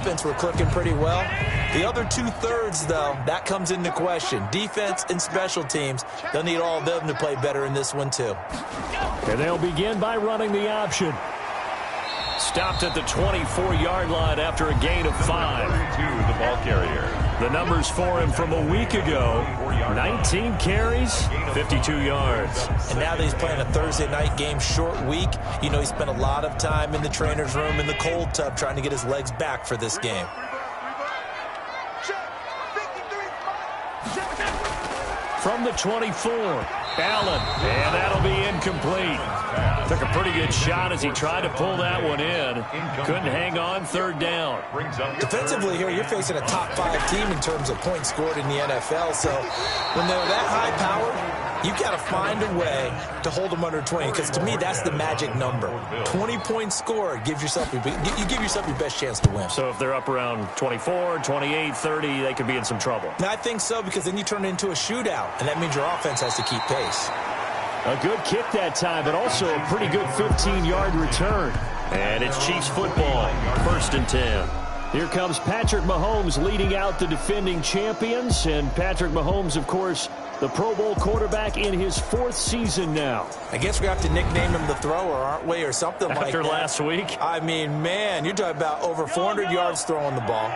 offense were clicking pretty well. The other two-thirds, though, that comes into question. Defense and special teams, they'll need all of them to play better in this one, too. And they'll begin by running the option. Stopped at the 24-yard line after a gain of 5. To the ball carrier. The numbers for him from a week ago, 19 carries, 52 yards. And now that he's playing a Thursday night game, short week, you know he spent a lot of time in the trainer's room in the cold tub trying to get his legs back for this game. From the 24, Allen, and that'll be incomplete. Took a pretty good shot as he tried to pull that one in. Couldn't hang on, third down. Defensively here, you're facing a top-5 team in terms of points scored in the NFL. So when they're that high-powered, you've got to find a way to hold them under 20. Because to me, that's the magic number. 20 points scored gives yourself you give yourself your best chance to win. So if they're up around 24, 28, 30, they could be in some trouble. And I think so, because then you turn it into a shootout, and that means your offense has to keep pace. A good kick that time, but also a pretty good 15-yard return. And it's Chiefs football, 1st and 10. Here comes Patrick Mahomes leading out the defending champions. And Patrick Mahomes, of course, the Pro Bowl quarterback in his 4th season now. I guess we have to nickname him the thrower, aren't we, or something like that. After last week? I mean, man, you're talking about over 400 yards throwing the ball.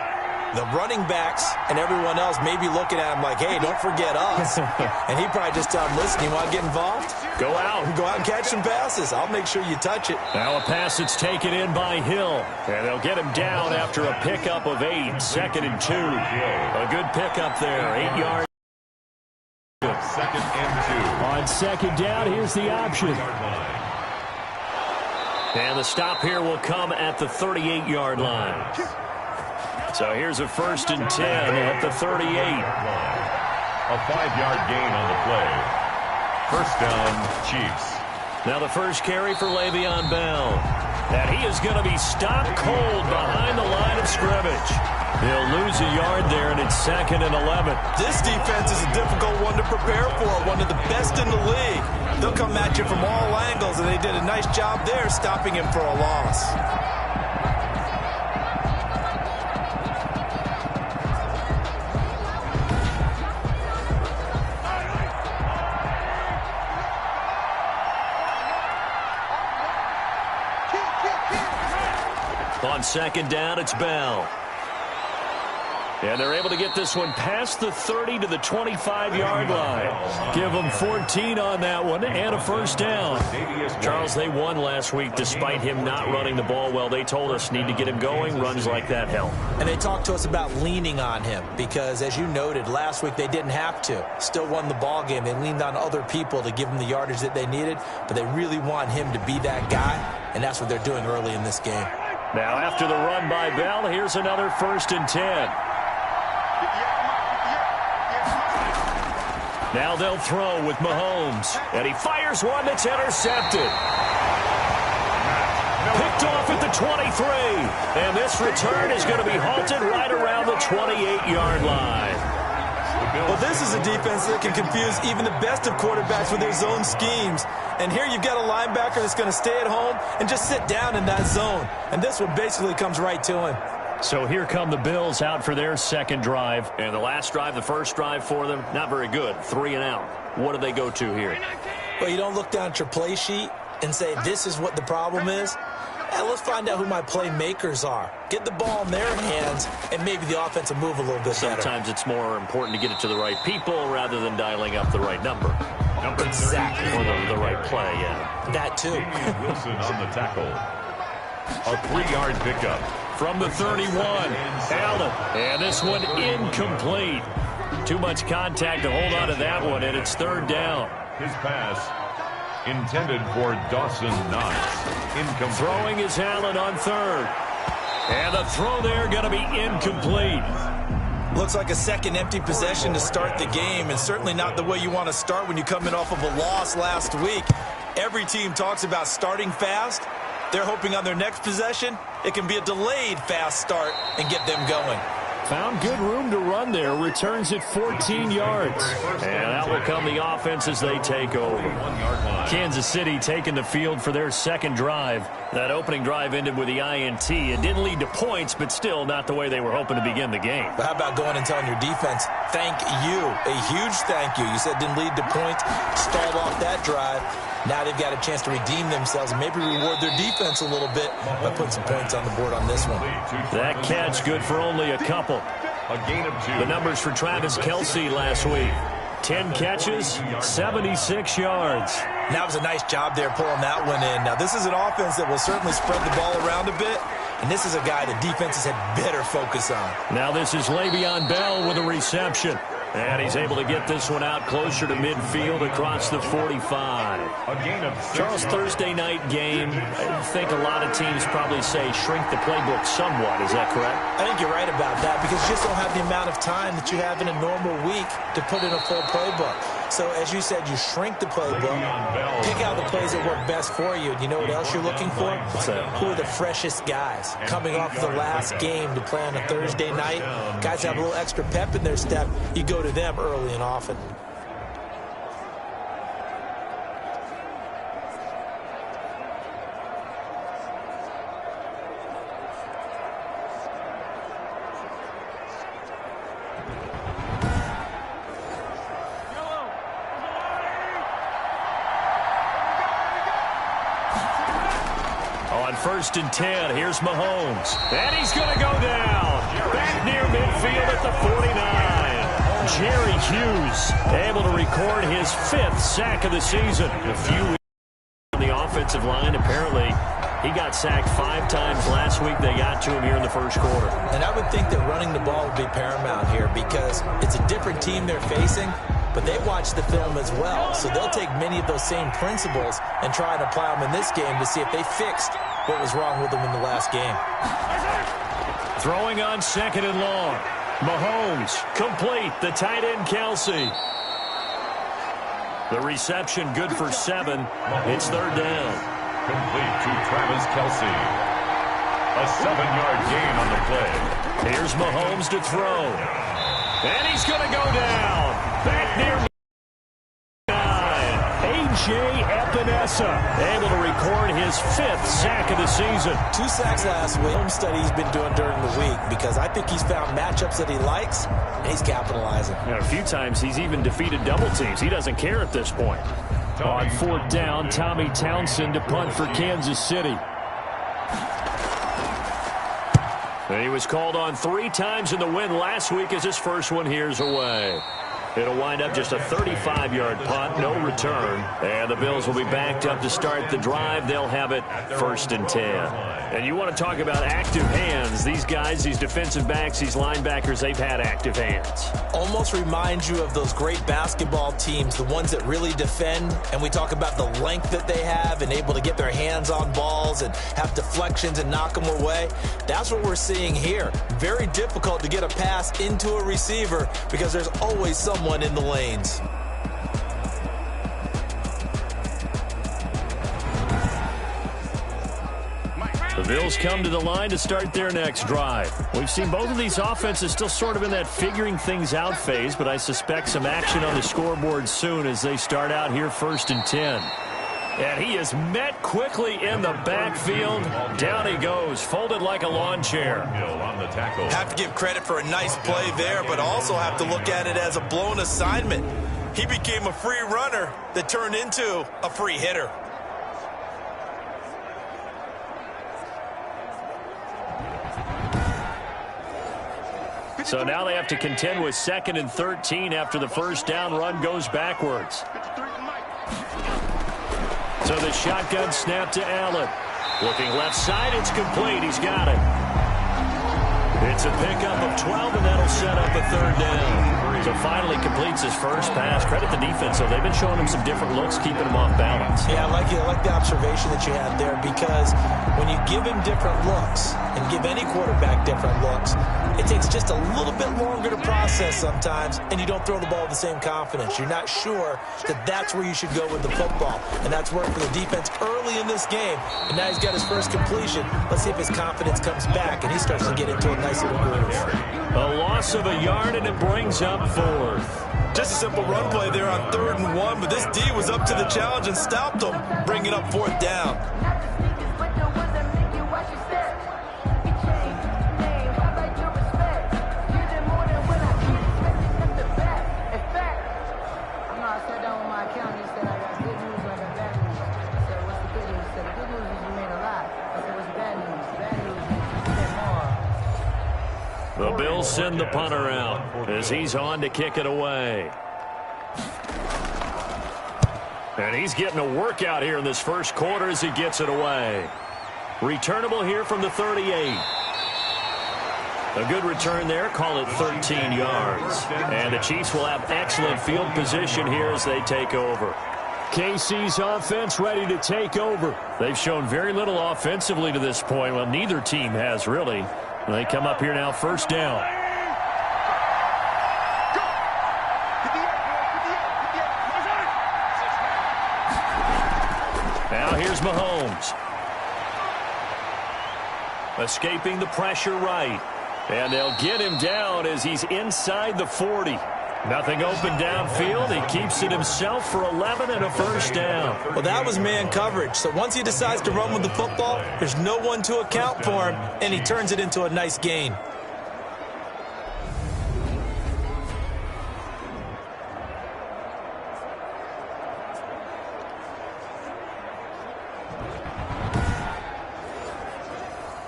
The running backs and everyone else may be looking at him like, hey, don't forget us. And he probably just tell him, listen, you want to get involved? Go out. Go out and catch some passes. I'll make sure you touch it. Now a pass that's taken in by Hill. And they'll get him down after a pickup of 8. 2nd and 2. A good pickup there. 8 yards. 2nd and 2. On 2nd down, here's the option. And the stop here will come at the 38-yard line. So here's a 1st and 10 at the 38. A 5-yard gain on the play. 1st down, Chiefs. Now the first carry for Le'Veon Bell. And he is going to be stopped cold behind the line of scrimmage. He'll lose a yard there, and it's 2nd and 11. This defense is a difficult one to prepare for, one of the best in the league. They'll come at you from all angles, and they did a nice job there stopping him for a loss. On 2nd down, it's Bell. And they're able to get this one past the 30 to the 25-yard line. Give them 14 on that one and a 1st down. Charles, they won last week despite him not running the ball well. They told us need to get him going. Runs like that help. And they talked to us about leaning on him because, as you noted, last week they didn't have to. Still won the ball game. They leaned on other people to give them the yardage that they needed, but they really want him to be that guy, and that's what they're doing early in this game. Now after the run by Bell, here's another 1st and 10. Now they'll throw with Mahomes. And he fires one that's intercepted. Picked off at the 23. And this return is going to be halted right around the 28-yard line. Well, this is a defense that can confuse even the best of quarterbacks with their zone schemes. And here you've got a linebacker that's going to stay at home and just sit down in that zone. And this one basically comes right to him. So here come the Bills out for their 2nd drive. And the last drive, the first drive for them, not very good. 3 and out. What do they go to here? Well, you don't look down at your play sheet and say, this is what the problem is. Let's find out who my playmakers are. Get the ball in their hands, and maybe the offense will move a little bit better. Sometimes it's more important to get it to the right people rather than dialing up the right number. Exactly. Or the right play, yeah. That, too. Wilson on the tackle. A 3-yard pickup. From the 31, Allen. And this one incomplete. Too much contact to hold on to that one, and it's 3rd down. His pass intended for Dawson Knox. Incomplete. Throwing is Allen on 3rd. And the throw there going to be incomplete. Looks like a second empty possession to start the game, and certainly not the way you want to start when you're coming off of a loss last week. Every team talks about starting fast. They're hoping on their next possession, it can be a delayed fast start and get them going. Found good room to run there. Returns it 14 yards. And out will come the offense as they take over. Kansas City taking the field for their second drive. That opening drive ended with the INT. It didn't lead to points, but still not the way they were hoping to begin the game. But how about going and telling your defense, thank you, a huge thank you. You said didn't lead to points, stalled off that drive. Now they've got a chance to redeem themselves and maybe reward their defense a little bit by putting some points on the board on this one. That catch good for only a couple. A gain of 2. The numbers for Travis Kelce last week. 10 catches, 76 yards. That was a nice job there pulling that one in. Now, this is an offense that will certainly spread the ball around a bit, and this is a guy that defenses had better focus on. Now this is Le'Veon Bell with a reception. And he's able to get this one out closer to midfield across the 45. A gain of 6 Charles, yards. Thursday night game, I think a lot of teams probably say shrink the playbook somewhat. Is that correct? I think you're right about that because you just don't have the amount of time that you have in a normal week to put in a full playbook. So, as you said, you shrink the playbook, pick out the plays that work best for you. And you know what else you're looking for? Who are the freshest guys coming off the last game to play on a Thursday night? Guys have a little extra pep in their step. You go to them early and often. On 1st and 10, here's Mahomes. And he's going to go down. Back near midfield at the 49. Jerry Hughes able to record his 5th sack of the season. A few weeks on the offensive line. Apparently, he got sacked 5 times last week. They got to him here in the first quarter. And I would think that running the ball would be paramount here because it's a different team they're facing, but they watch the film as well. So they'll take many of those same principles and try and apply them in this game to see if they fixed what was wrong with them in the last game. Throwing on 2nd and long. Mahomes, complete. The tight end, Kelce. The reception good for 7. It's 3rd down. Complete to Travis Kelce. A 7-yard gain on the play. Here's Mahomes to throw. And he's going to go down. Back near 9. A.J. Epinesa able to record his 5th sack of the season. 2 sacks last week. Home study he's been doing during the week because I think he's found matchups that he likes, and he's capitalizing. A few times he's even defeated double teams. He doesn't care at this point. On 4th down, Tommy Townsend to punt for Kansas City. And he was called on 3 times in the win last week as his first one here's away. It'll wind up just a 35-yard punt, no return. And the Bills will be backed up to start the drive. They'll have it 1st and 10. And you want to talk about active hands. These guys, these defensive backs, these linebackers, they've had active hands. Almost reminds you of those great basketball teams, the ones that really defend. And we talk about the length that they have and able to get their hands on balls and have deflections and knock them away. That's what we're seeing here. Very difficult to get a pass into a receiver because there's always someone in the lanes. The Bills come to the line to start their next drive. We've seen both of these offenses still sort of in that figuring things out phase, but I suspect some action on the scoreboard soon as they start out here 1st and 10. And he is met quickly in the backfield. Down he goes, folded like a lawn chair. Have to give credit for a nice play there, but also have to look at it as a blown assignment. He became a free runner that turned into a free hitter. So now they have to contend with 2nd and 13 after the first down run goes backwards. So the shotgun snap to Allen. Looking left side, it's complete. He's got it. It's a pickup of 12, and that'll set up a 3rd down. So finally completes his first pass. Credit the defense, though. They've been showing him some different looks, keeping him off balance. Yeah, I like the observation that you had there because when you give him different looks and give any quarterback different looks, it takes just a little bit longer to process sometimes, and you don't throw the ball with the same confidence. You're not sure that that's where you should go with the football, and that's worked for the defense early in this game, and now he's got his first completion. Let's see if his confidence comes back, and he starts to get into a nice little groove. A loss of a yard, and it brings up fourth. Just a simple run play there on 3rd and 1, but this D was up to the challenge and stopped them, bringing up 4th down. The Bills send the punter out as he's on to kick it away. And he's getting a workout here in this first quarter as he gets it away. Returnable here from the 38. A good return there, call it 13 yards. And the Chiefs will have excellent field position here as they take over. KC's offense ready to take over. They've shown very little offensively to this point. Well, neither team has really. They come up here now, first down. Now here's Mahomes. Escaping the pressure right. And they'll get him down as he's inside the 40. Nothing open downfield. He keeps it himself for 11 and a first down. Well, that was man coverage. So once he decides to run with the football, there's no one to account for him, and he turns it into a nice gain.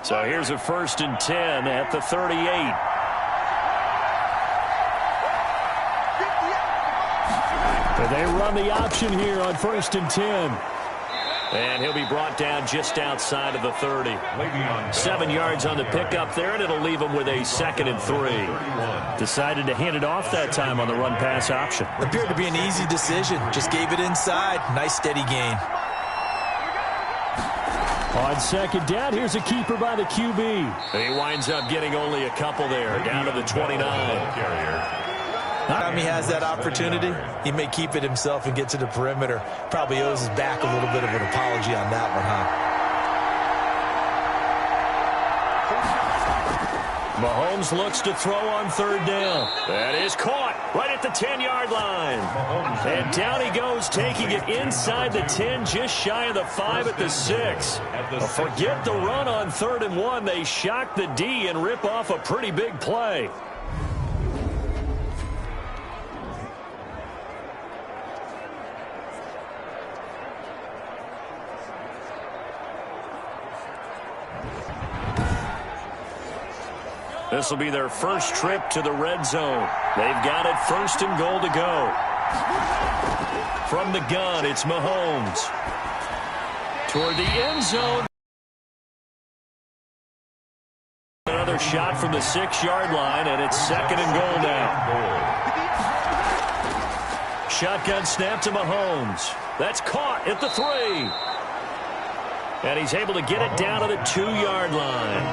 So here's a 1st and 10 at the 38. They run the option here on 1st and 10. And he'll be brought down just outside of the 30. 7 yards on the pickup there, and it'll leave him with a 2nd and 3. Decided to hand it off that time on the run-pass option. Appeared to be an easy decision. Just gave it inside. Nice, steady gain. On 2nd down, here's a keeper by the QB. He winds up getting only a couple there, down to the 29. Time he has that opportunity, he may keep it himself and get to the perimeter. Probably owes his back a little bit of an apology on that one, huh? Mahomes looks to throw on 3rd down. That is caught right at the 10-yard line. And down he goes, taking it inside the 10, just shy of the 5 at the 6. Forget the run on 3rd and 1. They shock the D and rip off a pretty big play. This will be their first trip to the red zone. They've got it 1st and goal to go. From the gun, it's Mahomes. Toward the end zone. Another shot from the 6-yard line, and it's 2nd and goal now. Shotgun snap to Mahomes. That's caught at the 3. And he's able to get it down to the 2-yard line.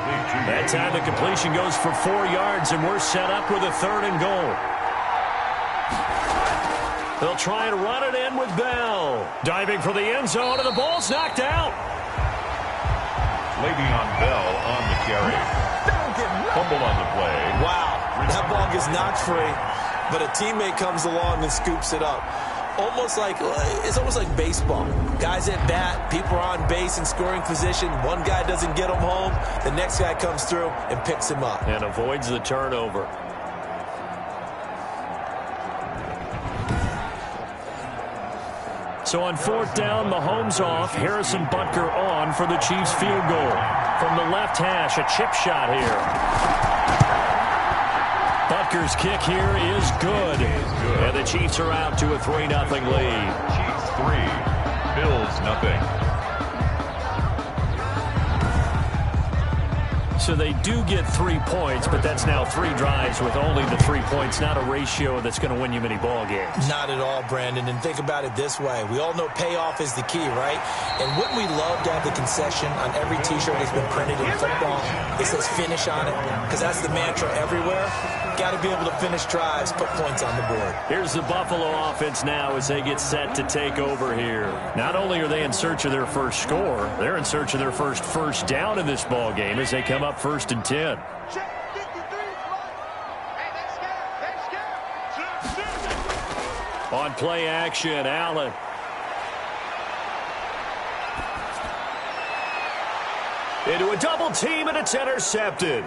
That time the completion goes for 4 yards, and we're set up with a 3rd and goal. They'll try and run it in with Bell. Diving for the end zone, and the ball's knocked out. Le'Veon Bell on the carry. Fumble on the play. Wow, that ball gets knocked free, but a teammate comes along and scoops it up. It's almost like baseball. Guys at bat, people are on base in scoring position. One guy doesn't get him home. The next guy comes through and picks him up. And avoids the turnover. So on 4th down, Mahomes off. Harrison Butker on for the Chiefs field goal. From the left hash, a chip shot here. Butker's kick here is good. And the Chiefs are out to a 3-0 lead. Chiefs 3, Bills nothing. So they do get 3 points, but that's now 3 drives with only the 3 points. Not a ratio that's going to win you many ball games. Not at all, Brandon. And think about it this way. We all know payoff is the key, right? And wouldn't we love to have the concession on every T-shirt that's been printed in football? It says finish on it, because that's the mantra everywhere. Got to be able to finish drives, put points on the board. Here's the Buffalo offense now as they get set to take over here. Not only are they in search of their first score, they're in search of their first down in this ball game as they come up 1st and 10. On play action, Allen. Into a double team, and it's intercepted.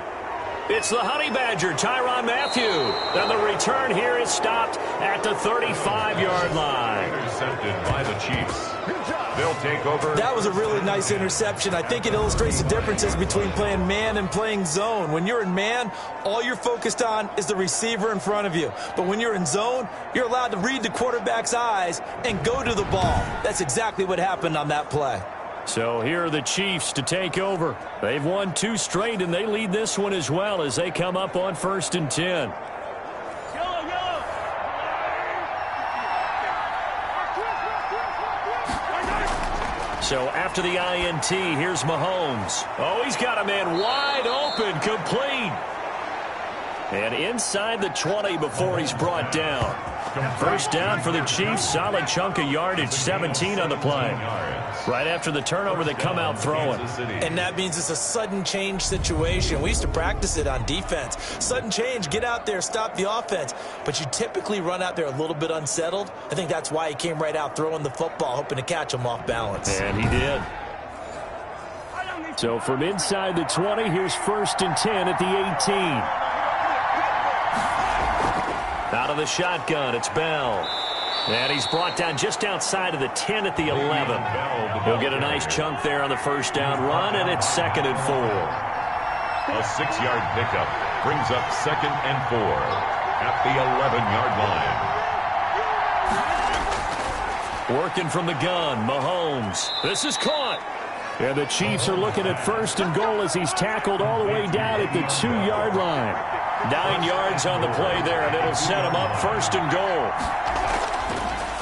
It's the Honey Badger, Tyrann Mathieu. Then the return here is stopped at the 35-yard line. Intercepted by the Chiefs. They'll take over. That was a really nice interception. I think it illustrates the differences between playing man and playing zone. When you're in man, all you're focused on is the receiver in front of you. But when you're in zone, you're allowed to read the quarterback's eyes and go to the ball. That's exactly what happened on that play. So here are the Chiefs to take over. They've won 2 straight, and they lead this one as well as they come up on 1st and 10. So after the INT, here's Mahomes. Oh, he's got a man wide open, complete. And inside the 20 before he's brought down. First down for the Chiefs, solid chunk of yardage, 17 on the play. Right after the turnover, they come out throwing. And that means it's a sudden change situation. We used to practice it on defense. Sudden change, get out there, stop the offense. But you typically run out there a little bit unsettled. I think that's why he came right out throwing the football, hoping to catch him off balance. And he did. So from inside the 20, here's 1st and 10 at the 18. Out of the shotgun, it's Bell. And he's brought down just outside of the 10 at the 11. He'll get a nice chunk there on the first down run, and it's 2nd and 4. A 6-yard pickup brings up 2nd and 4 at the 11-yard line. Working from the gun, Mahomes. This is caught. And the Chiefs are looking at 1st and goal as he's tackled all the way down at the 2-yard line. 9 yards on the play there, and it'll set him up 1st and goal.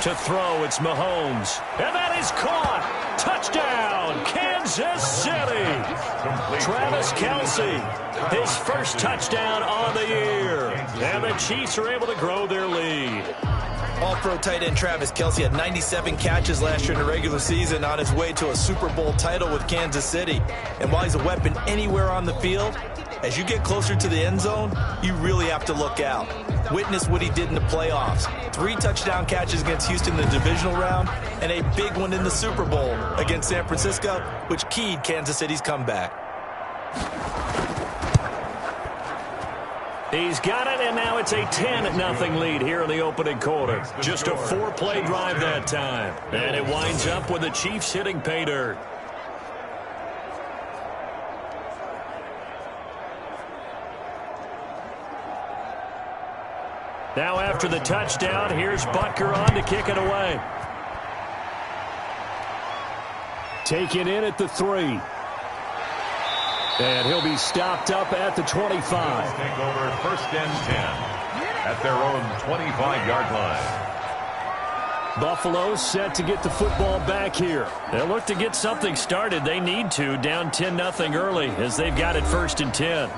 To throw, it's Mahomes. And that is caught. Touchdown, Kansas City. Travis Kelce, his first touchdown on the year. And the Chiefs are able to grow their lead. All-pro tight end Travis Kelce had 97 catches last year in the regular season on his way to a Super Bowl title with Kansas City. And while he's a weapon anywhere on the field, as you get closer to the end zone, you really have to look out. Witness what he did in the playoffs. 3 touchdown catches against Houston in the divisional round, and a big one in the Super Bowl against San Francisco, which keyed Kansas City's comeback. He's got it, and now it's a 10-0 lead here in the opening quarter. Just a 4-play drive that time. And it winds up with the Chiefs hitting pay dirt. Now after the touchdown, here's Butker on to kick it away. Taken in at the 3. And he'll be stopped up at the 25. Take over 1st and 10 at their own 25-yard line. Buffalo set to get the football back here. They'll look to get something started. They need to, down 10-0 early as they've got it 1st and 10.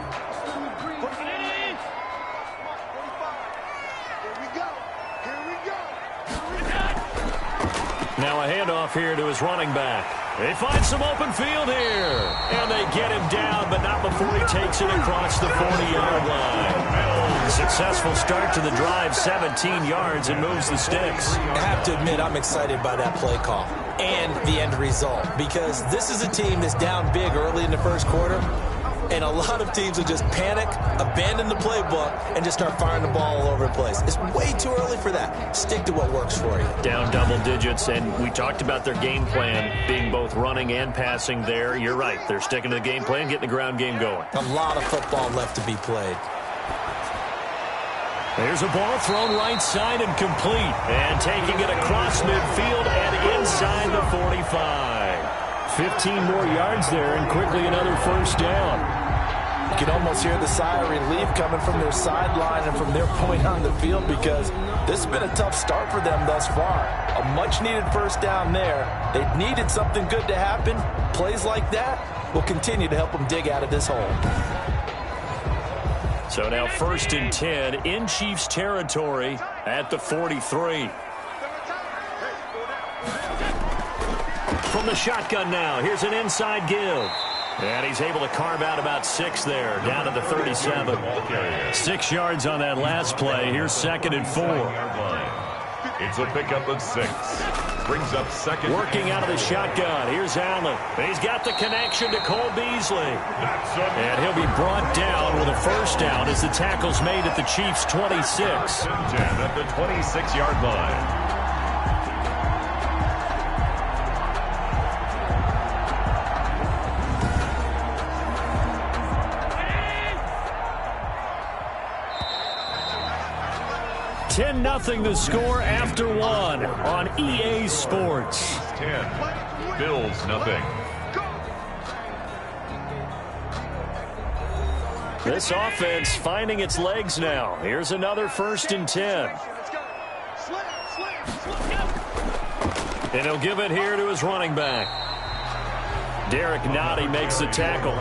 Now a handoff here to his running back. They find some open field here. And they get him down, but not before he takes it across the 40-yard line. Successful start to the drive, 17 yards, and moves the sticks. I have to admit, I'm excited by that play call and the end result, because this is a team that's down big early in the first quarter, and a lot of teams will just panic, abandon the playbook, and just start firing the ball all over the place. It's way too early for that. Stick to what works for you. Down double digits, and we talked about their game plan being both running and passing there. You're right. They're sticking to the game plan, getting the ground game going. A lot of football left to be played. There's a ball thrown right side and complete. And taking it across midfield and inside the 45. 15 more yards there, and quickly another first down. You can almost hear the sigh of relief coming from their sideline and from their point on the field, because this has been a tough start for them thus far. A much-needed first down there. They needed something good to happen. Plays like that will continue to help them dig out of this hole. So now 1st and 10 in Chiefs territory at the 43. From the shotgun now, here's an inside give. And he's able to carve out about 6 there, down to the 37. 6 yards on that last play. Here's 2nd and 4. It's a pickup of 6. Brings up second. Working out of the shotgun. Here's Allen. He's got the connection to Cole Beasley. And he'll be brought down with a first down as the tackle's made at the Chiefs' 26. At the 26-yard line. Nothing the score after 1 on EA Sports. 10. Bills nothing. This offense finding its legs now. Here's another 1st and 10. And he'll give it here to his running back. Derek Nottie makes the tackle.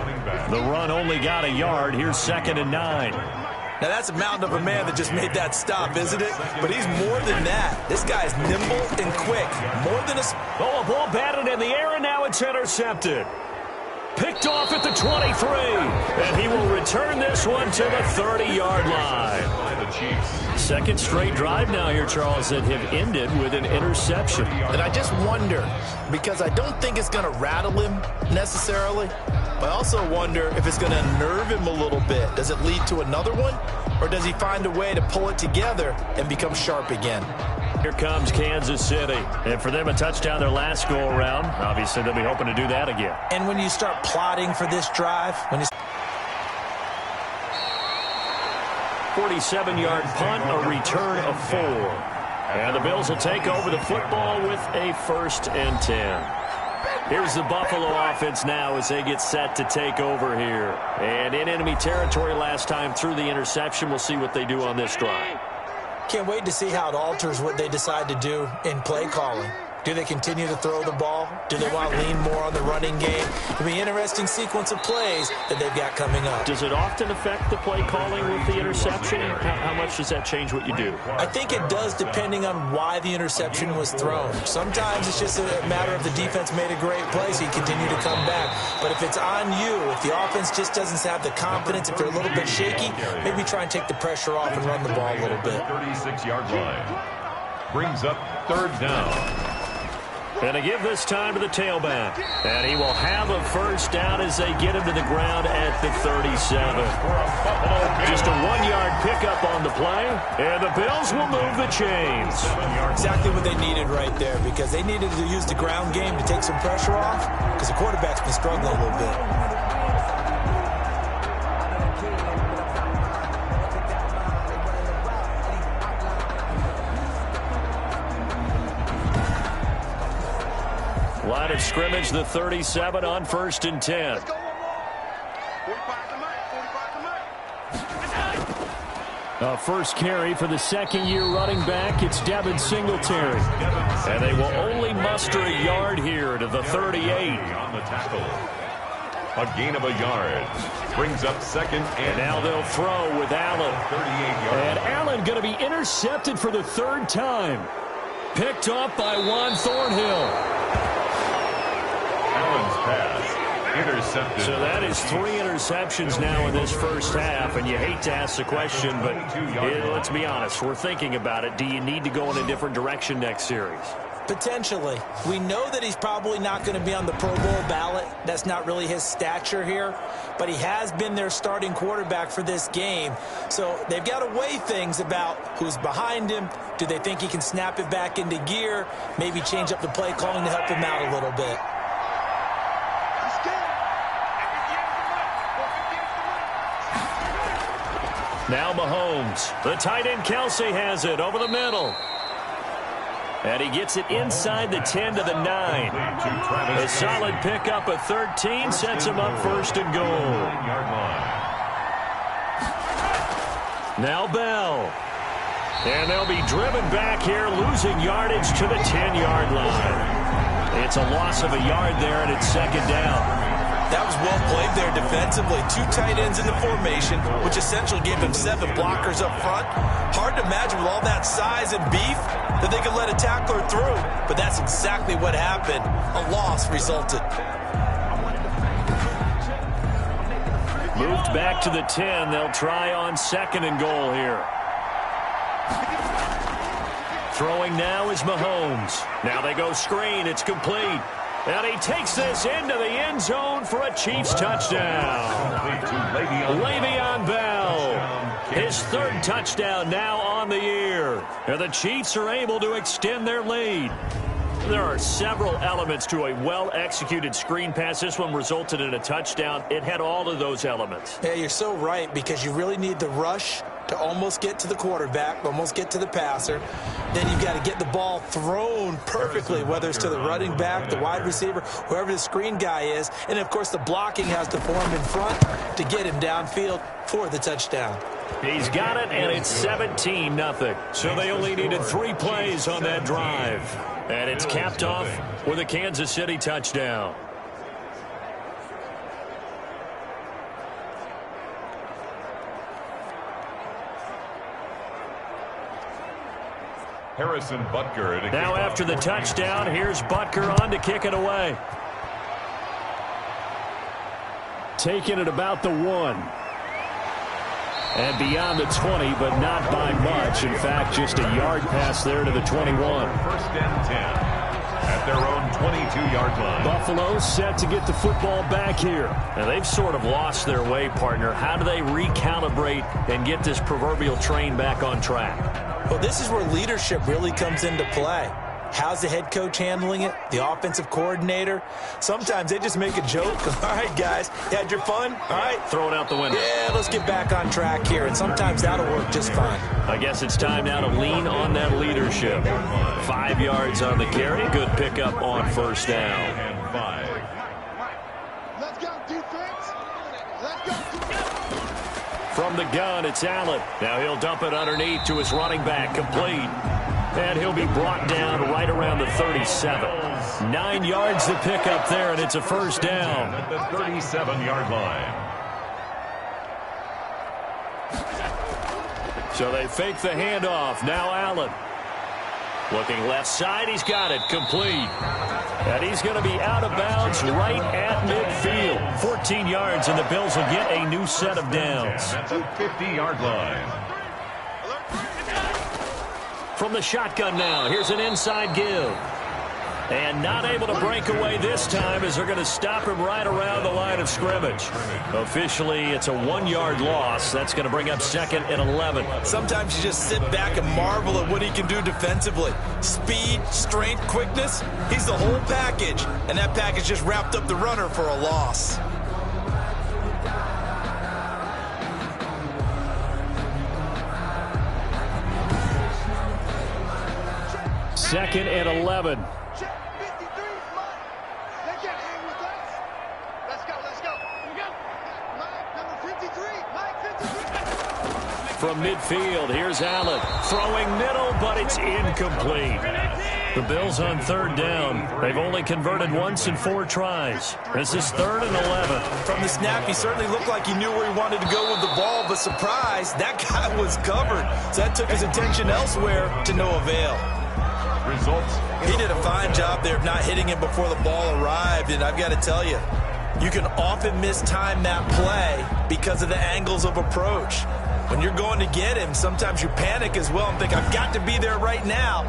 The run only got a yard. Here's 2nd and 9. Now, that's a mountain of a man that just made that stop, isn't it? But he's more than that. This guy's nimble and quick. More than a... Oh, a ball batted in the air, and now it's intercepted. Picked off at the 23. And he will return this one to the 30-yard line. Second straight drive now here, Charles, that have ended with an interception. And I just wonder, because I don't think it's going to rattle him necessarily, but I also wonder if it's going to unnerve him a little bit. Does it lead to another one? Or does he find a way to pull it together and become sharp again? Here comes Kansas City. And for them, a touchdown their last go-around. Obviously, they'll be hoping to do that again. And when you start plotting for this drive, when it's 47-yard punt, a return of 4. And the Bills will take over the football with a 1st and 10. Here's the Buffalo offense now as they get set to take over here. And in enemy territory last time through the interception. We'll see what they do on this drive. Can't wait to see how it alters what they decide to do in play calling. Do they continue to throw the ball? Do they want to lean more on the running game? It'll be an interesting sequence of plays that they've got coming up. Does it often affect the play calling with the interception? How much does that change what you do? I think it does depending on why the interception was thrown. Sometimes it's just a matter of the defense made a great play, so you continue to come back. But if it's on you, if the offense just doesn't have the confidence, if they're a little bit shaky, maybe try and take the pressure off and run the ball a little bit. 36-yard line. Brings up 3rd down. And to give this time to the tailback. And he will have a first down as they get him to the ground at the 37. Just a 1-yard pickup on the play. And the Bills will move the chains. Exactly what they needed right there, because they needed to use the ground game to take some pressure off, because the quarterback's been struggling a little bit. Line of scrimmage, the 37 on 1st and 10. A first carry for the 2nd-year running back. It's Devin Singletary. And they will only muster a yard here to the 38. On the tackle. A gain of a yard. Brings up 2nd and now they'll throw with Allen. 38-yard. And Allen going to be intercepted for the 3rd time. Picked off by Juan Thornhill. Allen's pass intercepted. So that is 3 interceptions now in this first half, and you hate to ask the question, but let's be honest, we're thinking about it. Do you need to go in a different direction next series? Potentially. We know that he's probably not going to be on the Pro Bowl ballot. That's not really his stature here, but he has been their starting quarterback for this game. So they've got to weigh things about who's behind him. Do they think he can snap it back into gear? Maybe change up the play calling to help him out a little bit. Now Mahomes. The tight end Kelsey has it over the middle. And he gets it inside the 10 to the 9. A solid pickup of 13 sets him up 1st and goal. Now Bell. And they'll be driven back here, losing yardage to the 10-yard line. It's a loss of a yard there, and it's 2nd down. That was well played there defensively. 2 tight ends in the formation, which essentially gave them 7 blockers up front. Hard to imagine with all that size and beef that they could let a tackler through. But that's exactly what happened. A loss resulted. Moved back to the 10. They'll try on 2nd and goal here. Throwing now is Mahomes. Now they go screen. It's complete. And he takes this into the end zone for a Chiefs touchdown. Le'Veon Bell. His third touchdown now on the year. And the Chiefs are able to extend their lead. There are several elements to a well-executed screen pass. This one resulted in a touchdown. It had all of those elements. Yeah, you're so right, because you really need the rush to almost get to the quarterback, almost get to the passer. Then you've got to get the ball thrown perfectly, whether it's to the running back, the wide receiver, whoever the screen guy is. And, of course, the blocking has to form in front to get him downfield for the touchdown. He's got it, and it's 17-0. So they only needed 3 plays on that drive. And it's capped off with a Kansas City touchdown. Harrison Butker. Now after the touchdown, here's Butker on to kick it away. Taking it about the 1. And beyond the 20, but not by much. In fact, just a yard pass there to the 21. First and 10 at their own 22-yard line. Buffalo set to get the football back here. Now, they've sort of lost their way, partner. How do they recalibrate and get this proverbial train back on track? Well, this is where leadership really comes into play. How's the head coach handling it? The offensive coordinator? Sometimes they just make a joke. All right, guys, you had your fun? All right. Throw it out the window. Yeah, let's get back on track here. And sometimes that'll work just fine. I guess it's time now to lean on that leadership. 5 yards on the carry. Good pickup on first down. And 5. Let's go, defense. Let's go. From the gun, it's Allen. Now he'll dump it underneath to his running back, complete. And he'll be brought down right around the 37. 9 yards to pick up there, and it's a first down. At the 37-yard line. So they fake the handoff. Now Allen. Looking left side, he's got it, complete. And he's going to be out of bounds right at midfield. 14 yards, and the Bills will get a new set of downs. At the 50-yard line. From the shotgun now, here's an inside give. And not able to break away this time, as they're going to stop him right around the line of scrimmage. Officially, it's a 1-yard loss. That's going to bring up 2nd and 11. Sometimes you just sit back and marvel at what he can do defensively. Speed, strength, quickness, he's the whole package. And that package just wrapped up the runner for a loss. Second and 11. From midfield, here's Allen. Throwing middle, but it's incomplete. The Bills on third down. They've only converted once in 4 tries. This is 3rd and 11. From the snap, he certainly looked like he knew where he wanted to go with the ball, but surprise, that guy was covered. So that took his attention elsewhere to no avail. Results. He did a fine job there of not hitting him before the ball arrived, and I've got to tell you, you can often mistime that play because of the angles of approach. When you're going to get him, sometimes you panic as well and think, I've got to be there right now.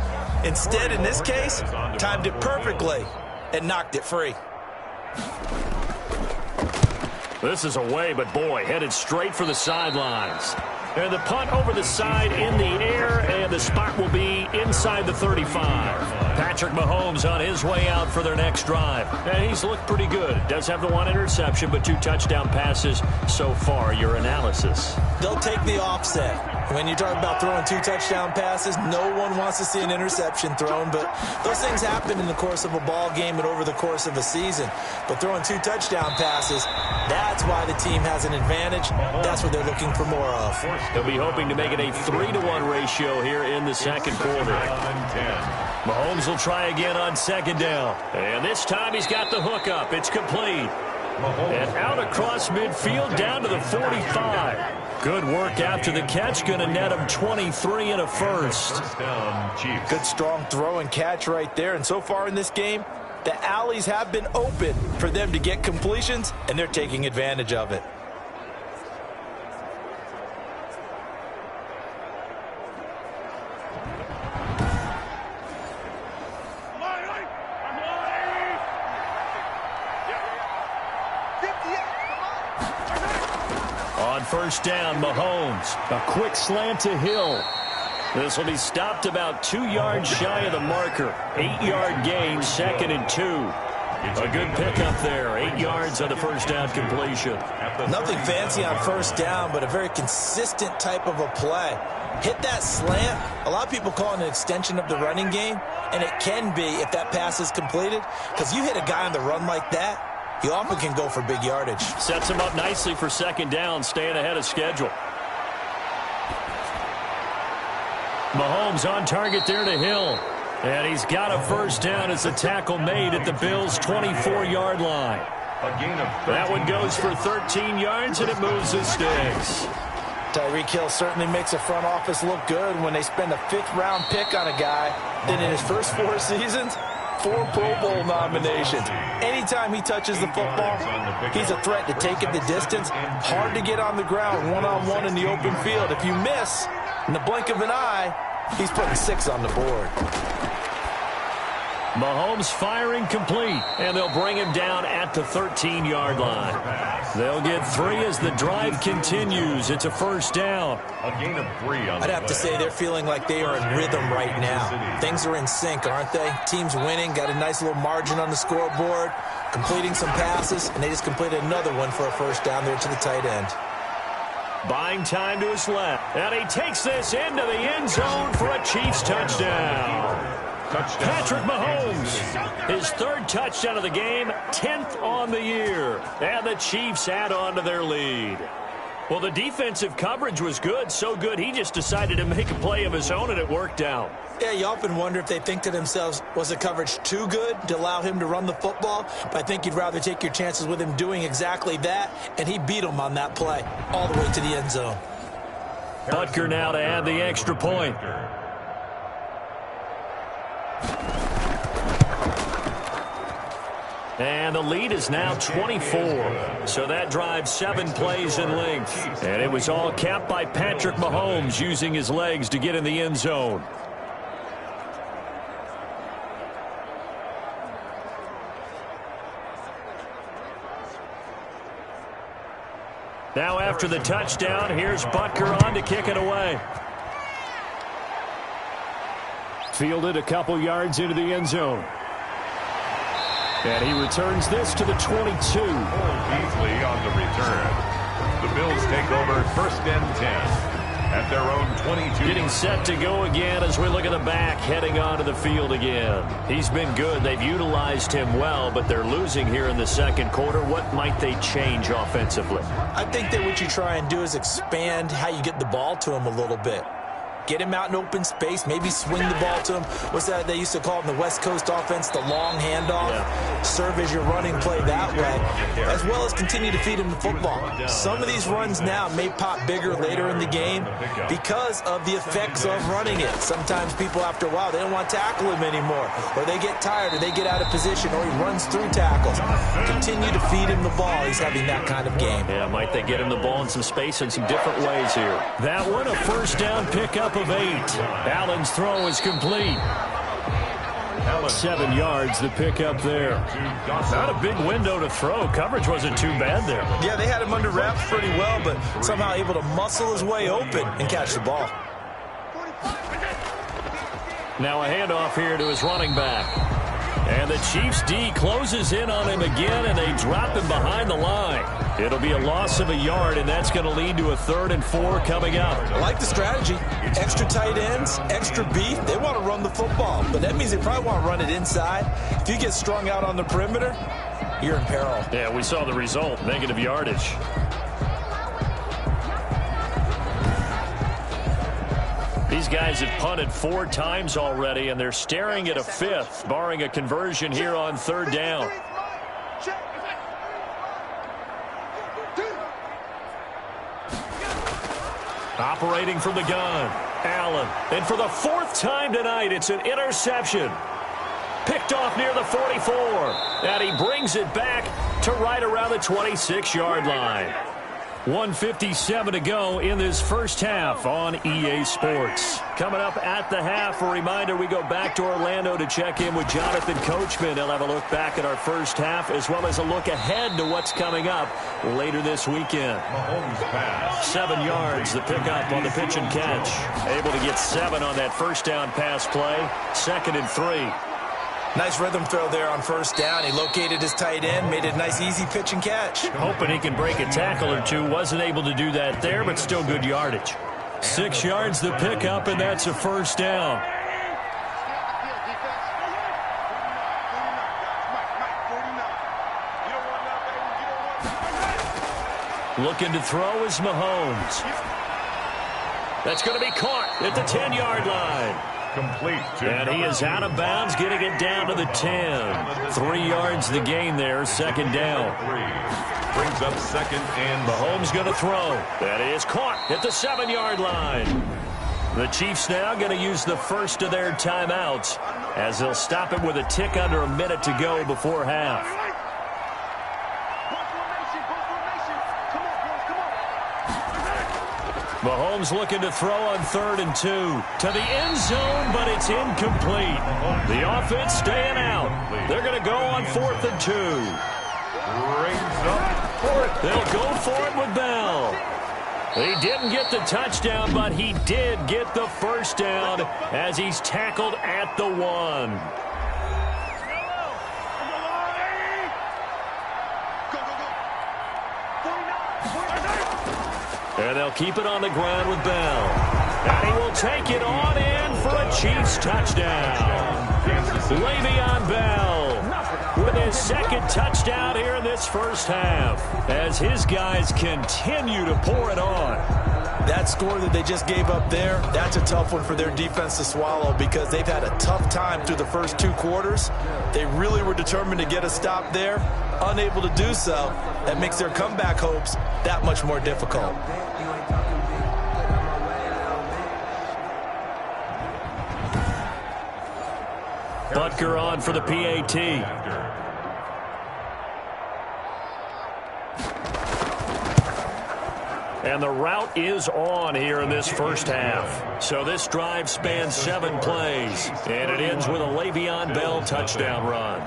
Instead, in this case, timed it perfectly and knocked it free. This is away, but boy, headed straight for the sidelines. And the punt over the side in the air, and the spot will be inside the 35. Patrick Mahomes on his way out for their next drive. And he's looked pretty good. Does have the 1 interception, but 2 touchdown passes so far. Your analysis? They'll take the offset. When you talk about throwing 2 touchdown passes, no one wants to see an interception thrown, but those things happen in the course of a ball game and over the course of a season. But throwing 2 touchdown passes, that's why the team has an advantage. That's what they're looking for more of. They'll be hoping to make it a 3-to-1 ratio here in the second quarter. Mahomes will try again on 2nd down. And this time he's got the hook up. It's complete. And out across midfield down to the 45. Good work after the catch. Going to net him 23 and a first. Good strong throw and catch right there. And so far in this game, the alleys have been open for them to get completions, and they're taking advantage of it. first down. Mahomes, a quick slant to Hill. This will be stopped about 2 yards shy of the marker. 8-yard gain, 2nd and 2. A good pickup there. 8 yards on the first down completion. Nothing fancy on first down, but a very consistent type of a play. Hit that slant. A lot of people call it an extension of the running game, and it can be if that pass is completed, because you hit a guy on the run like that, he often can go for big yardage. Sets him up nicely for second down, staying ahead of schedule. Mahomes on target there to Hill. And he's got a first down as the tackle made at the Bills' 24-yard line. That one goes for 13 yards, and it moves his sticks. Tyreek Hill certainly makes the front office look good when they spend a 5th-round pick on a guy. Then in his first 4 seasons, 4 Pro Bowl nominations. Anytime he touches the football, he's a threat to take it the distance. Hard to get on the ground one-on-one in the open field. If you miss, in the blink of an eye, he's putting 6 on the board. Mahomes firing complete, and they'll bring him down at the 13-yard line. They'll get 3 as the drive continues. It's a first down. A gain of 3 on the I'd have to say they're feeling like they are in rhythm right now. Things are in sync, aren't they? Team's winning, got a nice little margin on the scoreboard, completing some passes, and they just completed another one for a first down there to the tight end. Buying time to his left, and he takes this into the end zone for a Chiefs touchdown. Patrick Mahomes, his 3rd touchdown of the game, 10th on the year. And the Chiefs add on to their lead. Well, the defensive coverage was good, so good he just decided to make a play of his own, and it worked out. Yeah, you often wonder if they think to themselves, was the coverage too good to allow him to run the football? But I think you'd rather take your chances with him doing exactly that, and he beat him on that play all the way to the end zone. Butker now to add the extra point. And the lead is now 24. So that drives 7 plays in length. And it was all capped by Patrick Mahomes using his legs to get in the end zone. Now after the touchdown, here's Butker on to kick it away. Fielded a couple yards into the end zone. And he returns this to the 22. Beasley on the return. The Bills take over 1st and 10 at their own 22. Getting set to go again as we look at the back, heading onto the field again. He's been good. They've utilized him well, but they're losing here in the 2nd quarter. What might they change offensively? I think that what you try and do is expand how you get the ball to him a little bit. Get him out in open space, maybe swing the ball to him. What's that they used to call in the West Coast offense, the long handoff? Yeah. Serve as your running play that way, as well as continue to feed him the football. Some of these runs now may pop bigger later in the game because of the effects of running it. Sometimes people, after a while, they don't want to tackle him anymore, or they get tired, or they get out of position, or he runs through tackles. Continue to feed him the ball. He's having that kind of game. Yeah, might they get him the ball in some space in some different ways here. That one, a first down pickup of 8. Allen's throw is complete. 7 yards, the pickup there. Not a big window to throw. Coverage wasn't too bad there. Yeah, they had him under wraps pretty well, but somehow able to muscle his way open and catch the ball. Now a handoff here to his running back. And the Chiefs D closes in on him again, and they drop him behind the line. It'll be a loss of a yard, and that's going to lead to a 3rd and 4 coming up. I like the strategy. Extra tight ends, extra beef. They want to run the football, but that means they probably want to run it inside. If you get strung out on the perimeter, you're in peril. Yeah, we saw the result, negative yardage. These guys have punted 4 times already, and they're staring at a 5th, barring a conversion here on 3rd down. Operating from the gun, Allen. And for the 4th time tonight, it's an interception. Picked off near the 44. And he brings it back to right around the 26-yard line. 1:57 to go in this first half on EA Sports. Coming up at the half, a reminder, we go back to Orlando to check in with Jonathan Coachman. He'll have a look back at our first half as well as a look ahead to what's coming up later this weekend. 7 yards, the pickup on the pitch and catch. Able to get 7 on that first down pass play. 2nd and 3. Nice rhythm throw there on first down. He located his tight end, made it a nice easy pitch and catch. Hoping he can break a tackle or two. Wasn't able to do that there, but still good yardage. 6 yards the pickup, and that's a first down. Looking to throw is Mahomes. That's going to be caught at the 10-yard line. Complete. And he is out of bounds, getting it down to the 10. 3 yards the gain there, 2nd down. Brings up 2nd and Mahomes going to throw. That is caught at the 7-yard line. The Chiefs now going to use the first of their timeouts as they'll stop it with a tick under a minute to go before half. Mahomes looking to throw on 3rd and 2 to the end zone, but it's incomplete. The offense staying out. They're going to go on 4th and 2. Brings up 4th. They'll go for it with Bell. He didn't get the touchdown, but he did get the first down as he's tackled at the 1. And they'll keep it on the ground with Bell. And he will take it on in for a Chiefs touchdown. Le'Veon Bell with his 2nd touchdown here in this first half as his guys continue to pour it on. That score that they just gave up there, that's a tough one for their defense to swallow because they've had a tough time through the first 2 quarters. They really were determined to get a stop there, unable to do so. That makes their comeback hopes that much more difficult. Butker on for the PAT. And the route is on here in this first half. So this drive spans 7 plays. And it ends with a Le'Veon Bell touchdown run.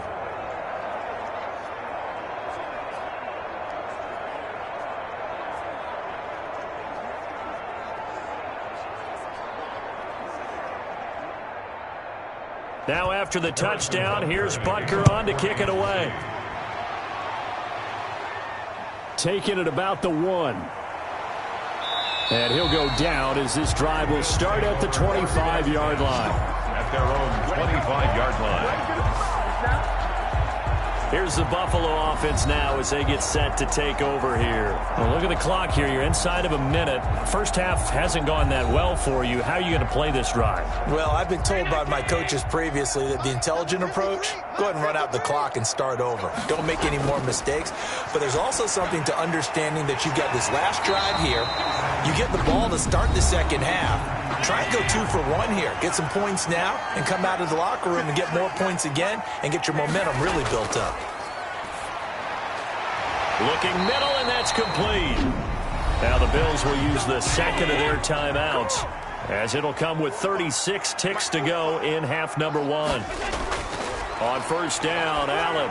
Now after the touchdown, here's Butker on to kick it away. Taking it about the 1. And he'll go down as this drive will start at the 25-yard line. At their own 25-yard line. Here's the Buffalo offense now as they get set to take over here. Well, look at the clock here. You're inside of a minute. First half hasn't gone that well for you. How are you going to play this drive? Well, I've been told by my coaches previously that the intelligent approach, go ahead and run out the clock and start over. Don't make any more mistakes. But there's also something to understanding that you've got this last drive here. You get the ball to start the second half. Try and go 2 for 1 here. Get some points now and come out of the locker room and get more points again and get your momentum really built up. Looking middle, and that's complete. Now the Bills will use the 2nd of their timeouts as it'll come with 36 ticks to go in half number 1. On first down, Allen.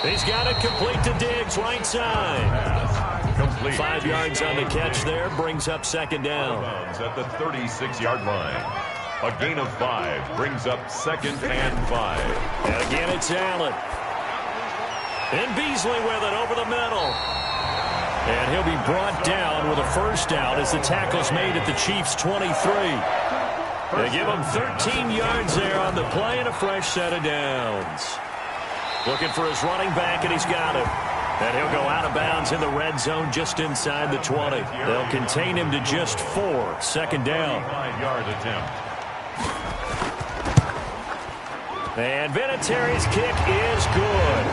He's got it complete to Diggs, right side. Complete. 5 yards on the catch there, brings up 2nd down. At the 36-yard line. A gain of 5 brings up 2nd and 5. And again, it's Allen. And Beasley with it over the middle. And he'll be brought down with a first down as the tackle's made at the Chiefs' 23. They give him 13 yards there on the play and a fresh set of downs. Looking for his running back, and he's got it. And he'll go out of bounds in the red zone just inside the 20. They'll contain him to just 4. 2nd down. 5-yard attempt. And Vinatieri's kick is good.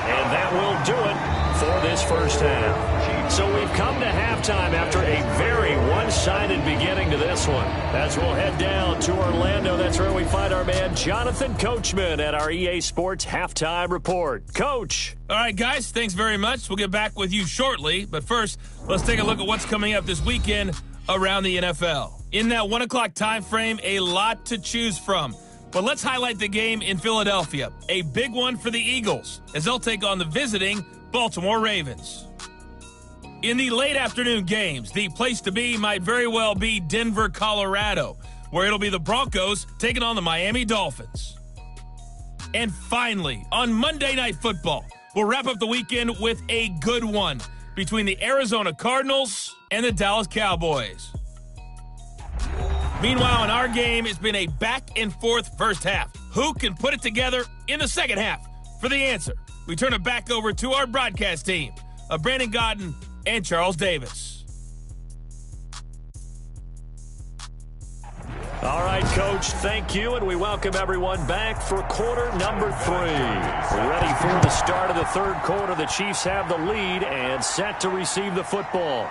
And that will do it for this first half. So we've come to halftime after a very one-sided beginning to this one. As we'll head down to Orlando, that's where we find our man Jonathan Coachman at our EA Sports Halftime Report. Coach. All right, guys, thanks very much. We'll get back with you shortly. But first, let's take a look at what's coming up this weekend around the NFL. In that 1 o'clock time frame, a lot to choose from. But let's highlight the game in Philadelphia. A big one for the Eagles, as they'll take on the visiting Baltimore Ravens. In the late afternoon games, the place to be might very well be Denver, Colorado, where it'll be the Broncos taking on the Miami Dolphins. And finally, on Monday Night Football, we'll wrap up the weekend with a good one between the Arizona Cardinals and the Dallas Cowboys. Meanwhile, in our game, it's been a back-and-forth first half. Who can put it together in the second half? For the answer, we turn it back over to our broadcast team of Brandon Godden and Charles Davis. All right, Coach, thank you, and we welcome everyone back for quarter number 3. We're ready for the start of the third quarter. The Chiefs have the lead and set to receive the football.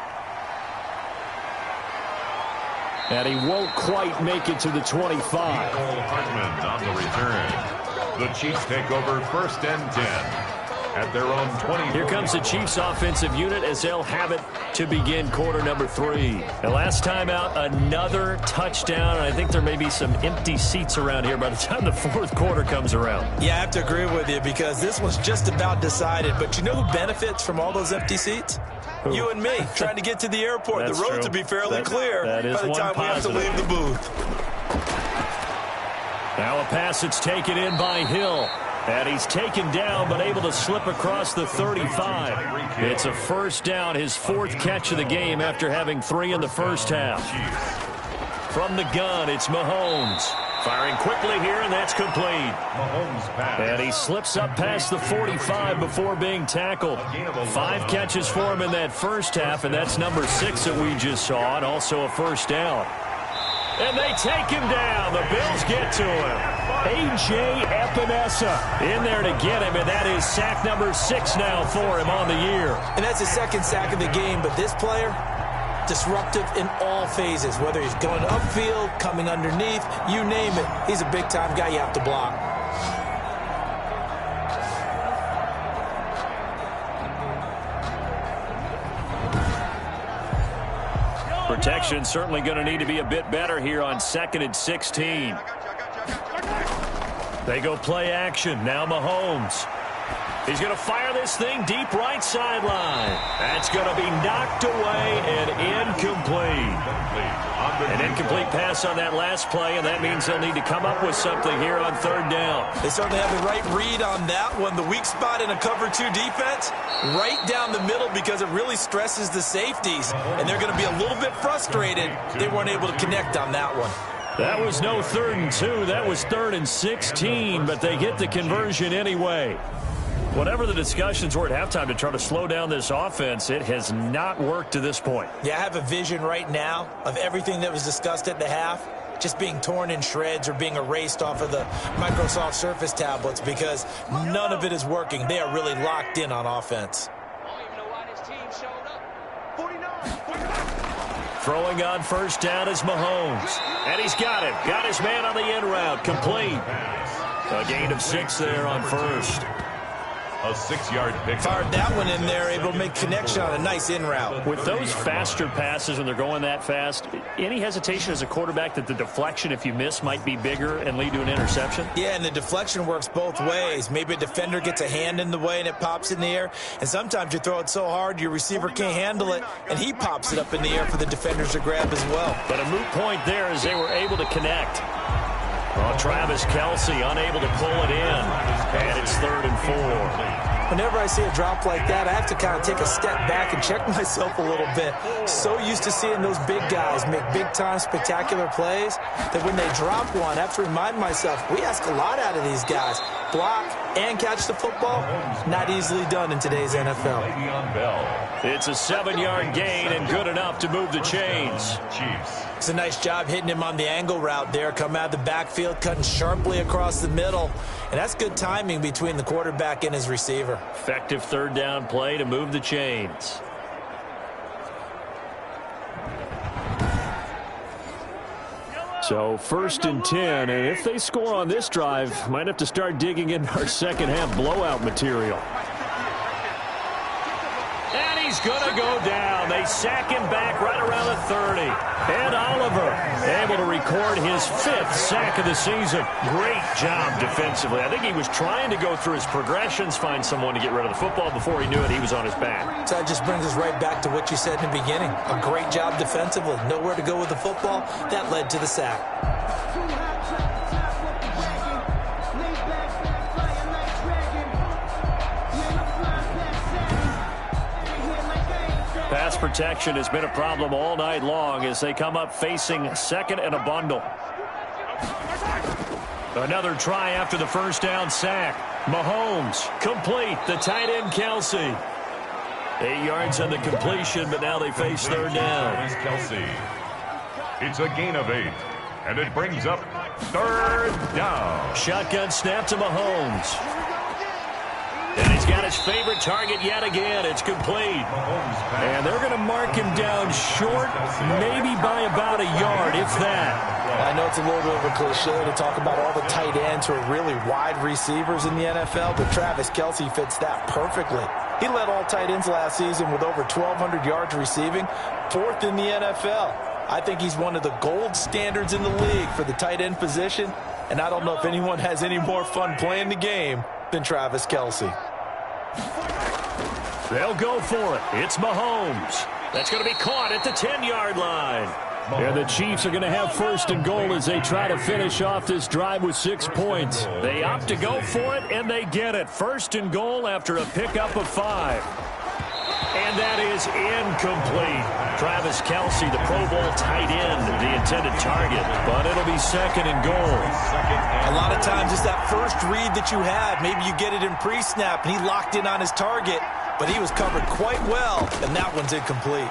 And he won't quite make it to the 25. Hartman on the return. The Chiefs take over 1st and 10 at their own 20. Here comes the Chiefs offensive unit as they'll have it to begin quarter number 3. The last time out, another touchdown. And I think there may be some empty seats around here by the time the fourth quarter comes around. Yeah, I have to agree with you because this one's just about decided. But you know who benefits from all those empty seats? Who? You and me, trying to get to the airport. The roads will be fairly clear by the time we have to leave the booth. Now a pass that's taken in by Hill. And he's taken down, but able to slip across the 35. It's a first down, his 4th catch of the game after having 3 in the first half. From the gun, it's Mahomes. Firing quickly here, and that's complete. And he slips up past the 45 before being tackled. 5 catches for him in that first half, and that's number 6 that we just saw, and also a first down. And they take him down. The Bills get to him. A.J. Epinesa in there to get him, and that is sack number 6 now for him on the year. And that's his 2nd sack of the game, but this player, disruptive in all phases, whether he's going upfield, coming underneath, you name it. He's a big-time guy you have to block. Protection certainly going to need to be a bit better here on 2nd and 16. They go play action. Now Mahomes. He's going to fire this thing deep right sideline. That's going to be knocked away and incomplete. An incomplete pass on that last play, and that means they'll need to come up with something here on 3rd down. They certainly have the right read on that one. The weak spot in a cover 2 defense, right down the middle because it really stresses the safeties, and they're going to be a little bit frustrated they weren't able to connect on that one. That was no 3rd and 2. That was 3rd and 16, but they get the conversion anyway. Whatever the discussions were at halftime to try to slow down this offense, it has not worked to this point. Yeah, I have a vision right now of everything that was discussed at the half just being torn in shreds or being erased off of the Microsoft Surface tablets because none of it is working. They are really locked in on offense. Throwing on first down is Mahomes. And he's got it. Got his man on the in route. Complete. A gain of 6 there on first. A 6-yard pick. Fired that one in there, able to make connection on a nice in route. With those faster passes when they're going that fast, any hesitation as a quarterback that the deflection, if you miss, might be bigger and lead to an interception? Yeah, and the deflection works both ways. Maybe a defender gets a hand in the way and it pops in the air, and sometimes you throw it so hard your receiver can't handle it, and he pops it up in the air for the defenders to grab as well. But a moot point there as they were able to connect. Well, Travis Kelce unable to pull it in, and it's 3rd and 4. Whenever I see a drop like that, I have to kind of take a step back and check myself a little bit. So used to seeing those big guys make big-time spectacular plays that when they drop one, I have to remind myself, we ask a lot out of these guys. Block and catch the football, not easily done in today's NFL. It's a 7-yard gain and good enough to move the chains. It's a nice job hitting him on the angle route there. Come out of the backfield, cutting sharply across the middle. And that's good timing between the quarterback and his receiver. Effective 3rd down play to move the chains. So 1st and 10, and if they score on this drive, might have to start digging in our second half blowout material. And he's going to go down. They sack him back right around the 30. And Oliver able to record his 5th sack of the season. Great job defensively. I think he was trying to go through his progressions, find someone to get rid of the football. Before he knew it, he was on his back. So that just brings us right back to what you said in the beginning. A great job defensively. Nowhere to go with the football. That led to the sack. Pass protection has been a problem all night long as they come up facing 2nd and a bundle. Another try after the 1st down sack. Mahomes complete. The tight end Kelsey. 8 yards on the completion, but now they face 3rd down. Kelsey. It's a gain of 8, and it brings up 3rd down. Shotgun snap to Mahomes. And he's got his favorite target yet again. It's complete. And they're going to mark him down short, maybe by about a yard, if that. I know it's a little bit of a cliche to talk about all the tight ends who are really wide receivers in the NFL, but Travis Kelsey fits that perfectly. He led all tight ends last season with over 1,200 yards receiving, 4th in the NFL. I think he's one of the gold standards in the league for the tight end position, and I don't know if anyone has any more fun playing the game than Travis Kelsey. They'll go for it. It's Mahomes. That's going to be caught at the 10-yard line. And the Chiefs are going to have 1st and goal as they try to finish off this drive with 6 points. They opt to go for it, and they get it. 1st and goal after a pickup of 5. And that is incomplete. Travis Kelsey, the Pro Bowl tight end, the intended target. But it'll be 2nd and goal. A lot of times it's that first read that you had. Maybe you get it in pre-snap, and he locked in on his target, but he was covered quite well, and that one's incomplete.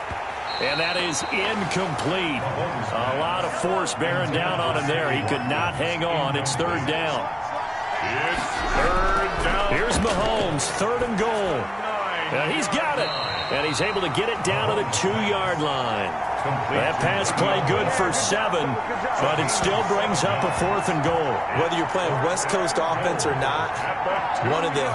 And that is incomplete. A lot of force bearing down on him there. He could not hang on. It's 3rd down. It's 3rd down. Here's Mahomes, 3rd and goal. And he's got it. And he's able to get it down to the 2-yard line. That pass play good for 7, but it still brings up a 4th and goal. Whether you're playing West Coast offense or not, one of the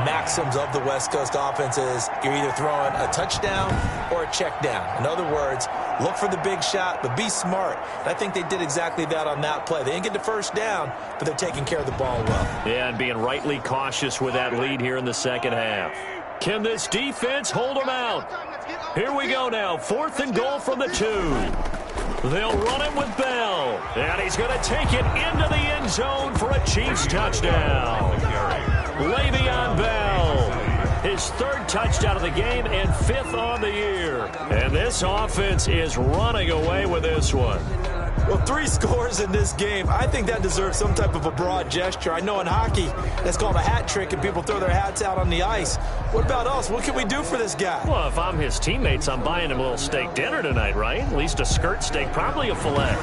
maxims of the West Coast offense is you're either throwing a touchdown or a check down. In other words, look for the big shot, but be smart. And I think they did exactly that on that play. They didn't get the 1st down, but they're taking care of the ball well. Yeah, and being rightly cautious with that lead here in the second half. Can this defense hold them out? Here we go now. 4th and goal from the 2. They'll run him with Bell. And he's going to take it into the end zone for a Chiefs touchdown. Le'Veon Bell. His 3rd touchdown of the game and 5th on the year. And this offense is running away with this one. Well, 3 scores in this game. I think that deserves some type of a broad gesture. I know in hockey, that's called a hat trick, and people throw their hats out on the ice. What about us? What can we do for this guy? Well, if I'm his teammates, I'm buying him a little steak dinner tonight, right? At least a skirt steak, probably a filet.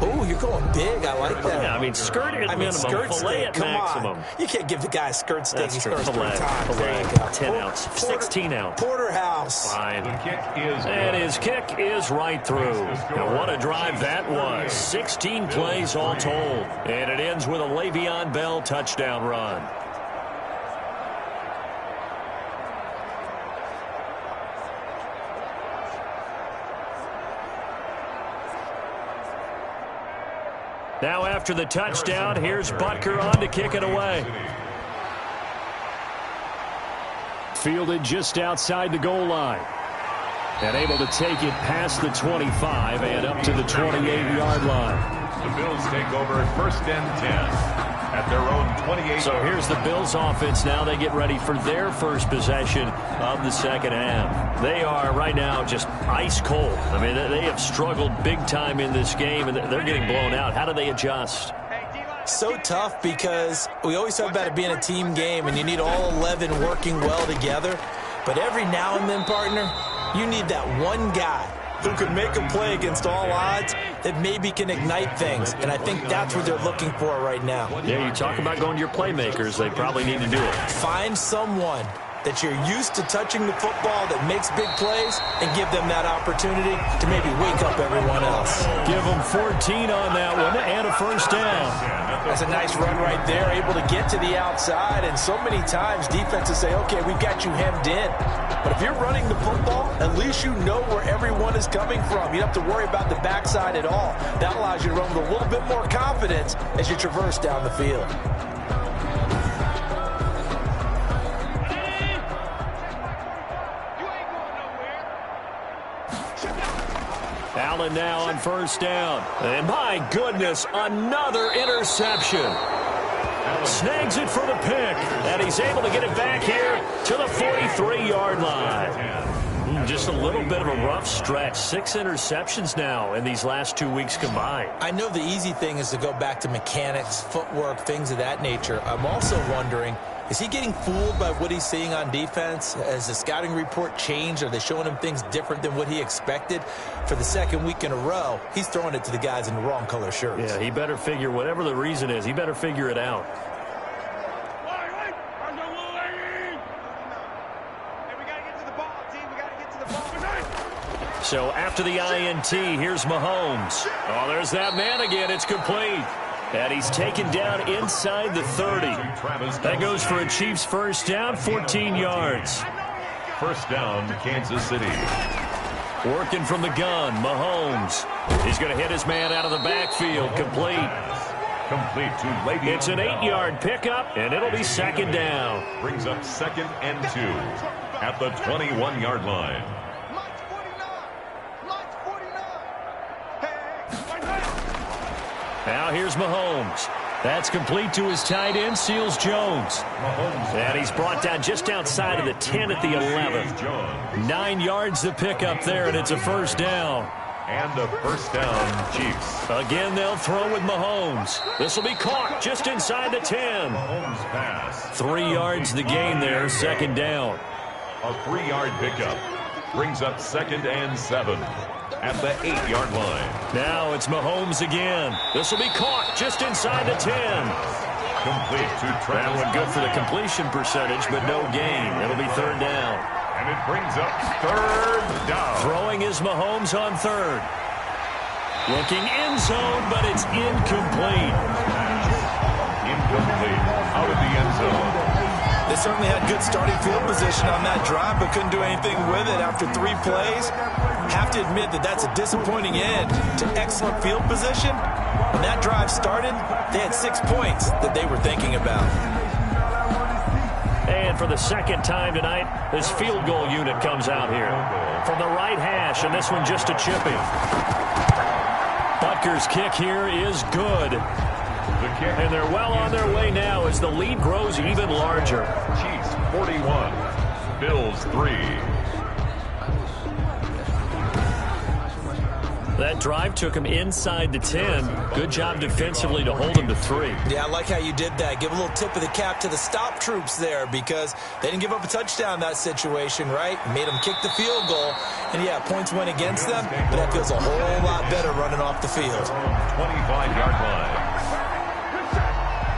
Oh, you're going big. I like that. Yeah, I mean, skirt at minimum, skirt filet steak. at Come maximum. On. You can't give the guy a skirt steak. That's He true. scores 3 Filet, times. filet, There you go. 10 ounce, 16 ounce. Porterhouse. Fine. The kick is good. And his kick is right through. And what a drive that was. 16 plays all told. And it ends with a Le'Veon Bell touchdown run. Now after the touchdown, here's Butker on to kick it away. Fielded just outside the goal line. And able to take it past the 25 and up to the 28-yard line. The Bills take over 1st and 10 at their own 28. So here's the Bills offense now. They get ready for their 1st possession of the second half. They are right now just ice cold. I mean, they have struggled big time in this game, and they're getting blown out. How do they adjust? So tough because we always talk about it being a team game, and you need all 11 working well together. But every now and then, partner, you need that one guy who can make a play against all odds that maybe can ignite things. And I think that's what they're looking for right now. Yeah, you talk about going to your playmakers. They probably need to do it. Find someone that you're used to touching the football that makes big plays and give them that opportunity to maybe wake up everyone else. Give them 14 on that one and a first down. That's a nice run right there, able to get to the outside, and so many times defenses say, okay, we've got you hemmed in. But if you're running the football, at least you know where everyone is coming from. You don't have to worry about the backside at all. That allows you to run with a little bit more confidence as you traverse down the field. Allen now on first down. And my goodness, another interception. Snags it for the pick. And he's able to get it back here to the 43-yard line. Just a little bit of a rough stretch. 6 interceptions now in these last 2 weeks combined. I know the easy thing is to go back to mechanics, footwork, things of that nature. I'm also wondering, is he getting fooled by what he's seeing on defense? Has the scouting report changed? Are they showing him things different than what he expected? For the second week in a row, he's throwing it to the guys in the wrong color shirts. Yeah, he better figure, whatever the reason is, he better figure it out. So after the INT, here's Mahomes. Oh, there's that man again. It's complete. And he's taken down inside the 30. That goes for a Chiefs first down, 14 yards. First down, Kansas City. Working from the gun, Mahomes. He's going to hit his man out of the backfield. Complete. Complete to Le'Veon. It's an 8-yard pickup, and it'll be second down. Brings up 2nd and 2 at the 21-yard line. Now here's Mahomes. That's complete to his tight end, Seals Jones. And he's brought down just outside of the 10 at the 11. 9 yards to pick up there, and it's a first down. And a first down, Chiefs. Again, they'll throw with Mahomes. This will be caught just inside the 10. Mahomes pass. 3 yards the gain there, second down. A 3-yard pickup. Brings up 2nd and 7 at the 8-yard line. Now it's Mahomes again. This will be caught just inside the 10. Complete to Travis. That one good for the completion percentage, but no gain. It'll be third down. And it brings up third down. Throwing is Mahomes on third. Looking end zone, but it's incomplete. Incomplete. Out of the end zone. They certainly had good starting field position on that drive, but couldn't do anything with it after 3 plays. Have to admit that that's a disappointing end to excellent field position. When that drive started, they had 6 points that they were thinking about. And for the second time tonight, this field goal unit comes out here. From the right hash, and this one just a chipping. Butker's kick here is good. And they're well on their way now as the lead grows even larger. Chiefs 41, Bills 3. That drive took him inside the 10. Good job defensively to hold him to 3. Yeah, I like how you did that. Give a little tip of the cap to the stop troops there because they didn't give up a touchdown in that situation, right? Made them kick the field goal. And, yeah, points went against them, but that feels a whole lot better running off the field. 25-yard line.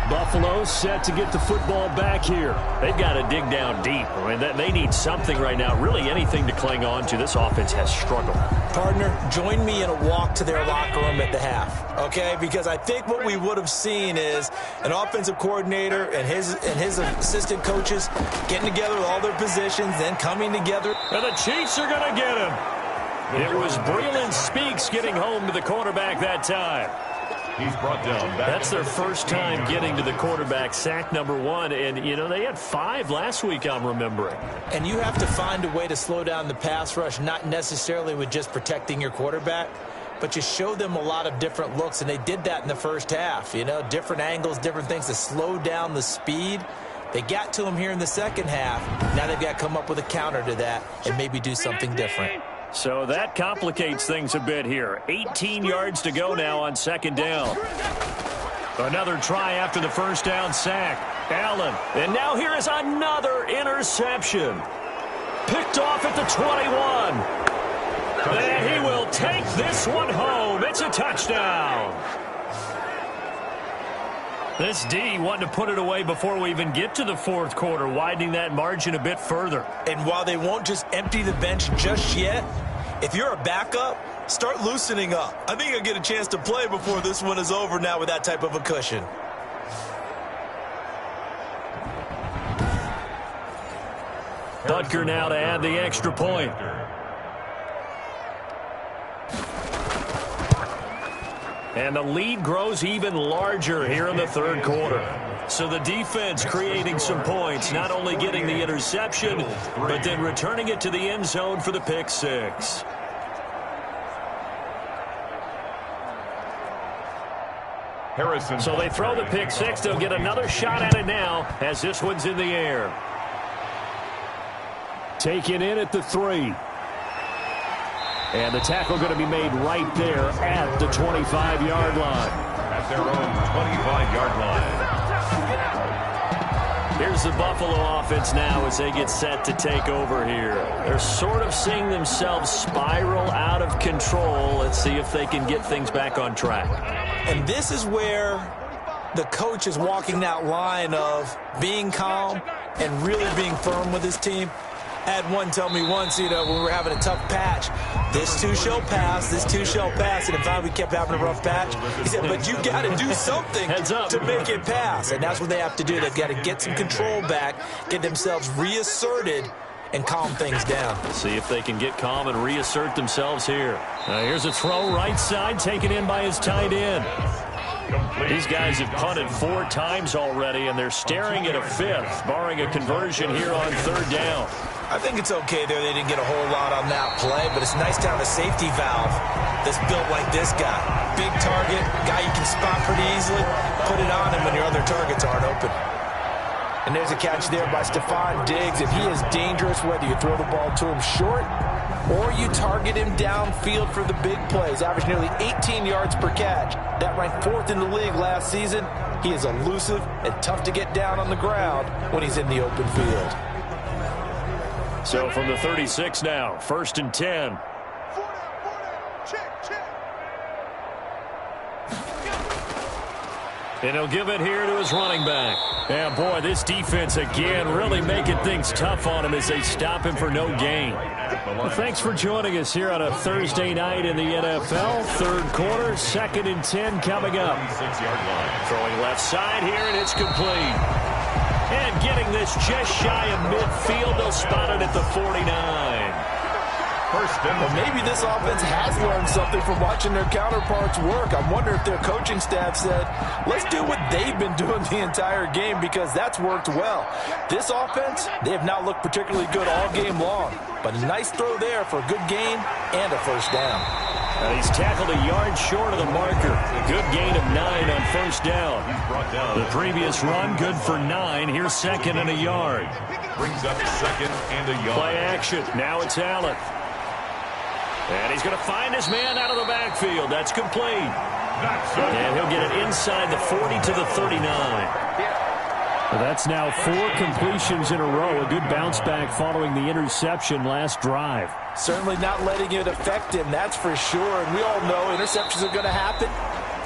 Buffalo set to get the football back here. They've got to dig down deep. I mean, they need something right now, really anything to cling on to. This offense has struggled. Partner, join me in a walk to their locker room at the half, okay? Because I think what we would have seen is an offensive coordinator and his assistant coaches getting together with all their positions, then coming together. And the Chiefs are going to get him. It was Breeland Speaks getting home to the quarterback that time. He's brought down. That's their first time getting to the quarterback, sack number 1. And, you know, they had 5 last week, I'm remembering. And you have to find a way to slow down the pass rush, not necessarily with just protecting your quarterback, but you show them a lot of different looks, and they did that in the first half. You know, different angles, different things to slow down the speed. They got to him here in the second half. Now they've got to come up with a counter to that and maybe do something different. So that complicates things a bit here. 18 yards to go now on second down. Another try after the first down sack. Allen. And now here is another interception. Picked off at the 21. And he will take this one home. It's a touchdown. This D wanting to put it away before we even get to the fourth quarter, widening that margin a bit further. And while they won't just empty the bench just yet, if you're a backup, start loosening up. I think you'll get a chance to play before this one is over now with that type of a cushion. Butker now to add the extra point. And the lead grows even larger here in the third quarter. So the defense creating some points, not only getting the interception, but then returning it to the end zone for the pick six. Harrison. So they throw the pick six. They'll get another shot at it now as this one's in the air. Taken in at the 3. And the tackle going to be made right there at the 25-yard line. At their own 25-yard line. Here's the Buffalo offense now as they get set to take over here. They're sort of seeing themselves spiral out of control. Let's see if they can get things back on track. And this is where the coach is walking that line of being calm and really being firm with his team. I had one tell me once, when we were having a tough patch, this too shall pass, this too shall pass. And if we kept having a rough patch, he said, but you got to do something to make it pass. And that's what they have to do. They've got to get some control back, get themselves reasserted, and calm things down. See if they can get calm and reassert themselves here. Here's a throw right side, taken in by his tight end. These guys have punted 4 times already, and they're staring at a 5th, barring a conversion here on third down. I think it's okay there. They didn't get a whole lot on that play, but it's nice to have a safety valve that's built like this guy. Big target, guy you can spot pretty easily. Put it on him when your other targets aren't open. And there's a catch there by Stephon Diggs, and he is dangerous whether you throw the ball to him short or you target him downfield for the big plays. Averaged nearly 18 yards per catch. That ranked 4th in the league last season. He is elusive and tough to get down on the ground when he's in the open field. So from the 36 now, 1st and 10. And he'll give it here to his running back. Yeah, boy, this defense again really making things tough on him as they stop him for no gain. Well, thanks for joining us here on a Thursday night in the NFL. Third quarter, 2nd and 10 coming up. Throwing left side here, and it's complete. And getting this just shy of midfield, they'll spot it at the 49. Well, maybe this offense has learned something from watching their counterparts work. I wonder if their coaching staff said, let's do what they've been doing the entire game, because that's worked well. This offense, they have not looked particularly good all game long, but a nice throw there for a good gain and a first down. He's tackled a yard short of the marker. Good gain of 9 on first down. The previous run, good for 9. Here's 2nd and a yard. Brings up 2nd and a yard. Play action. Now it's Allen. And he's going to find his man out of the backfield. That's complete. And he'll get it inside the 40 to the 39. Well, that's now 4 completions in a row. A good bounce back following the interception last drive. Certainly not letting it affect him, that's for sure. And we all know interceptions are going to happen.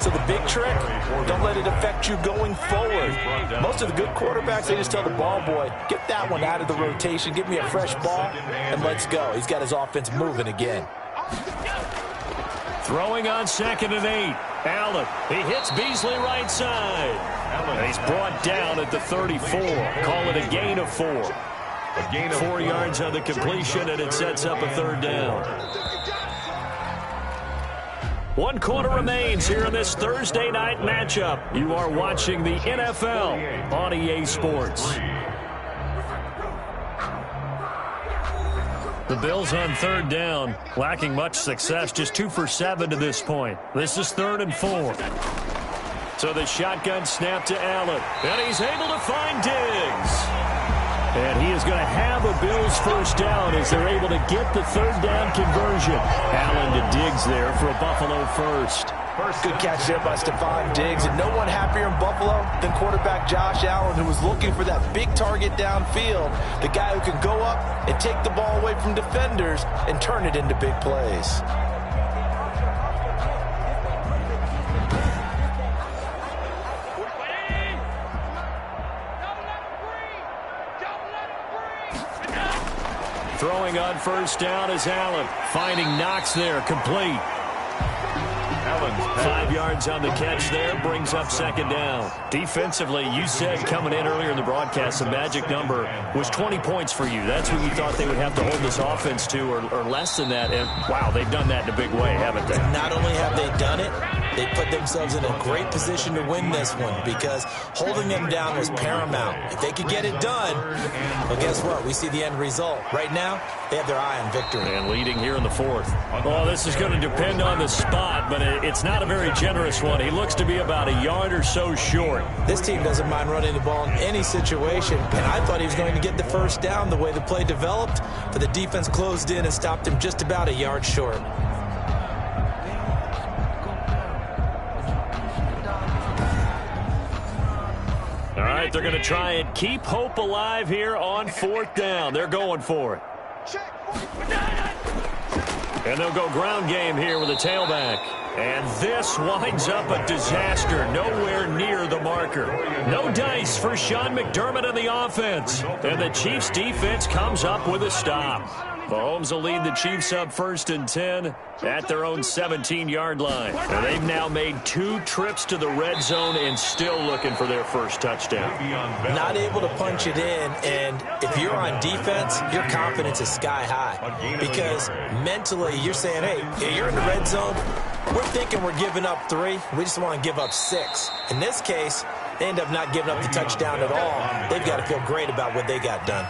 So the big trick, don't let it affect you going forward. Most of the good quarterbacks, they just tell the ball boy, get that one out of the rotation, give me a fresh ball, and let's go. He's got his offense moving again. Throwing on 2nd and 8. Allen, he hits Beasley right side. And he's brought down at the 34. Call it a gain of 4. 4 yards on the completion, and it sets up a third down. 1 quarter remains here in this Thursday night matchup. You are watching the NFL on EA Sports. The Bills on third down, lacking much success, just 2 for 7 to this point. This is 3rd and 4. So the shotgun snap to Allen, and he's able to find Diggs. And he is going to have a Bills first down as they're able to get the third down conversion. Allen to Diggs there for a Buffalo first. Good catch there by Stephon Diggs, and no one happier in Buffalo than quarterback Josh Allen, who was looking for that big target downfield, the guy who can go up and take the ball away from defenders and turn it into big plays. Throwing on first down is Allen. Finding Knox there, complete. 5 yards on the catch there, brings up second down. Defensively, you said coming in earlier in the broadcast, the magic number was 20 points for you. That's what you thought they would have to hold this offense to, or less than that. And, wow, they've done that in a big way, haven't they? Not only have they done it, they put themselves in a great position to win this one because holding them down was paramount. If they could get it done, well, guess what? We see the end result. Right now, they have their eye on victory. And leading here in the fourth. Well, this is going to depend on the spot, but it's not a very generous one. He looks to be about a yard or so short. This team doesn't mind running the ball in any situation, and I thought he was going to get the first down the way the play developed, but the defense closed in and stopped him just about a yard short. All right, they're going to try and keep hope alive here on fourth down. They're going for it. And they'll go ground game here with a tailback. And this winds up a disaster, nowhere near the marker. No dice for Sean McDermott and the offense. And the Chiefs' defense comes up with a stop. Mahomes will lead the Chiefs up 1st and 10 at their own 17-yard line. And they've now made 2 trips to the red zone and still looking for their first touchdown. Not able to punch it in, and if you're on defense, your confidence is sky high. Because mentally, you're saying, hey, you're in the red zone. We're thinking we're giving up 3. We just want to give up 6. In this case, they end up not giving up the touchdown at all. They've got to feel great about what they got done.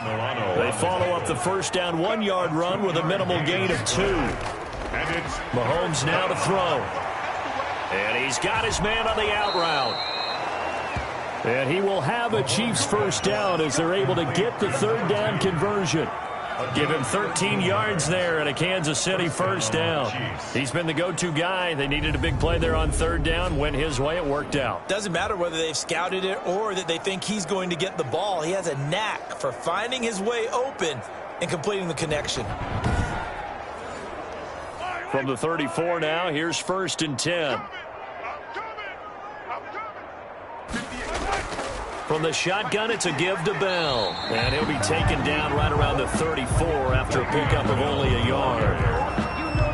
They follow up the first down 1-yard run with a minimal gain of 2. Mahomes now to throw. And he's got his man on the out route. And he will have a Chiefs first down as they're able to get the third down conversion. Give him 13 yards there and a Kansas City first down. He's been the go-to guy. They needed a big play there on third down. Went his way. It worked out. Doesn't matter whether they've scouted it or that they think he's going to get the ball. He has a knack for finding his way open and completing the connection. From the 34 now, here's 1st and 10. From the shotgun, it's a give to Bell. And he'll be taken down right around the 34 after a pickup of only a yard.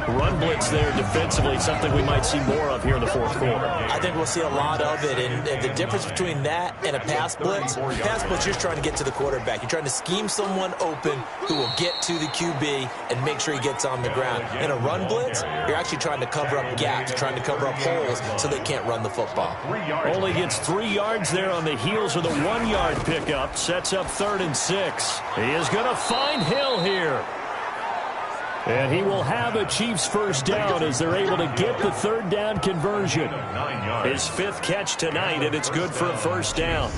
Run blitz there defensively, something we might see more of here in the fourth quarter. I think we'll see a lot of it, and the difference between that and a pass blitz, you're just trying to get to the quarterback. You're trying to scheme someone open who will get to the QB and make sure he gets on the ground. In a run blitz, you're actually trying to cover up gaps, trying to cover up holes so they can't run the football. Only gets 3 yards there on the heels of the 1-yard pickup. Sets up 3rd and 6. He is going to find Hill here. And he will have a Chiefs first down as they're able to get the third down conversion. His 5th catch tonight, and it's good for a first down.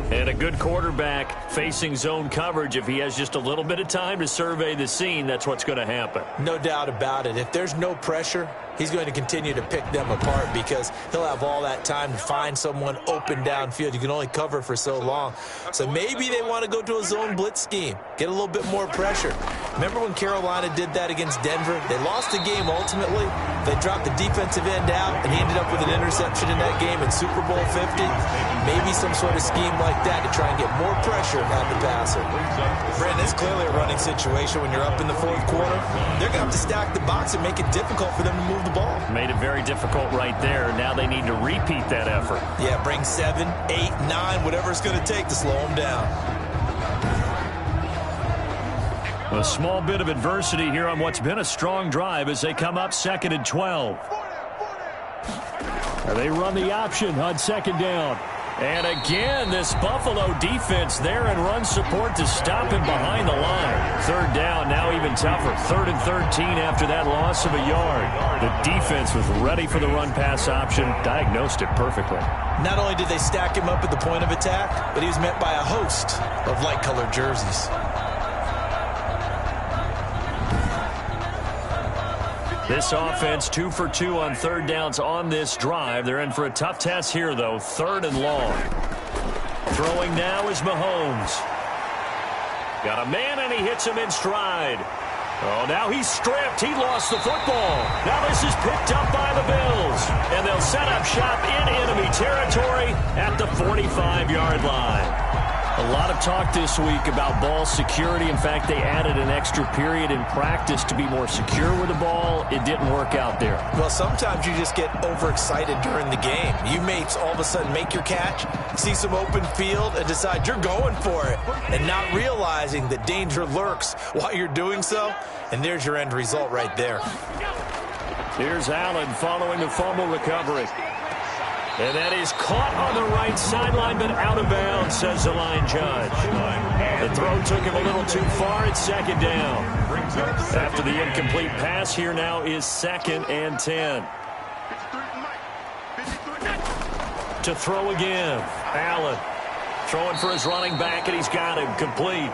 And a good quarterback facing zone coverage. If he has just a little bit of time to survey the scene, that's what's going to happen. No doubt about it. If there's no pressure, he's going to continue to pick them apart because he'll have all that time to find someone open downfield. You can only cover for so long. So maybe they want to go to a zone blitz scheme, get a little bit more pressure. Remember when Carolina did that against Denver? They lost the game ultimately. They dropped the defensive end out, and he ended up with an interception in that game in Super Bowl 50. Maybe some sort of scheme like that to try and get more pressure at the passer. Brandon, it's clearly a running situation when you're up in the fourth quarter. They're going to have to stack the box and make it difficult for them to move the ball. Made it very difficult right there. Now they need to repeat that effort. Yeah, bring 7, 8, 9, whatever it's going to take to slow them down. A small bit of adversity here on what's been a strong drive as they come up 2nd and 12. And they run the option on 2nd down. And again, this Buffalo defense there in run support to stop him behind the line. 3rd down, now even tougher. 3rd and 13 after that loss of a yard. The defense was ready for the run-pass option, diagnosed it perfectly. Not only did they stack him up at the point of attack, but he was met by a host of light-colored jerseys. This offense 2 for 2 on 3rd downs on this drive. They're in for a tough test here, though. 3rd and long. Throwing now is Mahomes. Got a man, and he hits him in stride. Oh, now he's stripped. He lost the football. Now this is picked up by the Bills. And they'll set up shop in enemy territory at the 45-yard line. A lot of talk this week about ball security. In fact, they added an extra period in practice to be more secure with the ball. It didn't work out there. Well, sometimes you just get overexcited during the game. You may all of a sudden make your catch, see some open field, and decide you're going for it, and not realizing that danger lurks while you're doing so. And there's your end result right there. Here's Allen following the fumble recovery. And that is caught on the right sideline, but out of bounds, says the line judge. The throw took him a little too far. It's second down. After the incomplete pass, here now is 2nd and 10. To throw again. Allen throwing for his running back, and he's got him complete.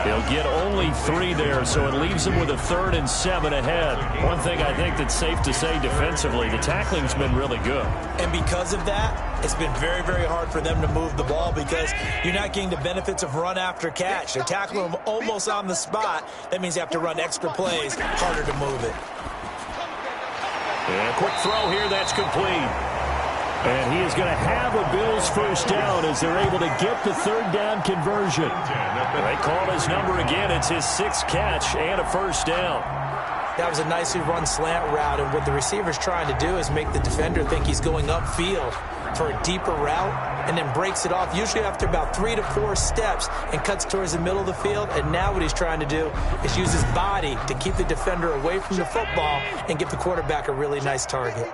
He'll get only 3 there, so it leaves him with a 3rd and 7 ahead. One thing I think that's safe to say defensively, the tackling's been really good. And because of that, it's been very, very hard for them to move the ball because you're not getting the benefits of run after catch. They're tackling them almost on the spot. That means you have to run extra plays, harder to move it. And a quick throw here, that's complete. And he is going to have a Bills first down as they're able to get the 3rd down conversion. They call his number again. It's his 6th catch and a first down. That was a nicely run slant route, and what the receiver's trying to do is make the defender think he's going upfield for a deeper route and then breaks it off, usually after about 3 to 4 steps, and cuts towards the middle of the field. And now what he's trying to do is use his body to keep the defender away from the football and give the quarterback a really nice target.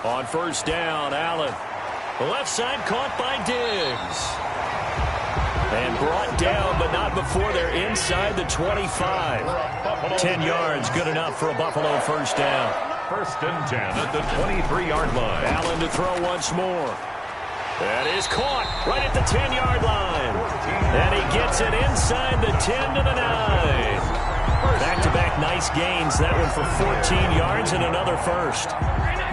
On first down, Allen. Left side caught by Diggs. And brought down, but not before they're inside the 25. 10 yards, good enough for a Buffalo first down. 1st and 10 at the 23-yard line. Allen to throw once more. That is caught right at the 10-yard line. And he gets it inside the 10 to the 9. Back-to-back nice gains. That one for 14 yards and another first.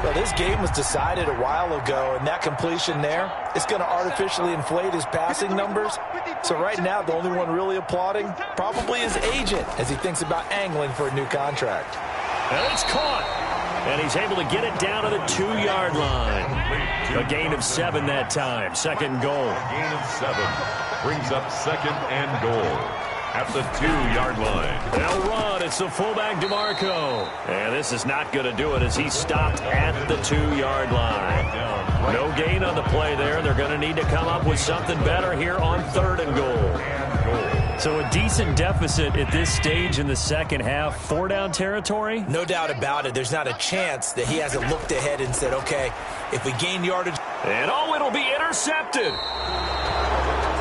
Well, this game was decided a while ago, and that completion there is going to artificially inflate his passing numbers. So right now, the only one really applauding probably his agent as he thinks about angling for a new contract. And it's caught. And he's able to get it down to the 2-yard line. A gain of 7 that time. 2nd and goal. A gain of 7 brings up 2nd and goal at the 2-yard line. They'll run. It's the fullback, DeMarco. And this is not going to do it as he stopped at the 2-yard line. No gain on the play there. They're going to need to come up with something better here on 3rd and goal. So a decent deficit at this stage in the second half. 4-down territory? No doubt about it. There's not a chance that he hasn't looked ahead and said, okay, if we gain yardage. And oh, it'll be intercepted.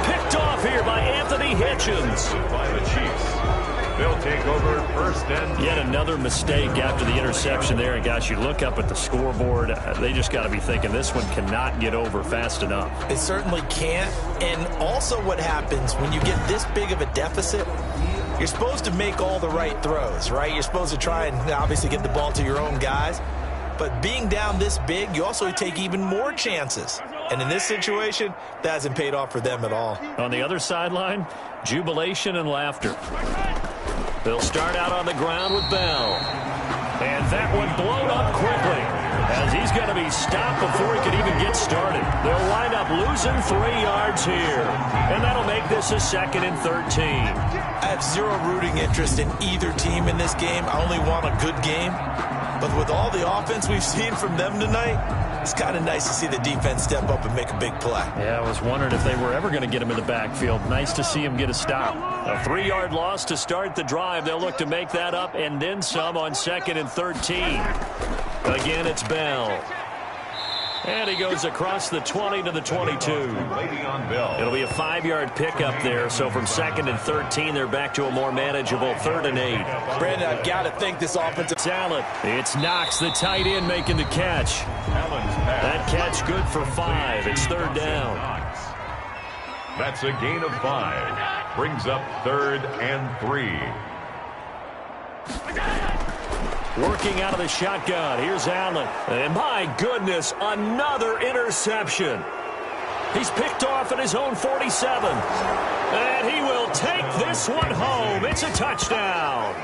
Picked off here by Anthony Hitchens. By the Chiefs. They'll take over 1st and 10. Yet another mistake after the interception there. And, gosh, you look up at the scoreboard. They just got to be thinking this one cannot get over fast enough. It certainly can't. And also what happens when you get this big of a deficit, you're supposed to make all the right throws, right? You're supposed to try and obviously get the ball to your own guys. But being down this big, you also take even more chances. And in this situation, that hasn't paid off for them at all. On the other sideline, jubilation and laughter. They'll start out on the ground with Bell. And that one blown up quickly as he's going to be stopped before he can even get started. They'll wind up losing 3 yards here. And that'll make this a 2nd and 13. I have zero rooting interest in either team in this game. I only want a good game. But with all the offense we've seen from them tonight, it's kind of nice to see the defense step up and make a big play. Yeah, I was wondering if they were ever going to get him in the backfield. Nice to see him get a stop. A 3-yard loss to start the drive. They'll look to make that up and then some on 2nd and 13. Again, it's Bell. And he goes across the 20 to the 22. It'll be a 5-yard pickup there. So from 2nd and 13, they're back to a more manageable 3rd and 8. Brandon, I've got to think this offensive talent. It's Knox, the tight end, making the catch. That catch good for 5. It's 3rd down. That's a gain of 5. Brings up 3rd and 3. Working out of the shotgun. Here's Allen. And my goodness, another interception. He's picked off at his own 47. And he will take this one home. It's a touchdown.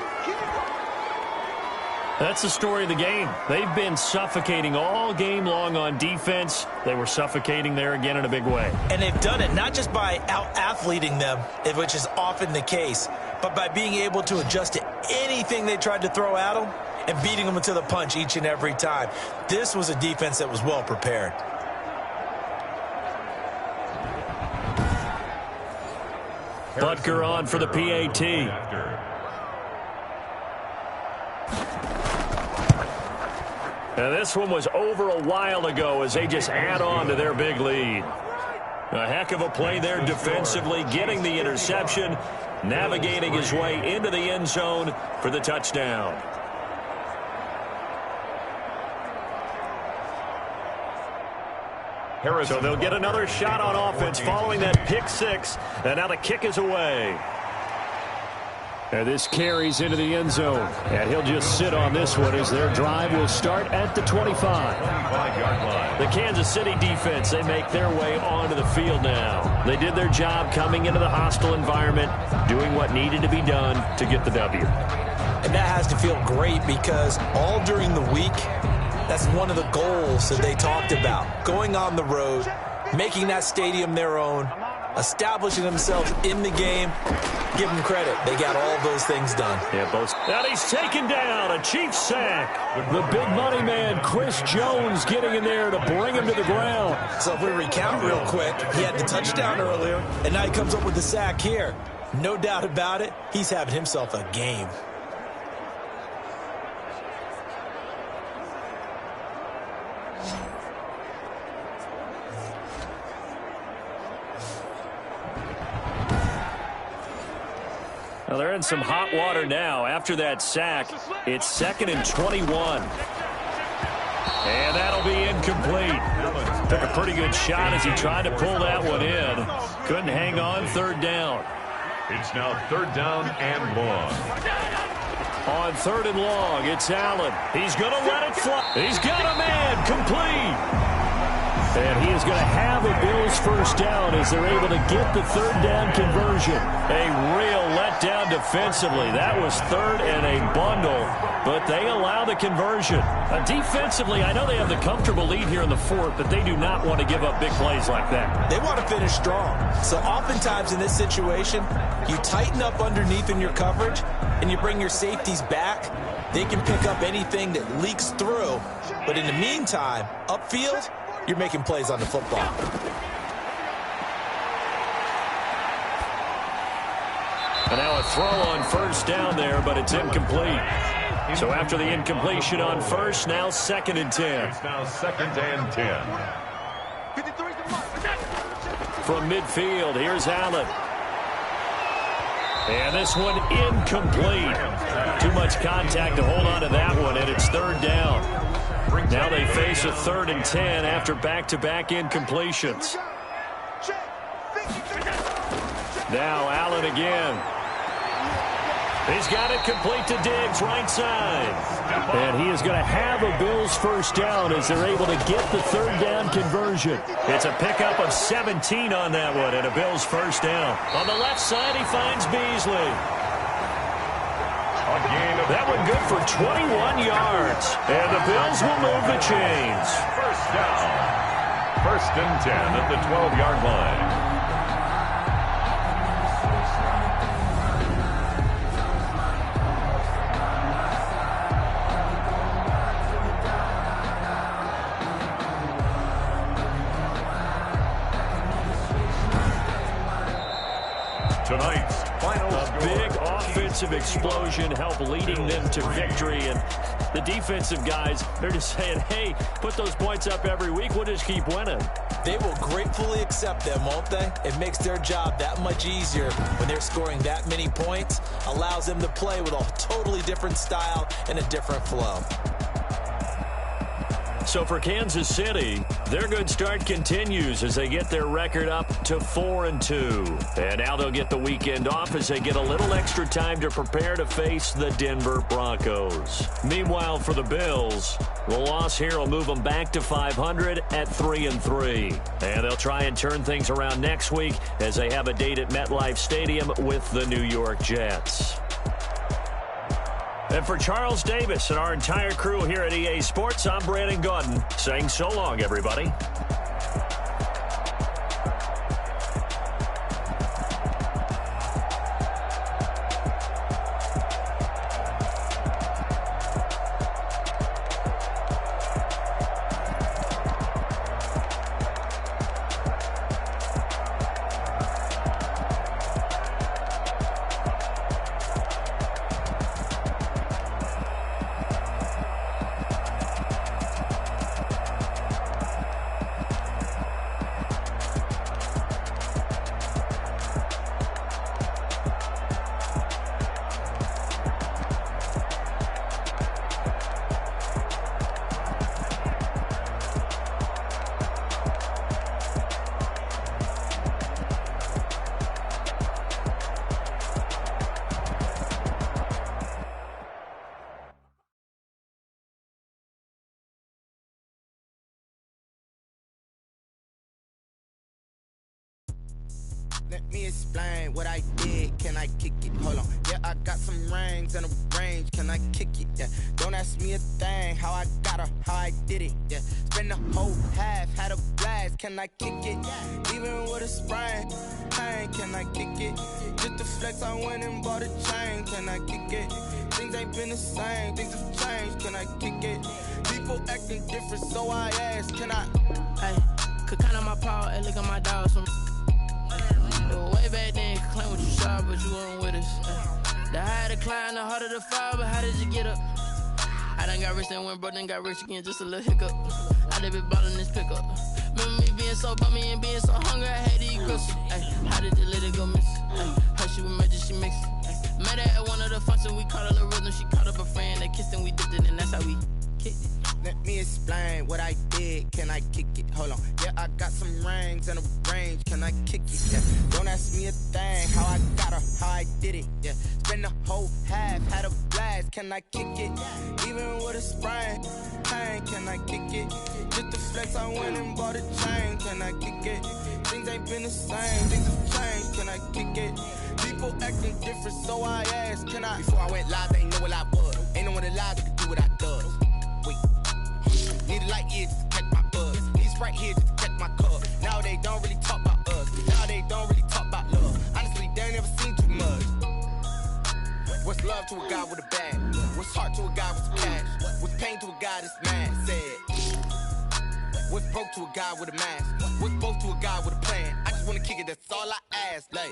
That's the story of the game. They've been suffocating all game long on defense. They were suffocating there again in a big way. And they've done it not just by out-athleting them, which is often the case, but by being able to adjust to anything they tried to throw at them and beating them to the punch each and every time. This was a defense that was well prepared. Butker on for the PAT. Now this one was over a while ago as they just add on to their big lead. A heck of a play there defensively, getting the interception, navigating his way into the end zone for the touchdown. So they'll get another shot on offense following that pick six, and now the kick is away. And this carries into the end zone, and he'll just sit on this one as their drive will start at the 25-yard line. The Kansas City defense, they make their way onto the field now. They did their job coming into the hostile environment, doing what needed to be done to get the W. And that has to feel great because all during the week, that's one of the goals that they talked about. Going on the road, making that stadium their own, establishing themselves in the game. Give them credit. They got all those things done. Yeah, both. And he's taken down. A Chiefs sack. The big money man, Chris Jones, getting in there to bring him to the ground. So if we recount real quick, he had the touchdown earlier, and now he comes up with the sack here. No doubt about it, he's having himself a game. Well, they're in some hot water now. After that sack, it's 2nd and 21. And that'll be incomplete. Took a pretty good shot as he tried to pull that one in. Couldn't hang on. 3rd down. It's now 3rd down and long. On 3rd and long, it's Allen. He's going to let it fly. He's got a man. Complete. And he is going to have a Bills first down as they're able to get the 3rd down conversion. A real letdown defensively. That was 3rd and a bundle, but they allow the conversion. Defensively, I know they have the comfortable lead here in the 4th, but they do not want to give up big plays like that. They want to finish strong. So oftentimes in this situation, you tighten up underneath in your coverage, and you bring your safeties back. They can pick up anything that leaks through. But in the meantime, upfield, you're making plays on the football. And now a throw on 1st down there, but it's incomplete. So after the incompletion on 1st, now 2nd and 10. It's now 2nd and 10. From midfield, here's Allen. And this one incomplete. Too much contact to hold on to that one, and it's 3rd down. Now they face a 3rd and 10 after back-to-back incompletions. Now Allen again. He's got it complete to Diggs, right side. And he is going to have a Bills first down as they're able to get the 3rd down conversion. It's a pickup of 17 on that one and a Bills first down. On the left side, he finds Beasley. That one good for 21 yards. And the Bills will move the chains. First down. 1st and 10 at the 12-yard line. Tonight's final big offensive explosion helped leading them to victory, and the defensive guys, they're just saying, hey, put those points up every week, we'll just keep winning. They will gratefully accept them, won't they? It makes their job that much easier when they're scoring that many points, allows them to play with a totally different style and a different flow. So for Kansas City, their good start continues as they get their record up to 4-2. And now they'll get the weekend off as they get a little extra time to prepare to face the Denver Broncos. Meanwhile, for the Bills, the loss here will move them back to 500 at 3-3. And they'll try and turn things around next week as they have a date at MetLife Stadium with the New York Jets. And for Charles Davis and our entire crew here at EA Sports, I'm Brandon Gaudin saying so long, everybody. Let me explain what I did. Can I kick it? Hold on. Yeah, I got some rings and a range. Can I kick it? Yeah. Don't ask me a thing. How I got her, how I did it. Yeah. Spend the whole half, had a blast. Can I kick it? Even with a sprain, pain. Can I kick it? Just to flex, I went and bought a chain. Can I kick it? Things ain't been the same. Things have changed. Can I kick it? People acting different, so I ask. Can I? Hey, could count on my power and look at my dogs from. Way back then, could claim what you saw, but you weren't with us. The higher the climb, the harder the fall, but how did you get up? I done got rich and went broke, then got rich again, just a little hiccup. I done been ballin' this pickup. Remember me being so bummy and being so hungry, I had to eat crystals. How did you let it go miss? Her she was magic, she mixed. Met her at one of the functions, we caught a little rhythm. She caught up a friend, they kissed and we dipped it, and that's how we kicked it. Let me explain what I did. Can I kick it? Hold on. Yeah, I got some rings and a range. Can I kick it? Yeah. Don't ask me a thing. How I got her, how I did it. Yeah. Spend the whole half, had a blast. Can I kick it? Even with a sprain, pain. Can I kick it? Just to flex, I went and bought a chain. Can I kick it? Things ain't been the same. Things have changed. Can I kick it? People acting different, so I ask. Can I? Before I went live, they ain't know what I was. Ain't no one alive that could do what I does. Wait. Need a light here just to catch my buzz. Need Sprite here just to catch my cup. Now they don't really talk about us. Now they don't really talk about love. Honestly, they ain't never seen too much. What's love to a guy with a bag? What's heart to a guy with some cash? What's pain to a guy that's mad? Said. What's broke to a guy with a mask? What's both to a guy with a plan? I just wanna kick it, that's all I ask. Like,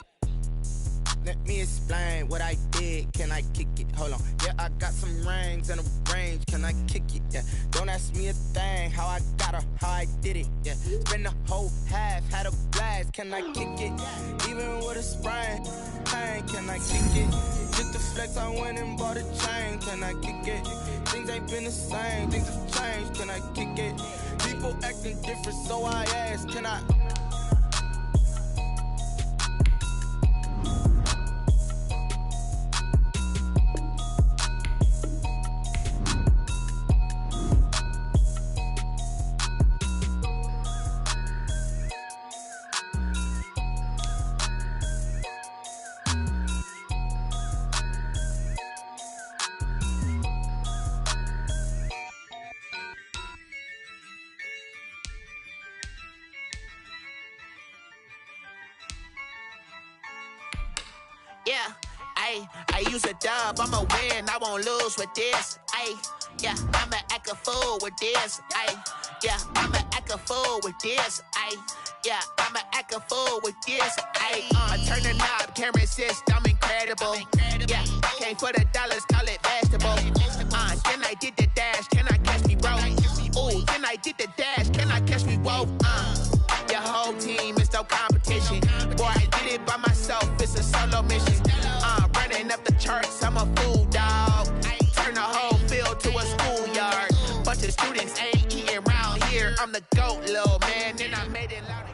let me explain what I did. Can I kick it? Hold on. Yeah, I got some rings and a range. Can I kick it? Yeah. Don't ask me a thing. How I got her, how I did it. Yeah. Spend the whole half, had a blast. Can I kick it? Even with a sprain, pain. Can I kick it? Just to flex, I went and bought a chain. Can I kick it? Things ain't been the same. Things have changed. Can I kick it? People acting different, so I ask. Can I? Yeah, I use a dub, I'ma win, I won't lose with this. Yeah, I'ma act a fool with this. Yeah, I'ma act a fool with this. Yeah, I'ma act a fool with this. Turn the knob, camera assist, I'm incredible. Yeah, came for the dollars, call it vegetable. Then I did the dash, can I catch me, bro? Ooh, then I did the dash, can I catch me, whoa? Your whole team is no competition. Boy, I did it by myself, it's a solo mission. Running up the charts, I'm a fool, dog. Turn the whole field to a schoolyard. Bunch of students ain't eating around here. I'm the GOAT, little man, and I made it loud.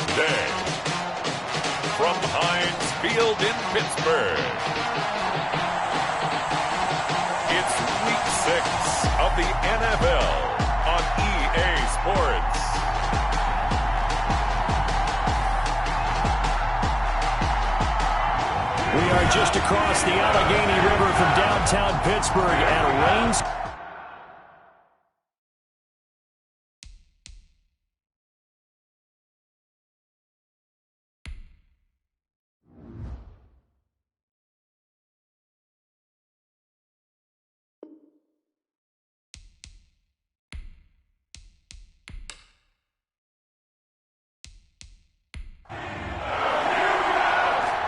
Today, from Heinz Field in Pittsburgh, it's Week 6 of the NFL on EA Sports. just across the Allegheny River from downtown Pittsburgh at Rains.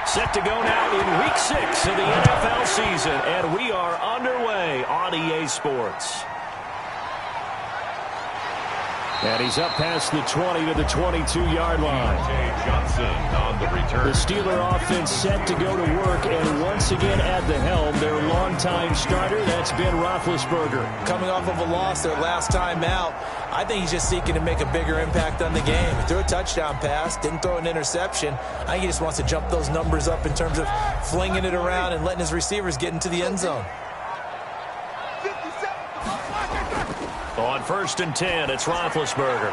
Set to go now in Week 6 of the NFL season, and we are underway on EA Sports. And he's up past the 20 to the 22-yard line. Johnson on the return. The Steeler offense set to go to work, and once again at the helm, their longtime starter, that's Ben Roethlisberger. Coming off of a loss their last time out, I think he's just seeking to make a bigger impact on the game. He threw a touchdown pass, didn't throw an interception. I think he just wants to jump those numbers up in terms of flinging it around and letting his receivers get into the end zone. On 1st and 10, it's Roethlisberger.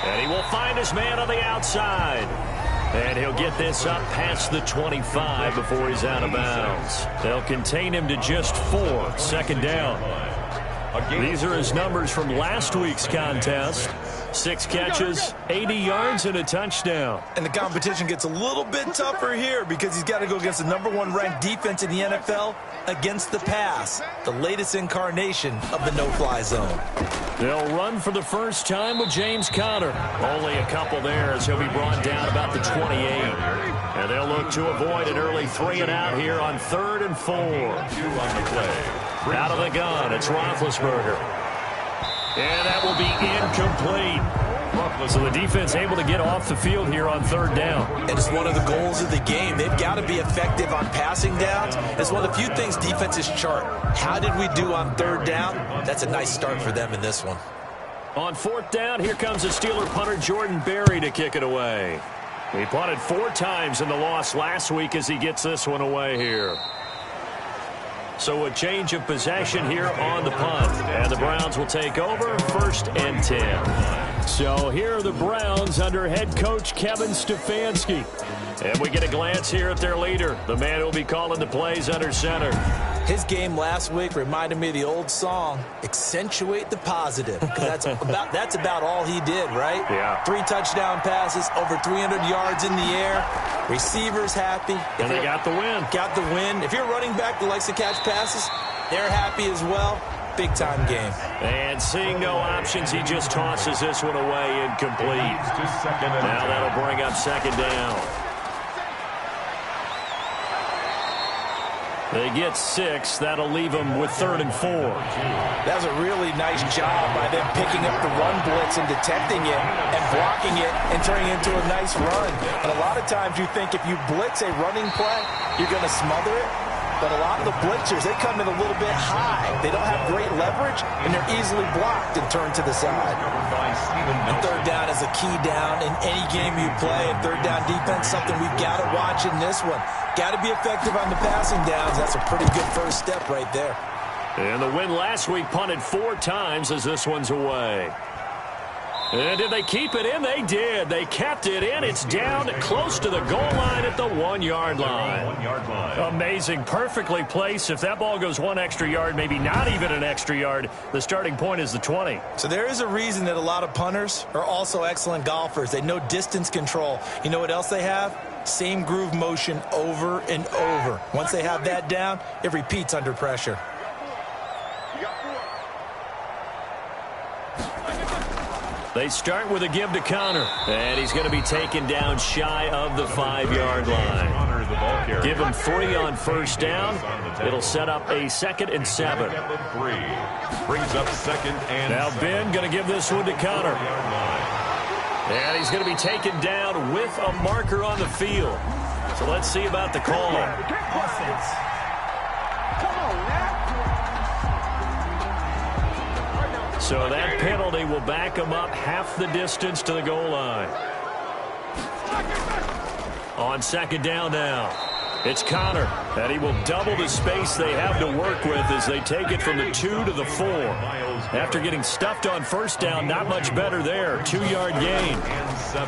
And he will find his man on the outside. And he'll get this up past the 25 before he's out of bounds. They'll contain him to just 4. Second down. These are his numbers from last week's contest. 6 catches, 80 yards, and a touchdown. And the competition gets a little bit tougher here because he's got to go against the #1 ranked defense in the NFL against the pass, the latest incarnation of the no-fly zone. They'll run for the first time with James Conner. Only a couple there as he'll be brought down about the 28. And they'll look to avoid an early 3-and-out here on 3rd and 4. 2 on the play. Out of the gun, it's Roethlisberger. And that will be incomplete. So the defense able to get off the field here on 3rd down. And it's one of the goals of the game. They've got to be effective on passing downs. It's one of the few things defenses chart. How did we do on 3rd down? That's a nice start for them in this one. On 4th down, here comes the Steeler punter Jordan Berry to kick it away. He punted 4 times in the loss last week as he gets this one away here. So a change of possession here on the punt. And the Browns will take over 1st and 10. So here are the Browns under head coach Kevin Stefanski. And we get a glance here at their leader, the man who will be calling the plays under center. His game last week reminded me of the old song, Accentuate the Positive. Because that's about all he did, right? Yeah. 3 touchdown passes, over 300 yards in the air. Receivers happy. And they got the win. Got the win. If you're a running back that likes to catch passes, they're happy as well. Big-time game. And seeing no options, he just tosses this one away incomplete. Now that'll bring up 2nd down. They get 6. That'll leave them with 3rd and 4. That was a really nice job by them picking up the run blitz and detecting it and blocking it and turning it into a nice run. And a lot of times you think if you blitz a running play, you're going to smother it. But a lot of the blitzers, they come in a little bit high. They don't have great leverage, and they're easily blocked and turned to the side. And 3rd down is a key down in any game you play. And 3rd down defense, something we've got to watch in this one. Got to be effective on the passing downs. That's a pretty good first step right there. And the win last week punted 4 times as this one's away. And did they keep it in? They did. They kept it in. It's down close to the goal line at the 1-yard line. Amazing. Perfectly placed. If that ball goes 1 extra yard, maybe not even an extra yard, the starting point is the 20. So there is a reason that a lot of punters are also excellent golfers. They know distance control. You know what else they have? Same groove motion over and over. Once they have that down, it repeats under pressure. They start with a give to Conner. And he's going to be taken down shy of the 5-yard line. Give him 3 on 1st down. It'll set up a 2nd and 7. Brings up 2nd and now Ben going to give this one to Conner. And he's going to be taken down with a marker on the field. So let's see about the call. So that penalty will back him up half the distance to the goal line. On 2nd down now. It's Connor, and he will double the space they have to work with as they take it from the 2 to the 4. After getting stuffed on first down, not much better there. 2-yard gain.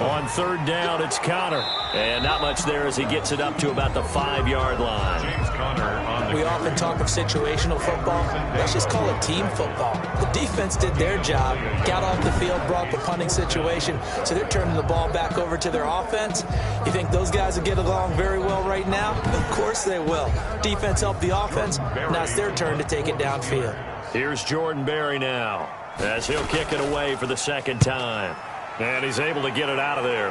On third down, it's Connor. And not much there as he gets it up to about the 5-yard line. We often talk of situational football. Let's just call it team football. The defense did their job, got off the field, brought the punting situation, so they're turning the ball back over to their offense. You think those guys will get along very well right now? Of course they will. Defense helped the offense. Now it's their turn to take it downfield. Here's Jordan Berry now as he'll kick it away for the second time. And he's able to get it out of there.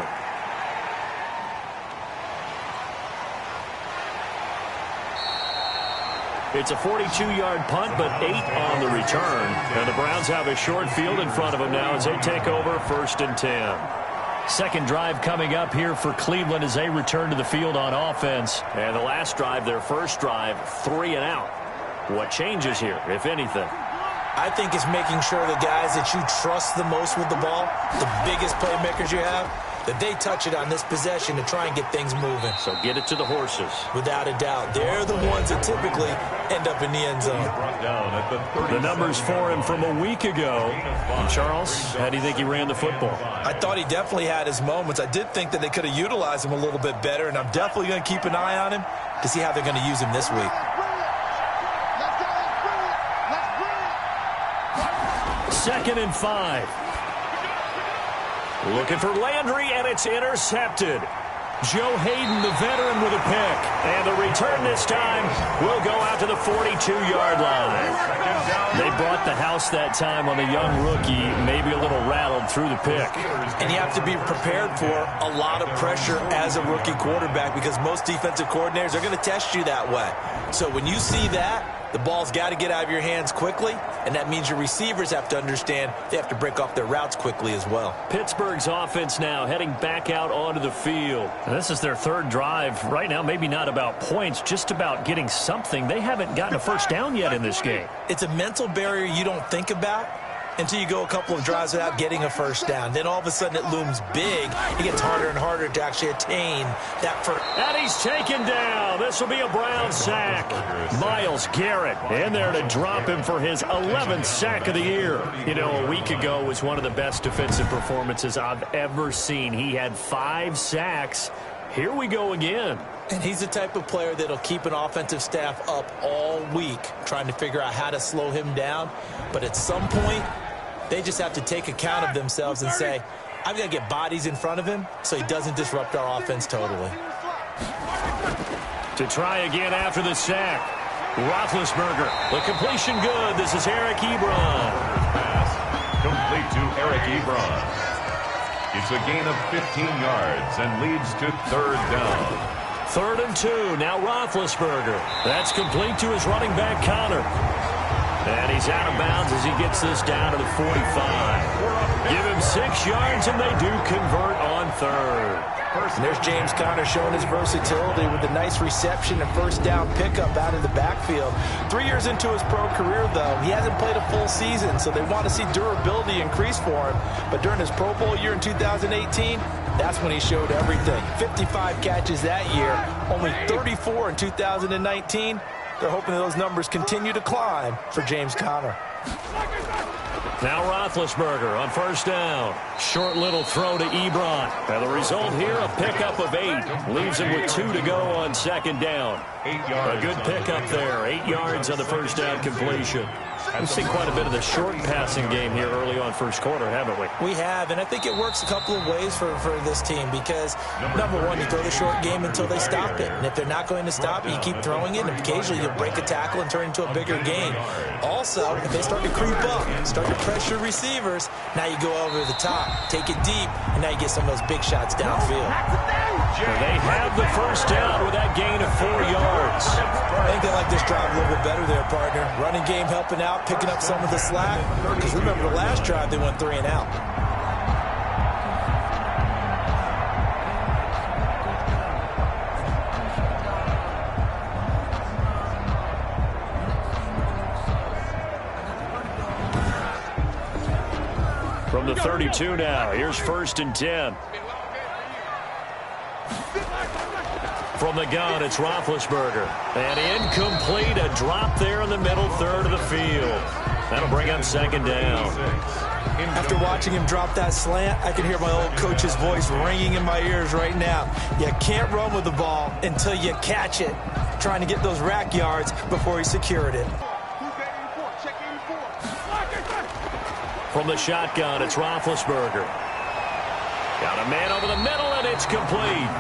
It's a 42-yard punt, but 8 on the return. And the Browns have a short field in front of them now as they take over 1st and 10. Second drive coming up here for Cleveland as they return to the field on offense. And the last drive, their first drive, 3 and out. What changes here, if anything? I think it's making sure the guys that you trust the most with the ball, the biggest playmakers you have, that they touch it on this possession to try and get things moving. So get it to the horses. Without a doubt. They're the ones that typically end up in the end zone. The numbers for him from a week ago. And Charles, how do you think he ran the football? I thought he definitely had his moments. I did think that they could have utilized him a little bit better, and I'm definitely going to keep an eye on him to see how they're going to use him this week. 2nd and 5. Looking for Landry, and it's intercepted. Joe Hayden, the veteran, with a pick. And the return this time will go out to the 42-yard line. They brought the house that time on the young rookie, maybe a little rattled through the pick. And you have to be prepared for a lot of pressure as a rookie quarterback because most defensive coordinators are going to test you that way. So when you see that, the ball's got to get out of your hands quickly, and that means your receivers have to understand they have to break off their routes quickly as well. Pittsburgh's offense now heading back out onto the field. And this is their third drive. Right now, maybe not about points, just about getting something. They haven't gotten a first down yet in this game. It's a mental barrier you don't think about until you go a couple of drives without getting a first down. Then all of a sudden it looms big. It gets harder and harder to actually attain that first. And he's taken down. This will be a Brown sack. Myles Garrett in there to drop him for his 11th sack of the year. You know, a week ago was one of the best defensive performances I've ever seen. He had 5 sacks. Here we go again. And he's the type of player that'll keep an offensive staff up all week trying to figure out how to slow him down. But at some point, they just have to take account of themselves and say, I've got to get bodies in front of him so he doesn't disrupt our offense totally. To try again after the sack. Roethlisberger. The completion good. This is Eric Ebron. Pass complete to Eric Ebron. It's a gain of 15 yards and leads to 3rd down. 3rd and 2. Now Roethlisberger. That's complete to his running back, Connor. And he's out of bounds as he gets this down to the 45. Give him 6 yards, and they do convert on 3rd. And there's James Conner showing his versatility with a nice reception and first down pickup out of the backfield. 3 years into his pro career, though, he hasn't played a full season, so they want to see durability increase for him. But during his Pro Bowl year in 2018, that's when he showed everything. 55 catches that year, only 34 in 2019. They're hoping that those numbers continue to climb for James Conner. Now Roethlisberger on first down. Short little throw to Ebron. And the result here, a pickup of 8. Leaves him with 2 to go on 2nd down. A good pickup there. 8 yards on the first down completion. We've seen quite a bit of the short passing game here early on first quarter, haven't we? We have, and I think it works a couple of ways for this team because, number one, you throw the short game until they stop it. And if they're not going to stop it, you keep throwing it, and occasionally you'll break a tackle and turn into a bigger game. Also, if they start to creep up, start to pressure receivers, now you go over the top, take it deep, and now you get some of those big shots downfield. Well, they have the first down with that gain of 4 yards. I think they like this drive a little bit better there, partner. Running game helping out, picking up some of the slack. Because remember the last drive, they went 3 and out. From the 32 now, here's 1st and 10. From the gun, it's Roethlisberger. And incomplete, a drop there in the middle third of the field. That'll bring up second down. After watching him drop that slant, I can hear my old coach's voice ringing in my ears right now. You can't run with the ball until you catch it. Trying to get those rack yards before he secured it. From the shotgun, it's Roethlisberger. Got a man over the middle, and it's complete.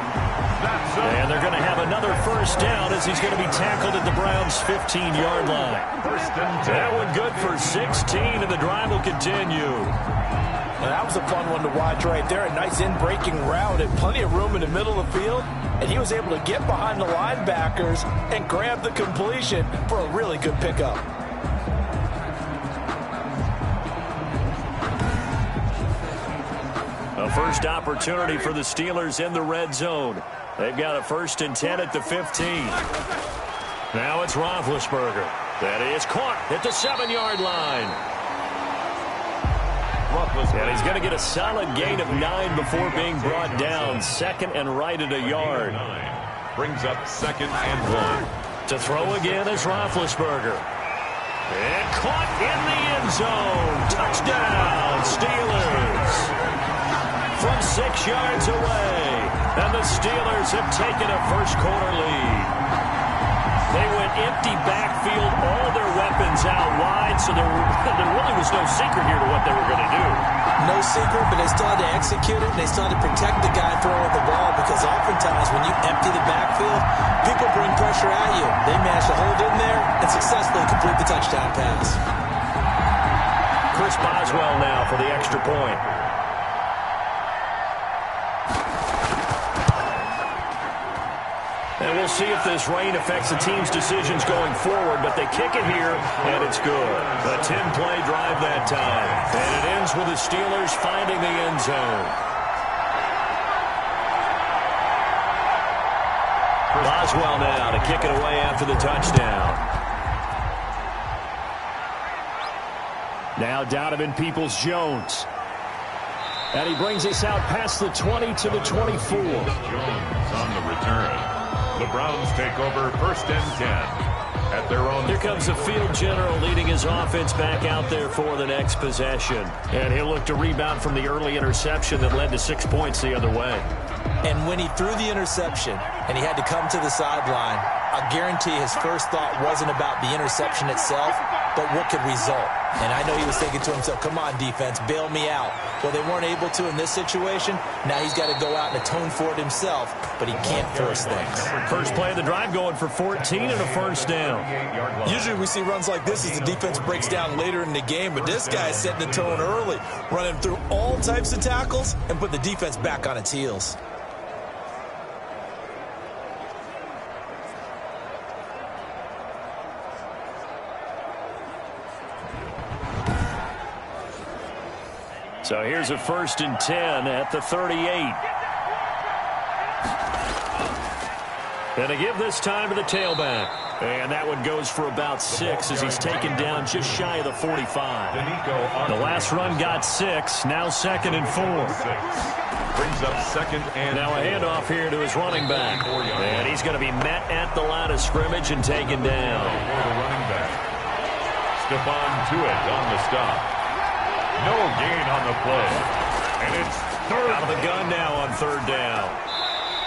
And they're going to have another first down as he's going to be tackled at the Browns' 15-yard line. That one good for 16, and the drive will continue. Well, that was a fun one to watch right there. A nice in-breaking route and plenty of room in the middle of the field. And he was able to get behind the linebackers and grab the completion for a really good pickup. A first opportunity for the Steelers in the red zone. They've got a 1st and 10 at the 15. Now it's Roethlisberger. That is caught at the 7-yard line. And he's going to get a solid gain of 9 before being brought down. 2nd and right at a yard. Brings up 2nd and 1. To throw again is Roethlisberger. And caught in the end zone. Touchdown, Steelers. From 6 yards away. And the Steelers have taken a first-quarter lead. They went empty backfield, all their weapons out wide, so there really was no secret here to what they were going to do. No secret, but they still had to execute it, and they still had to protect the guy throwing the ball, because oftentimes when you empty the backfield, people bring pressure at you. They managed to hold in there and successfully complete the touchdown pass. Chris Boswell now for the extra point. And we'll see if this rain affects the team's decisions going forward, but they kick it here, and it's good. A 10-play drive that time. And it ends with the Steelers finding the end zone. Boswell now to kick it away after the touchdown. Now Donovan Peoples-Jones. And he brings us out past the 20 to the 24. Jones on the return. The Browns take over 1st and 10 at their own. Here comes the field general leading his offense back out there for the next possession. And he'll look to rebound from the early interception that led to 6 points the other way. And when he threw the interception and he had to come to the sideline, I guarantee his first thought wasn't about the interception itself, but what could result. And I know he was thinking to himself, come on, defense, bail me out. Well, they weren't able to in this situation. Now he's got to go out and atone for it himself, but he can't force things. First play of the drive going for 14 and a first down. Usually we see runs like this as the defense breaks down later in the game, but this guy is setting the tone early, running through all types of tackles and put the defense back on its heels. So here's a 1st and 10 at the 38. And to give this time to the tailback. And that one goes for about 6 as he's taken down just shy of the 45. The last run got 6, now 2nd and 4. Brings up 2nd and now a handoff here to his running back. And he's going to be met at the line of scrimmage and taken down. For the running back. Stephon Tuitt on the stop. No gain on the play. And it's third. Out of the gun now on 3rd down.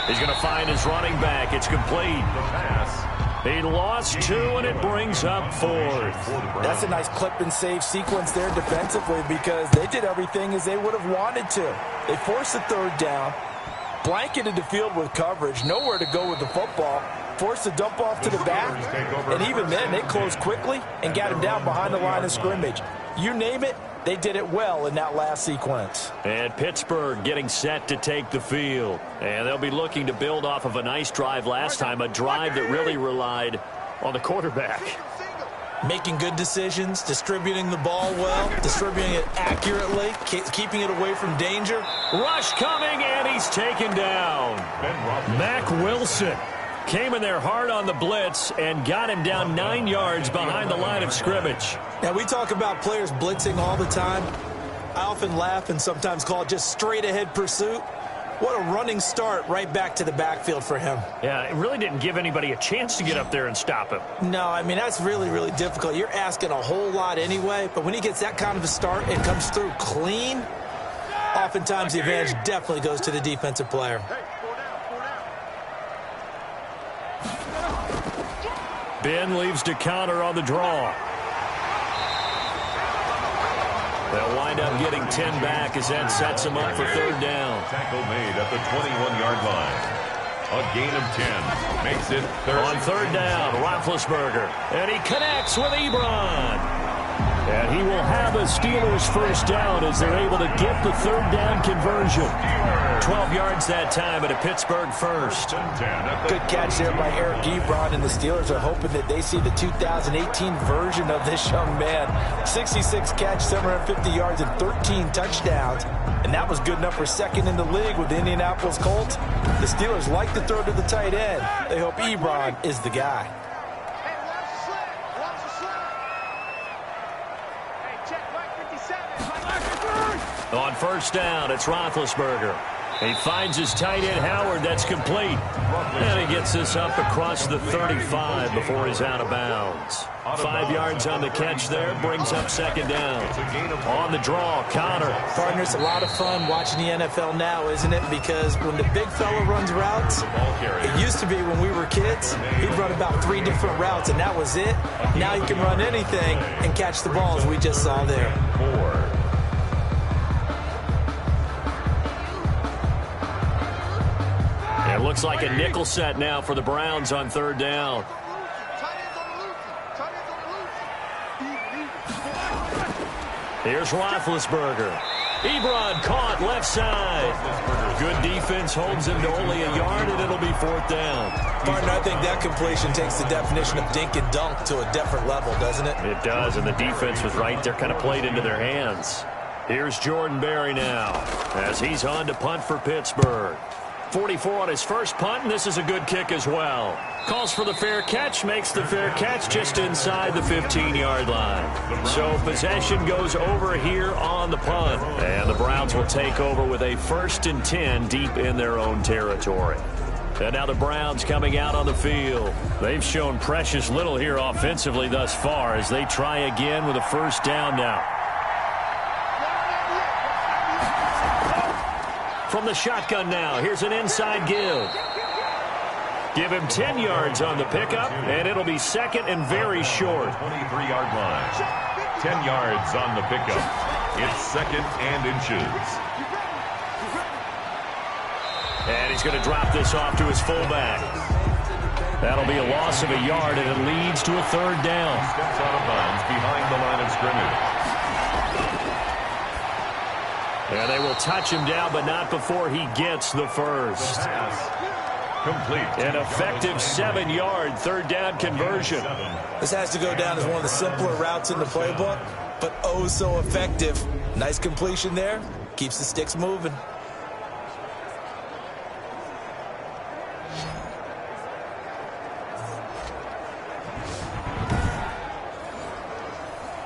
He's going to find his running back. It's complete. The pass. He lost 2, and it brings up 4th. That's a nice clip and save sequence there defensively because they did everything as they would have wanted to. They forced the 3rd down, blanketed the field with coverage, nowhere to go with the football, forced the dump off to the back, and even then they closed quickly and got him down behind the line of scrimmage. You name it, they did it well in that last sequence. And Pittsburgh getting set to take the field. And they'll be looking to build off of a nice drive last time, a drive that really relied on the quarterback. Making good decisions, distributing the ball well, distributing it accurately, keeping it away from danger. Rush coming, and he's taken down. Mack Wilson came in there hard on the blitz and got him down 9 yards behind the line of scrimmage. Now, we talk about players blitzing all the time. I often laugh and sometimes call it just straight-ahead pursuit. What a running start right back to the backfield for him. Yeah, it really didn't give anybody a chance to get up there and stop him. No, I mean, that's really, really difficult. You're asking a whole lot anyway, but when he gets that kind of a start and comes through clean, oftentimes the advantage definitely goes to the defensive player. Ben leaves to counter on the draw. They'll wind up getting 10 back as that sets them up for third down. Tackle made at the 21-yard line. A gain of 10 makes it third. On third down, Roethlisberger. And he connects with Ebron. And he will have a Steelers first down as they're able to get the third down conversion. 12 yards that time at a Pittsburgh first. Good catch there by Eric Ebron, and the Steelers are hoping that they see the 2018 version of this young man. 66 catch, 750 yards, and 13 touchdowns. And that was good enough for second in the league with the Indianapolis Colts. The Steelers like to throw to the tight end. They hope Ebron is the guy. On first down, it's Roethlisberger. He finds his tight end, Howard. That's complete. And he gets this up across the 35 before he's out of bounds. 5 yards on the catch there. Brings up second down. On the draw, Connor. Partner, it's a lot of fun watching the NFL now, isn't it? Because when the big fella runs routes, it used to be when we were kids, he'd run about 3 different routes, and that was it. Now he can run anything and catch the ball, as we just saw there. It looks like a nickel set now for the Browns on third down. Here's Roethlisberger. Ebron caught left side. Good defense holds him to only a yard, and it'll be fourth down. Partner, I think that completion takes the definition of dink and dunk to a different level, doesn't it? It does, and the defense was right there, kind of played into their hands. Here's Jordan Berry now as he's on to punt for Pittsburgh. 44 on his first punt, and this is a good kick as well. Calls for the fair catch, makes the fair catch just inside the 15-yard line. So possession goes over here on the punt, and the Browns will take over with a 1st and 10 deep in their own territory. And now the Browns coming out on the field. They've shown precious little here offensively thus far as they try again with a first down now. From the shotgun now, here's an inside give. Give him 10 yards on the pickup, and it'll be second and very short. 23-yard line. 10 yards on the pickup. It's second and inches. And he's going to drop this off to his fullback. That'll be a loss of a yard, and it leads to a third down. Steps out of bounds behind the line of scrimmage. And they will touch him down, but not before he gets the first. Complete. An effective 7-yard third down conversion. This has to go down as one of the simpler routes in the playbook, but oh so effective. Nice completion there. Keeps the sticks moving.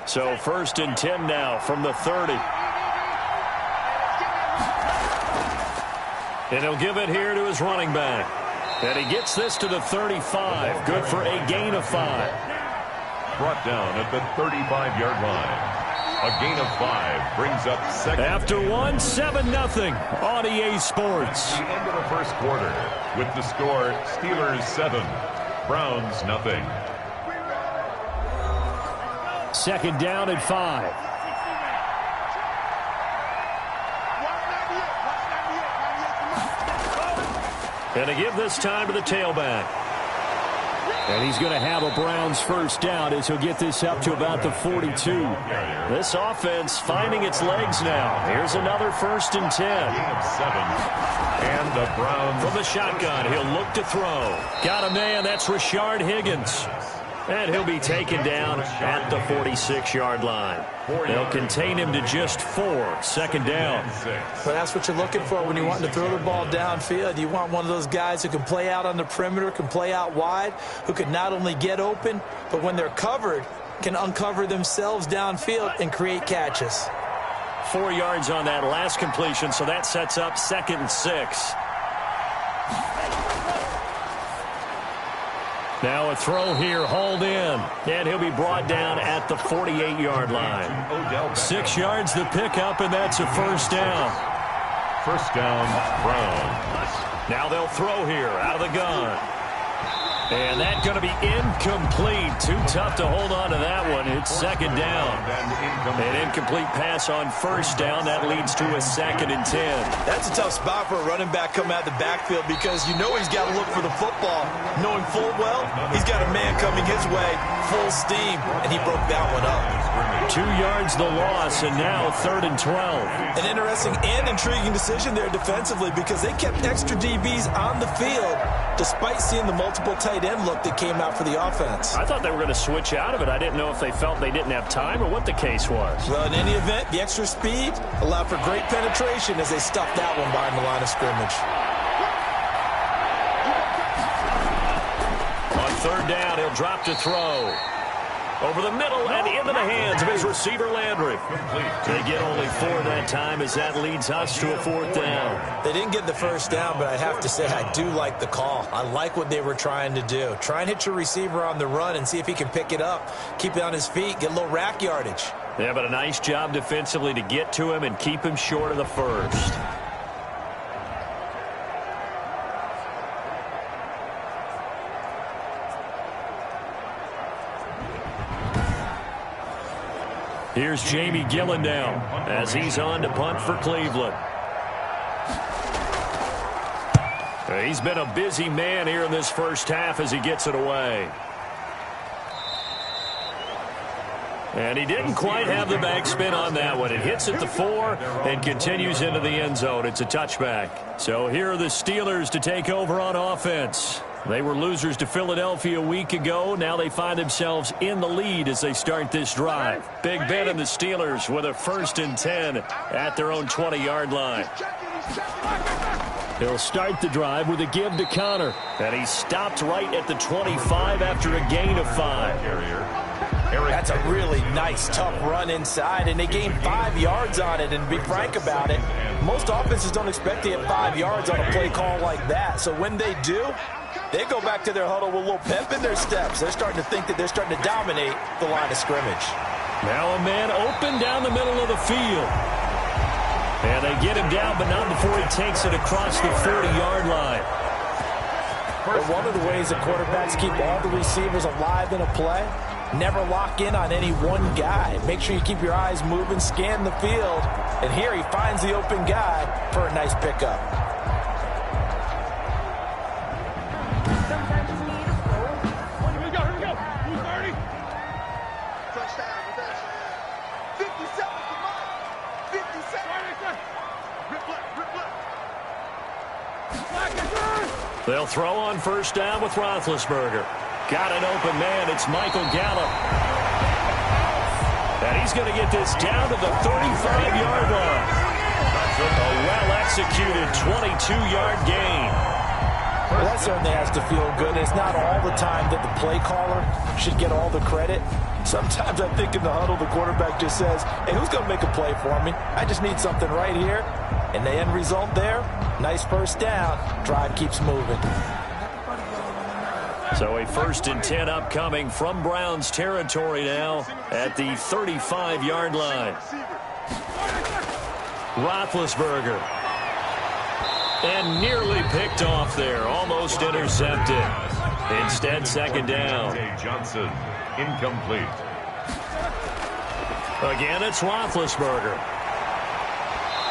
So 1st and 10 now from the 30. And he'll give it here to his running back. And he gets this to the 35. Good for a gain of 5. Brought down at the 35-yard line. A gain of 5 brings up second. After one, 7-0 on EA Sports. The end of the first quarter with the score Steelers 7, Browns 0. Second down and 5. And to give this time to the tailback. And he's going to have a Browns first down as he'll get this up to about the 42. This offense finding its legs now. Here's another 1st and 10. And the Browns. From the shotgun, he'll look to throw. Got a man, that's Rashard Higgins. And he'll be taken down at the 46-yard line. They'll contain him to just 4. Second down. Well, that's what you're looking for when you want to throw the ball downfield. You want one of those guys who can play out on the perimeter, can play out wide, who can not only get open, but when they're covered, can uncover themselves downfield and create catches. 4 yards on that last completion, so that sets up 2nd and 6. Now a throw here, hauled in, and he'll be brought down at the 48-yard line. 6 yards the pickup, and that's a first down. First down, Browns. Now they'll throw here out of the gun. And that's going to be incomplete. Too tough to hold on to that one. It's 2nd down. An incomplete pass on 1st down. That leads to a 2nd and 10. That's a tough spot for a running back coming out of the backfield because you know he's got to look for the football. Knowing full well, he's got a man coming his way, full steam, and he broke that one up. 2 yards the loss, and now 3rd and 12. An interesting and intriguing decision there defensively because they kept extra DBs on the field despite seeing the multiple tight end look that came out for the offense. I thought they were going to switch out of it. I didn't know if they felt they didn't have time or what the case was. Well, in any event, the extra speed allowed for great penetration as they stuffed that one behind the line of scrimmage. On 3rd down, he'll drop to throw. Over the middle and into the hands of his receiver, Landry. They get only 4 that time as that leads us to a 4th down. They didn't get the first down, but I have to say I do like the call. I like what they were trying to do. Try and hit your receiver on the run and see if he can pick it up. Keep it on his feet, get a little rack yardage. Yeah, but a nice job defensively to get to him and keep him short of the first. Here's Jamie Gillen now as he's on to punt for Cleveland. He's been a busy man here in this first half as he gets it away. And he didn't quite have the backspin on that one. It hits at the 4 and continues into the end zone. It's a touchback. So here are the Steelers to take over on offense. They were losers to Philadelphia a week ago. Now they find themselves in the lead as they start this drive. Big Ben and the Steelers with a 1st and 10 at their own 20-yard line. He'll start the drive with a give to Connor. And he stopped right at the 25 after a gain of 5. That's a really nice, tough run inside, and they gained 5 yards on it. And to be frank about it, most offenses don't expect to get 5 yards on a play call like that. So when they do, they go back to their huddle with a little pep in their steps. They're starting to think that they're starting to dominate the line of scrimmage. Now a man open down the middle of the field. And they get him down, but not before he takes it across the 40-yard line. But one of the ways that quarterbacks keep all the receivers alive in a play, never lock in on any one guy. Make sure you keep your eyes moving, scan the field. And here he finds the open guy for a nice pickup. They'll throw on 1st down with Roethlisberger. Got an open man. It's Michael Gallup. And he's going to get this down to the 35-yard line. A well-executed 22-yard gain. Well, that certainly has to feel good. It's not all the time that the play caller should get all the credit. Sometimes I think in the huddle, the quarterback just says, hey, who's going to make a play for me? I just need something right here. And the end result there, nice 1st down. Drive keeps moving. So a 1st and 10 upcoming from Browns territory now at the 35-yard line. Roethlisberger. And nearly picked off there. Almost intercepted. Instead, 2nd down. Johnson, incomplete. Again, it's Roethlisberger.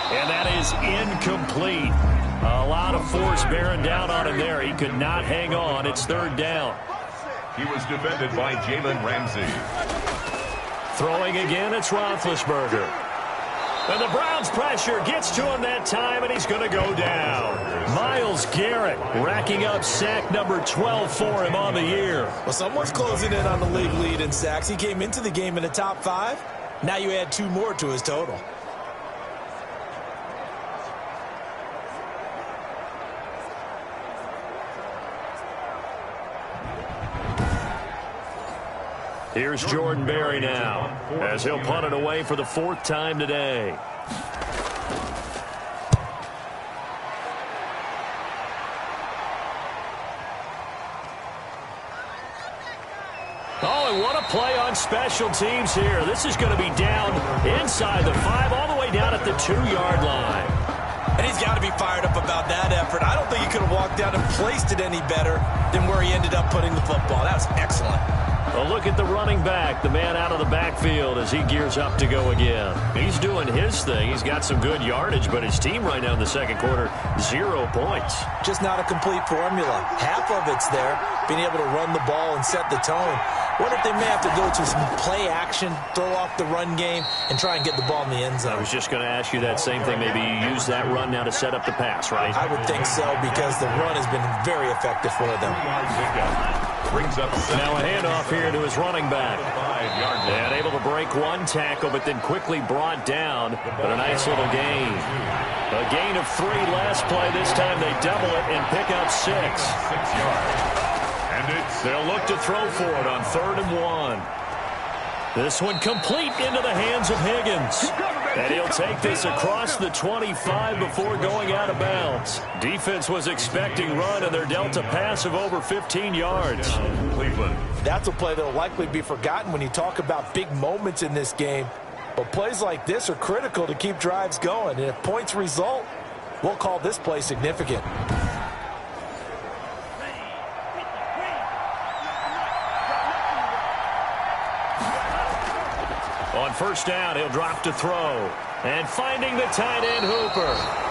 And that is incomplete. A lot of force bearing down on him there. He could not hang on. It's 3rd down. He was defended by Jalen Ramsey. Throwing again, it's Roethlisberger. And the Browns pressure gets to him that time, and he's going to go down. Myles Garrett racking up sack number 12 for him on the year. Well, someone's closing in on the league lead in sacks. He came into the game in the top 5. Now you add 2 more to his total. Here's Jordan Berry now as he'll punt it away for the 4th time today. Oh, and what a play on special teams here. This is going to be down inside the 5, all the way down at the 2-yard line. And he's got to be fired up about that effort. I don't think he could have walked down and placed it any better than where he ended up putting the football. That was excellent. Well, look at the running back, the man out of the backfield as he gears up to go again. He's doing his thing. He's got some good yardage, but his team right now in the second quarter, 0 points. Just not a complete formula. Half of it's there, being able to run the ball and set the tone. What if they may have to go to some play action, throw off the run game, and try and get the ball in the end zone? I was just going to ask you that same thing. Maybe you use that run now to set up the pass, right? I would think so, because the run has been very effective for them. Brings up now a handoff here to his running back. And able to break one tackle, but then quickly brought down. But a nice little gain. A gain of 3 last play. This time they double it and pick up 6. 6 yards. They'll look to throw for it on 3rd and 1. This one complete into the hands of Higgins. And he'll take this across the 25 before going out of bounds. Defense was expecting run, and they're dealt a pass of over 15 yards. Cleveland. That's a play that will likely be forgotten when you talk about big moments in this game. But plays like this are critical to keep drives going. And if points result, we'll call this play significant. On 1st down, he'll drop to throw. And finding the tight end, Hooper.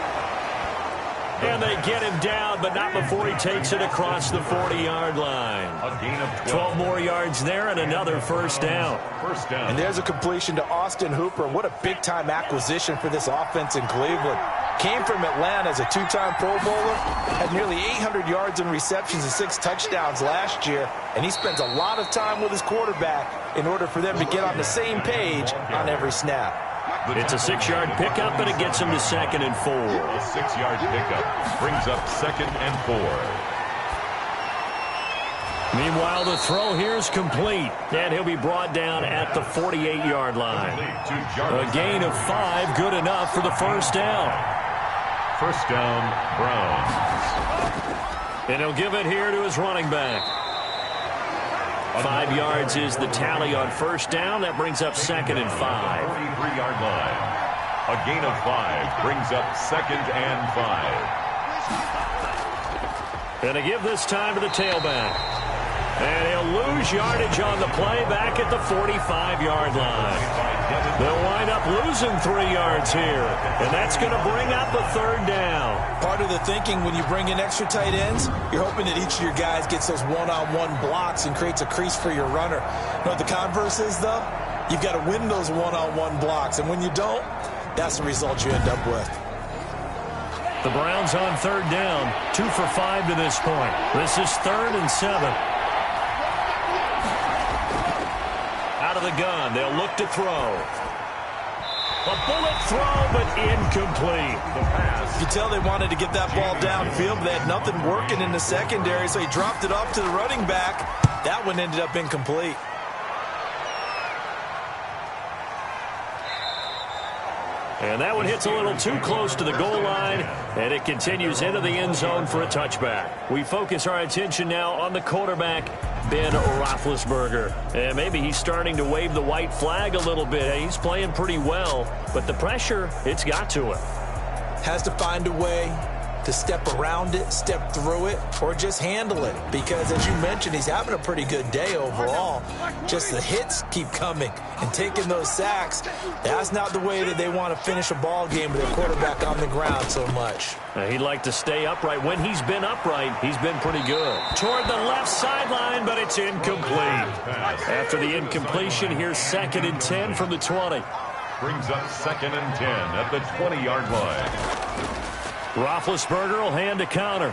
And they get him down, but not before he takes it across the 40-yard line. A gain of 12 more yards there and another 1st down. And there's a completion to Austin Hooper. What a big-time acquisition for this offense in Cleveland. Came from Atlanta as a 2-time Pro Bowler, had nearly 800 yards in receptions and 6 touchdowns last year, and he spends a lot of time with his quarterback in order for them to get on the same page on every snap. It's a 6-yard pickup, and it gets him to 2nd and 4. A 6-yard pickup brings up 2nd and 4. Meanwhile, the throw here is complete, and he'll be brought down at the 48-yard line. A gain of 5, good enough for the 1st down. 1st down, Browns. And he'll give it here to his running back. 5 yards is the tally on 1st down. That brings up 2nd and 5. 43-yard line. A gain of 5 brings up 2nd and 5. And to give this time to the tailback. And he'll lose yardage on the play back at the 45-yard line. They'll wind up losing 3 yards here. And that's going to bring up a 3rd down. Part of the thinking when you bring in extra tight ends, you're hoping that each of your guys gets those one-on-one blocks and creates a crease for your runner. You know what the converse is, though? You've got to win those one-on-one blocks. And when you don't, that's the result you end up with. The Browns on 3rd down. 2 for 5 to this point. This is 3rd and 7. Out of the gun, they'll look to throw. A bullet throw, but incomplete. You tell they wanted to get that ball downfield, but they had nothing working in the secondary, so he dropped it off to the running back. That one ended up incomplete. And that one hits a little too close to the goal line, and it continues into the end zone for a touchback. We focus our attention now on the quarterback, Ben Roethlisberger. And maybe he's starting to wave the white flag a little bit. He's playing pretty well, but the pressure, it's got to him. Has to find a way to step around it, step through it, or just handle it. Because, as you mentioned, he's having a pretty good day overall. Just the hits keep coming and taking those sacks. That's not the way that they want to finish a ball game with their quarterback on the ground so much. He'd like to stay upright. When he's been upright, he's been pretty good. Toward the left sideline, but it's incomplete. After the incompletion, here's 2nd and 10 from the 20. Brings up 2nd and 10 at the 20-yard line. Roethlisberger will hand a counter.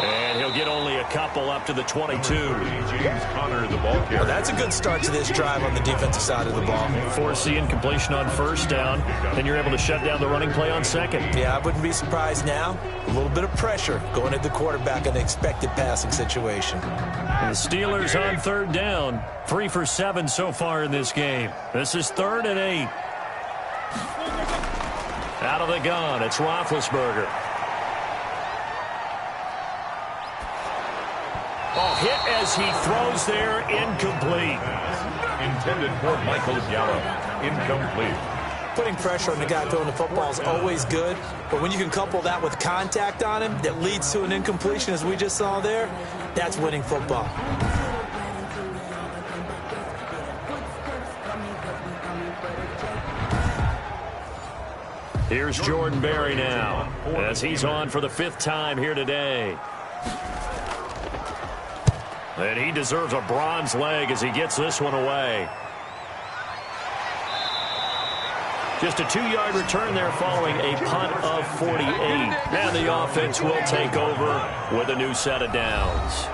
And he'll get only a couple up to the 22. James Conner, the ball carrier. Well, that's a good start to this drive on the defensive side of the ball. Force the incompletion on 1st down, and you're able to shut down the running play on 2nd. Yeah, I wouldn't be surprised now. A little bit of pressure going at the quarterback in an expected passing situation. And the Steelers on 3rd down. 3 for 7 so far in this game. This is 3rd and 8. Out of the gun, it's Roethlisberger. Oh, hit as he throws there, incomplete. Intended for Michael Gallup, incomplete. Putting pressure on the guy throwing the football is always good, but when you can couple that with contact on him that leads to an incompletion, as we just saw there, that's winning football. Here's Jordan Berry now, as he's on for the 5th time here today. And he deserves a bronze leg as he gets this one away. Just a 2-yard return there following a punt of 48. And the offense will take over with a new set of downs.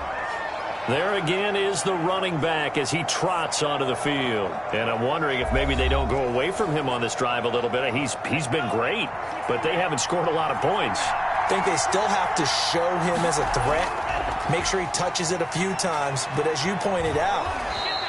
There again is the running back as he trots onto the field. And I'm wondering if maybe they don't go away from him on this drive a little bit. He's been great, but they haven't scored a lot of points. I think they still have to show him as a threat, make sure he touches it a few times, but as you pointed out,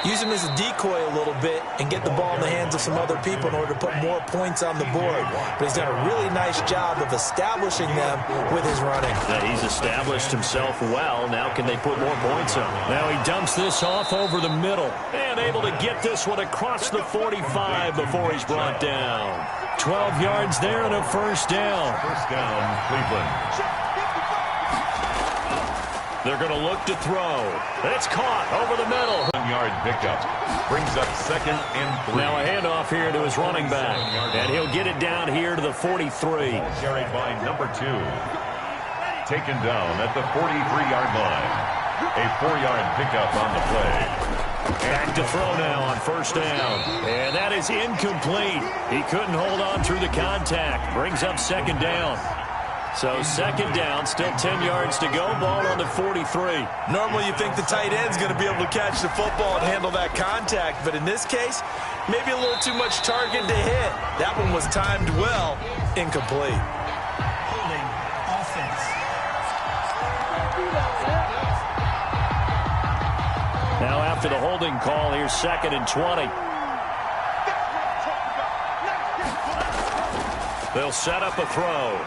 use him as a decoy a little bit and get the ball in the hands of some other people in order to put more points on the board. But he's done a really nice job of establishing them with his running. Yeah, he's established himself well. Now can they put more points on? Now he dumps this off over the middle and able to get this one across the 45 before he's brought down. 12 yards there and a first down. First down, Cleveland. They're going to look to throw. It's caught over the middle. 1-yard pickup. Brings up 2nd and 3. Now a handoff here to his running back. And he'll get it down here to the 43. Carried by number 2. Taken down at the 43-yard line. A 4-yard pickup on the play. Back to throw now on first down. And that is incomplete. He couldn't hold on through the contact. Brings up 2nd down. So 2nd down, still 10 yards to go. Ball on the 43. Normally you think the tight end's going to be able to catch the football and handle that contact, but in this case, maybe a little too much target to hit. That one was timed well, incomplete. Holding offense. Now after the holding call, here's 2nd and 20. They'll set up a throw.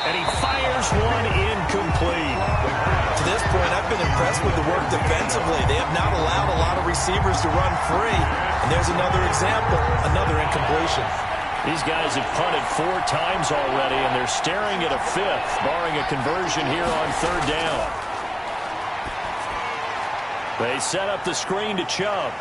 And he fires one incomplete. To this point, I've been impressed with the work defensively. They have not allowed a lot of receivers to run free. And there's another example, another incompletion. These guys have punted 4 times already, and they're staring at a 5th, barring a conversion here on 3rd down. They set up the screen to Chubb.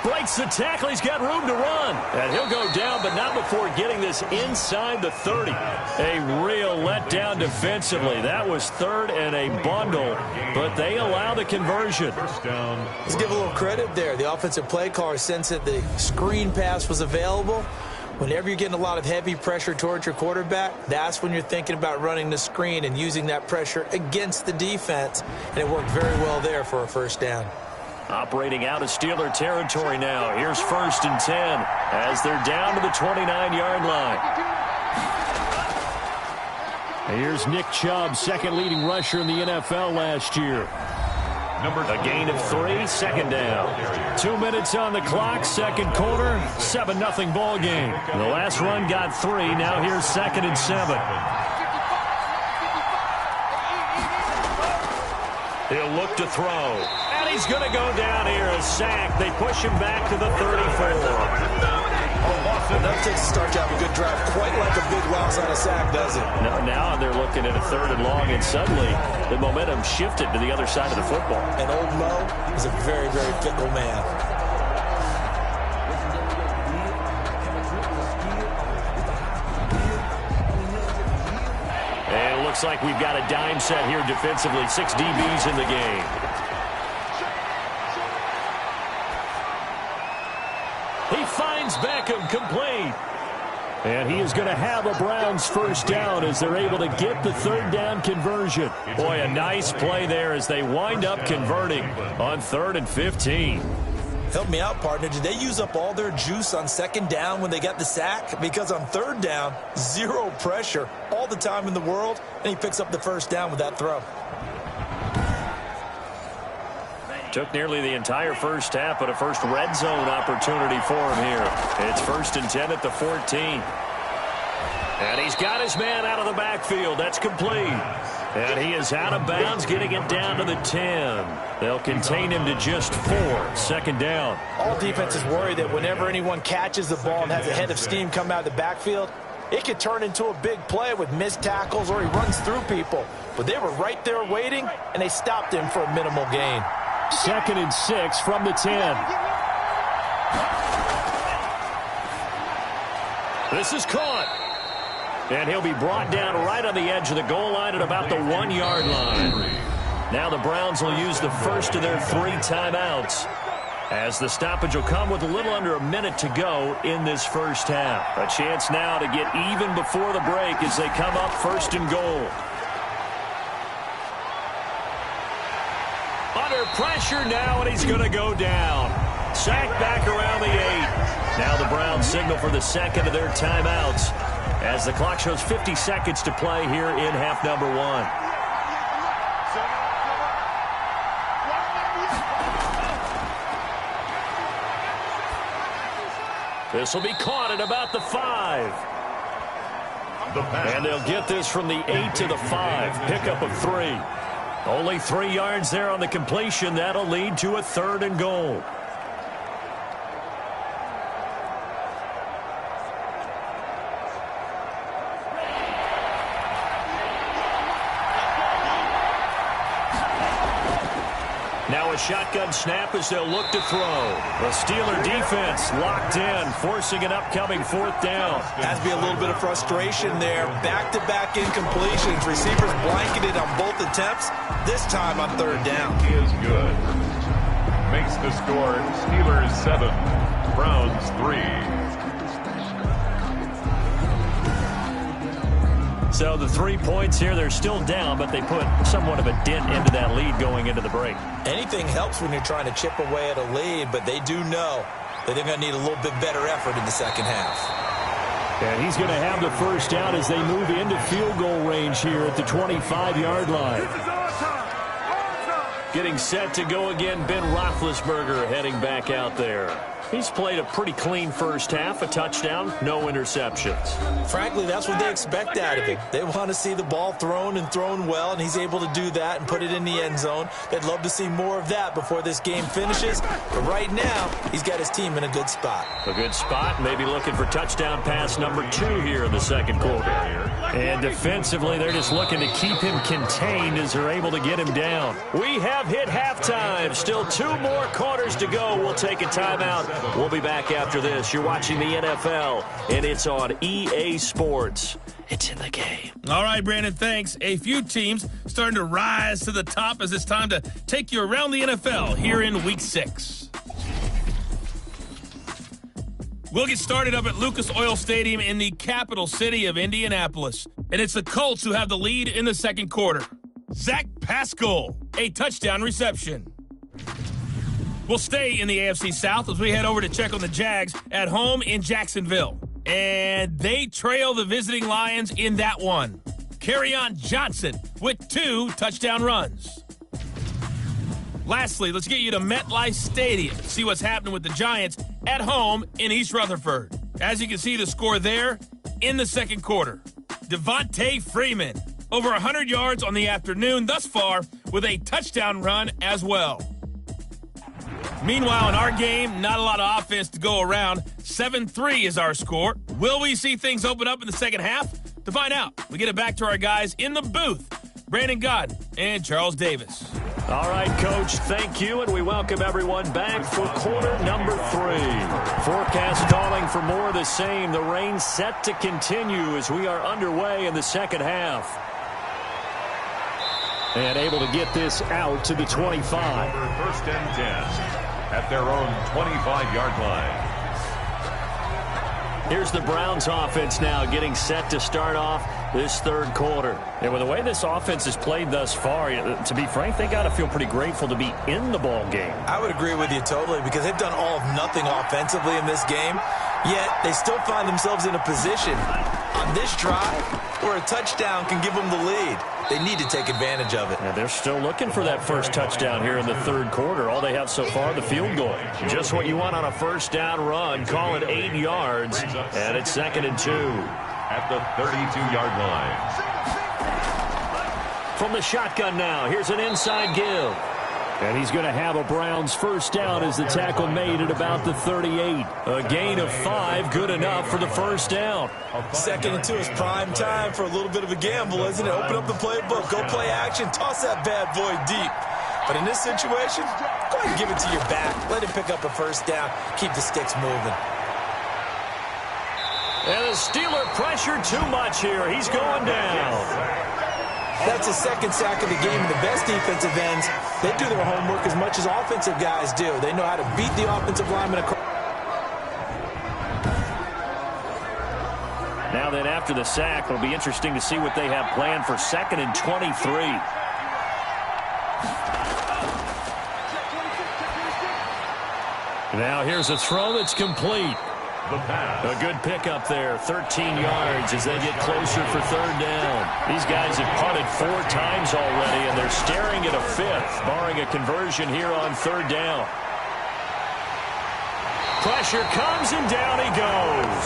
Breaks the tackle. He's got room to run. And he'll go down, but not before getting this inside the 30. A real letdown defensively. That was 3rd and a bundle, but they allow the conversion. First down. Let's give a little credit there. The offensive play caller sensed that the screen pass was available. Whenever you're getting a lot of heavy pressure towards your quarterback, that's when you're thinking about running the screen and using that pressure against the defense. And it worked very well there for a first down. Operating out of Steeler territory now. Here's 1st and 10 as they're down to the 29-yard line. Here's Nick Chubb, 2nd leading rusher in the NFL last year. A gain of 3, 2nd down. 2 minutes on the clock, 2nd quarter, 7-0 ball game. The last run got 3. Now here's 2nd and 7. He'll look to throw. And he's going to go down here, a sack. They push him back to the 34. Enough takes to start to have a good drive. Quite like a big loss on a sack, does it? Now they're looking at a 3rd and long, and suddenly the momentum shifted to the other side of the football. And old Mo is a very, very fickle man. And it looks like we've got a dime set here defensively. 6 DBs in the game. He finds Beckham complete. And he is going to have a Browns first down as they're able to get the 3rd down conversion. Boy, a nice play there as they wind up converting on 3rd and 15. Help me out, partner. Did they use up all their juice on 2nd down when they got the sack? Because on 3rd down, 0 pressure, all the time in the world, and he picks up the first down with that throw. Took nearly the entire first half, but a first red zone opportunity for him here. It's 1st and 10 at the 14. And he's got his man out of the backfield. That's complete. And he is out of bounds, getting it down to the 10. They'll contain him to just 4. 2nd down. All defenses worry that whenever anyone catches the ball and has a head of steam come out of the backfield, it could turn into a big play with missed tackles or he runs through people. But they were right there waiting, and they stopped him for a minimal gain. 2nd and 6 from the 10. This is caught. And he'll be brought down right on the edge of the goal line at about the 1-yard line. Now the Browns will use the first of their 3 timeouts, as the stoppage will come with a little under a minute to go in this first half. A chance now to get even before the break as they come up 1st and goal. Under pressure now, and he's going to go down. Sacked back around the 8. Now the Browns signal for the 2nd of their timeouts, as the clock shows 50 seconds to play here in half number 1. This will be caught at about the 5. And they'll get this from the 8 to the 5. Pickup of 3. Only 3 yards there on the completion. That'll lead to a 3rd and goal. Now a shotgun snap as they'll look to throw. The Steeler defense locked in, forcing an upcoming 4th down. Has to be a little bit of frustration there. Back-to-back incompletions. Receivers blanketed on both attempts. This time on 3rd down. He is good. Makes the score Steelers 7, Browns 3. So the 3 points here, they're still down, but they put somewhat of a dent into that lead going into the break. Anything helps when you're trying to chip away at a lead, but they do know that they're going to need a little bit better effort in the second half. And he's going to have the first down as they move into field goal range here at the 25-yard line. Getting set to go again, Ben Roethlisberger heading back out there. He's played a pretty clean first half, a touchdown, no interceptions. Frankly, that's what they expect out of him. They want to see the ball thrown and thrown well, and he's able to do that and put it in the end zone. They'd love to see more of that before this game finishes. But right now, he's got his team in a good spot. A good spot, maybe looking for touchdown pass number 2 here in the second quarter. And defensively, they're just looking to keep him contained as they're able to get him down. We have hit halftime. Still 2 more quarters to go. We'll take a timeout. We'll be back after this. You're watching the NFL, and it's on EA Sports. It's in the game. All right, Brandon, thanks. A few teams starting to rise to the top as it's time to take you around the NFL here in Week 6. We'll get started up at Lucas Oil Stadium in the capital city of Indianapolis. And it's the Colts who have the lead in the second quarter. Zach Pascal, a touchdown reception. We'll stay in the AFC South as we head over to check on the Jags at home in Jacksonville. And they trail the visiting Lions in that one. Kerryon Johnson with 2 touchdown runs. Lastly, let's get you to MetLife Stadium. See what's happening with the Giants at home in East Rutherford. As you can see, the score there in the second quarter. Devontae Freeman, over 100 yards on the afternoon thus far with a touchdown run as well. Meanwhile, in our game, not a lot of offense to go around. 7-3 is our score. Will we see things open up in the second half? To find out, we get it back to our guys in the booth, Brandon Godden and Charles Davis. All right, Coach, thank you, and we welcome everyone back for quarter number 3. Forecast calling for more of the same. The rain set to continue as we are underway in the second half. And able to get this out to the 25. 1st and 10 at their own 25-yard line. Here's the Browns offense now getting set to start off this third quarter. And with the way this offense has played thus far, to be frank, they got to feel pretty grateful to be in the ball game. I would agree with you totally because they've done all of nothing offensively in this game, yet they still find themselves in a position on this drive where a touchdown can give them the lead. They need to take advantage of it. And they're still looking for that first touchdown here in the third quarter. All they have so far, the field goal. Just what you want on a first down run. Call it 8 yards, and it's 2nd and 2. At the 32-yard line. From the shotgun now, here's an inside give. And he's going to have a Browns first down as the tackle made at about the 38. A gain of 5, good enough for the first down. 2nd and 2 is prime time for a little bit of a gamble, isn't it? Open up the playbook, go play action, toss that bad boy deep. But in this situation, go ahead and give it to your back. Let him pick up a first down. Keep the sticks moving. And the Steeler pressure too much here. He's going down. That's his 2nd sack of the game. And the best defensive ends, they do their homework as much as offensive guys do. They know how to beat the offensive lineman across. Now then, after the sack, it'll be interesting to see what they have planned for 2nd and 23. Now here's a throw that's complete. A good pickup there, 13 yards as they get closer for 3rd down. These guys have punted 4 times already, and they're staring at a 5th, barring a conversion here on 3rd down. Pressure comes, and down he goes.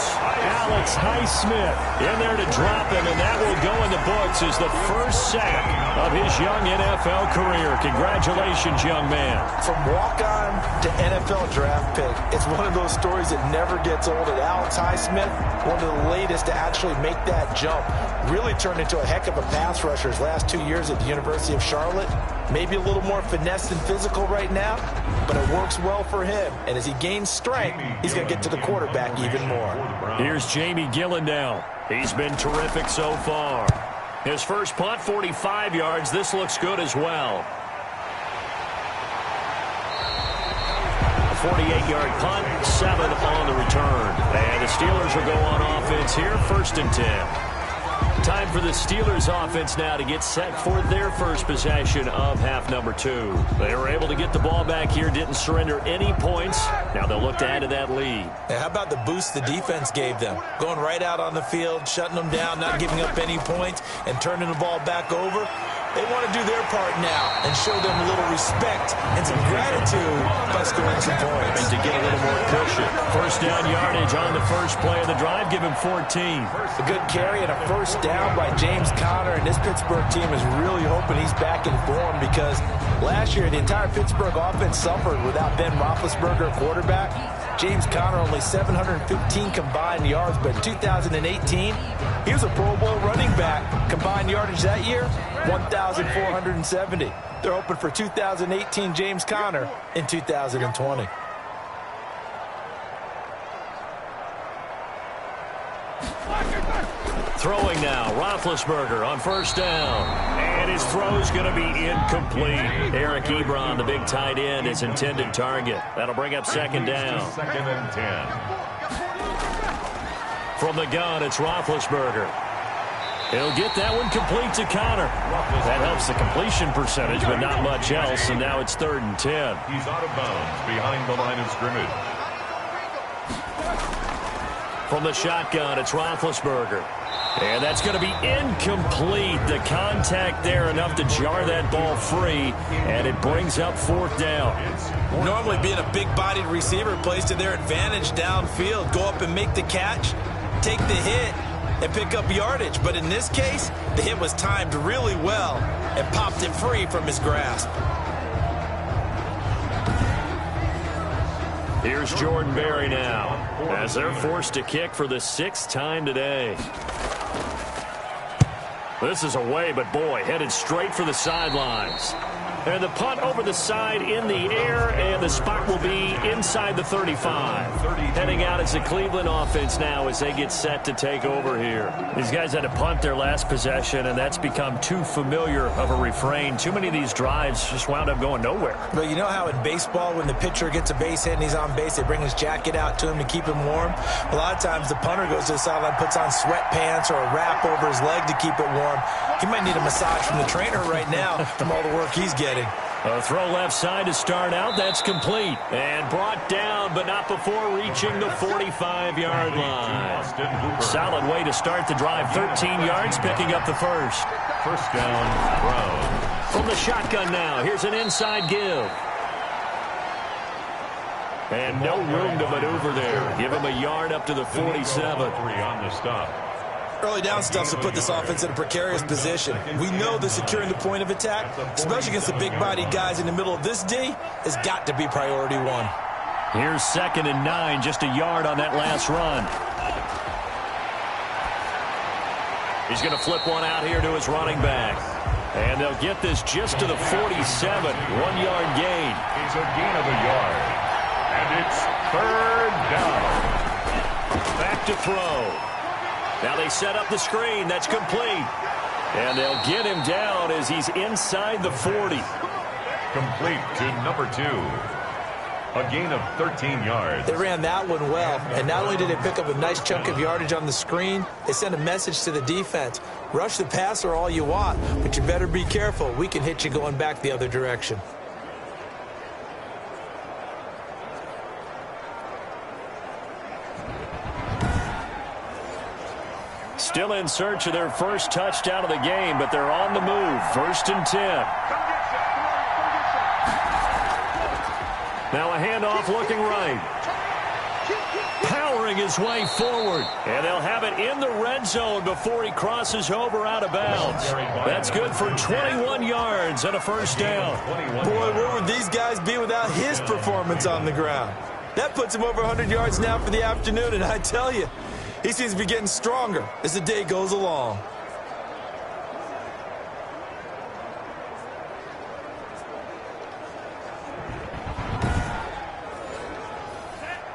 Alex Highsmith in there to drop him, and that will go in the books as the first sack of his young NFL career. Congratulations, young man. From walk-on to NFL draft pick, it's one of those stories that never gets old. And Alex Highsmith, one of the latest to actually make that jump, really turned into a heck of a pass rusher his last 2 years at the University of Charlotte. Maybe a little more finesse than physical right now, but it works well for him. And as he gains strength, he's going to get to the quarterback even more. Here's Jamie Gillen now. He's been terrific so far. His first punt, 45 yards. This looks good as well. A 48-yard punt, 7 on the return. And the Steelers will go on offense here, 1st and 10. Time for the Steelers offense now to get set for their first possession of half number 2. They were able to get the ball back here, didn't surrender any points. Now they'll look to add to that lead. How about the boost the defense gave them? Going right out on the field, shutting them down, not giving up any points, and turning the ball back over. They want to do their part now and show them a little respect and some gratitude by scoring some points. And to get a little more cushion. First down yardage on the first play of the drive. Give him 14. A good carry and a first down by James Conner. And this Pittsburgh team is really hoping he's back in form because last year the entire Pittsburgh offense suffered without Ben Roethlisberger, quarterback. James Conner only 715 combined yards, but in 2018, he was a Pro Bowl running back. Combined yardage that year, 1,470. They're hoping for 2018 James Conner in 2020. Throwing now, Roethlisberger on first down. And his throw's going to be incomplete. Eric Ebron, the big tight end, his intended target. That'll bring up 2nd down. 2nd and 10. From the gun, it's Roethlisberger. He'll get that one complete to Conner. That helps the completion percentage, but not much else, and now it's 3rd and 10. He's out of bounds behind the line of scrimmage. From the shotgun, it's Roethlisberger. And that's going to be incomplete. The contact there enough to jar that ball free, and it brings up 4th down. Normally being a big-bodied receiver plays to their advantage downfield. Go up and make the catch, take the hit, and pick up yardage. But in this case, the hit was timed really well and popped it free from his grasp. Here's Jordan Berry now as they're forced to kick for the 6th time today. This is away, but boy, headed straight for the sidelines. And the punt over the side in the air, and the spot will be inside the 35. Heading out as the Cleveland offense now as they get set to take over here. These guys had to punt their last possession, and that's become too familiar of a refrain. Too many of these drives just wound up going nowhere. But you know how in baseball, when the pitcher gets a base hit and he's on base, they bring his jacket out to him to keep him warm? A lot of times the punter goes to the sideline, puts on sweatpants or a wrap over his leg to keep it warm. He might need a massage from the trainer right now from all the work he's getting. A throw left side to start out. That's complete. And brought down, but not before reaching the 45-yard line. Solid way to start the drive. 13 yards, picking up the first. First down, Browns. From the shotgun now, here's an inside give. And no room to maneuver there. Give him a yard up to the 47. On the stop. Early down stuff to put this offense in a precarious position. We know that securing the point of attack, especially against the big-bodied guys in the middle of this D, has got to be priority one. Here's 2nd and 9, just a yard on that last run. He's going to flip one out here to his running back. And they'll get this just to the 47. 1-yard gain. It's a gain of a yard. And it's 3rd down. Back to throw. Now they set up the screen. That's complete. And they'll get him down as he's inside the 40. Complete to number 2. A gain of 13 yards. They ran that one well, and not only did they pick up a nice chunk of yardage on the screen, they sent a message to the defense. Rush the passer all you want, but you better be careful. We can hit you going back the other direction. Still in search of their first touchdown of the game, but they're on the move. 1st and 10. Now a handoff looking right. Powering his way forward. And they'll have it in the red zone before he crosses over out of bounds. That's good for 21 yards and a first down. Boy, where would these guys be without his performance on the ground? That puts him over 100 yards now for the afternoon, and I tell you, he seems to be getting stronger as the day goes along.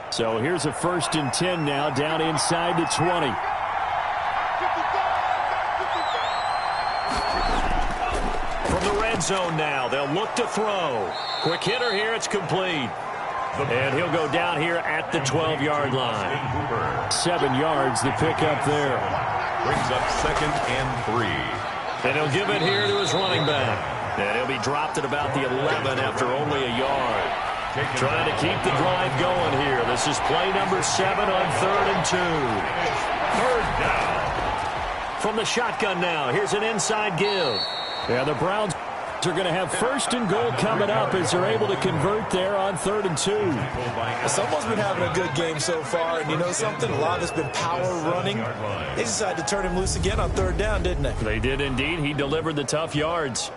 So here's a 1st and 10 now, down inside the 20. From the red zone now, they'll look to throw. Quick hitter here, it's complete. And he'll go down here at the 12-yard line. 7 yards, the pickup there. Brings up 2nd and 3. And he'll give it here to his running back. And he'll be dropped at about the 11 after only a yard. Trying to keep the drive going here. This is play number 7 on 3rd and 2. 3rd down. From the shotgun now, here's an inside give. Yeah, the Browns are going to have 1st and goal coming up as they're able to convert there on 3rd and 2. Someone's been having a good game so far, and you know something? A lot of it's been power running. They decided to turn him loose again on 3rd down, didn't they? They did indeed. He delivered the tough yards.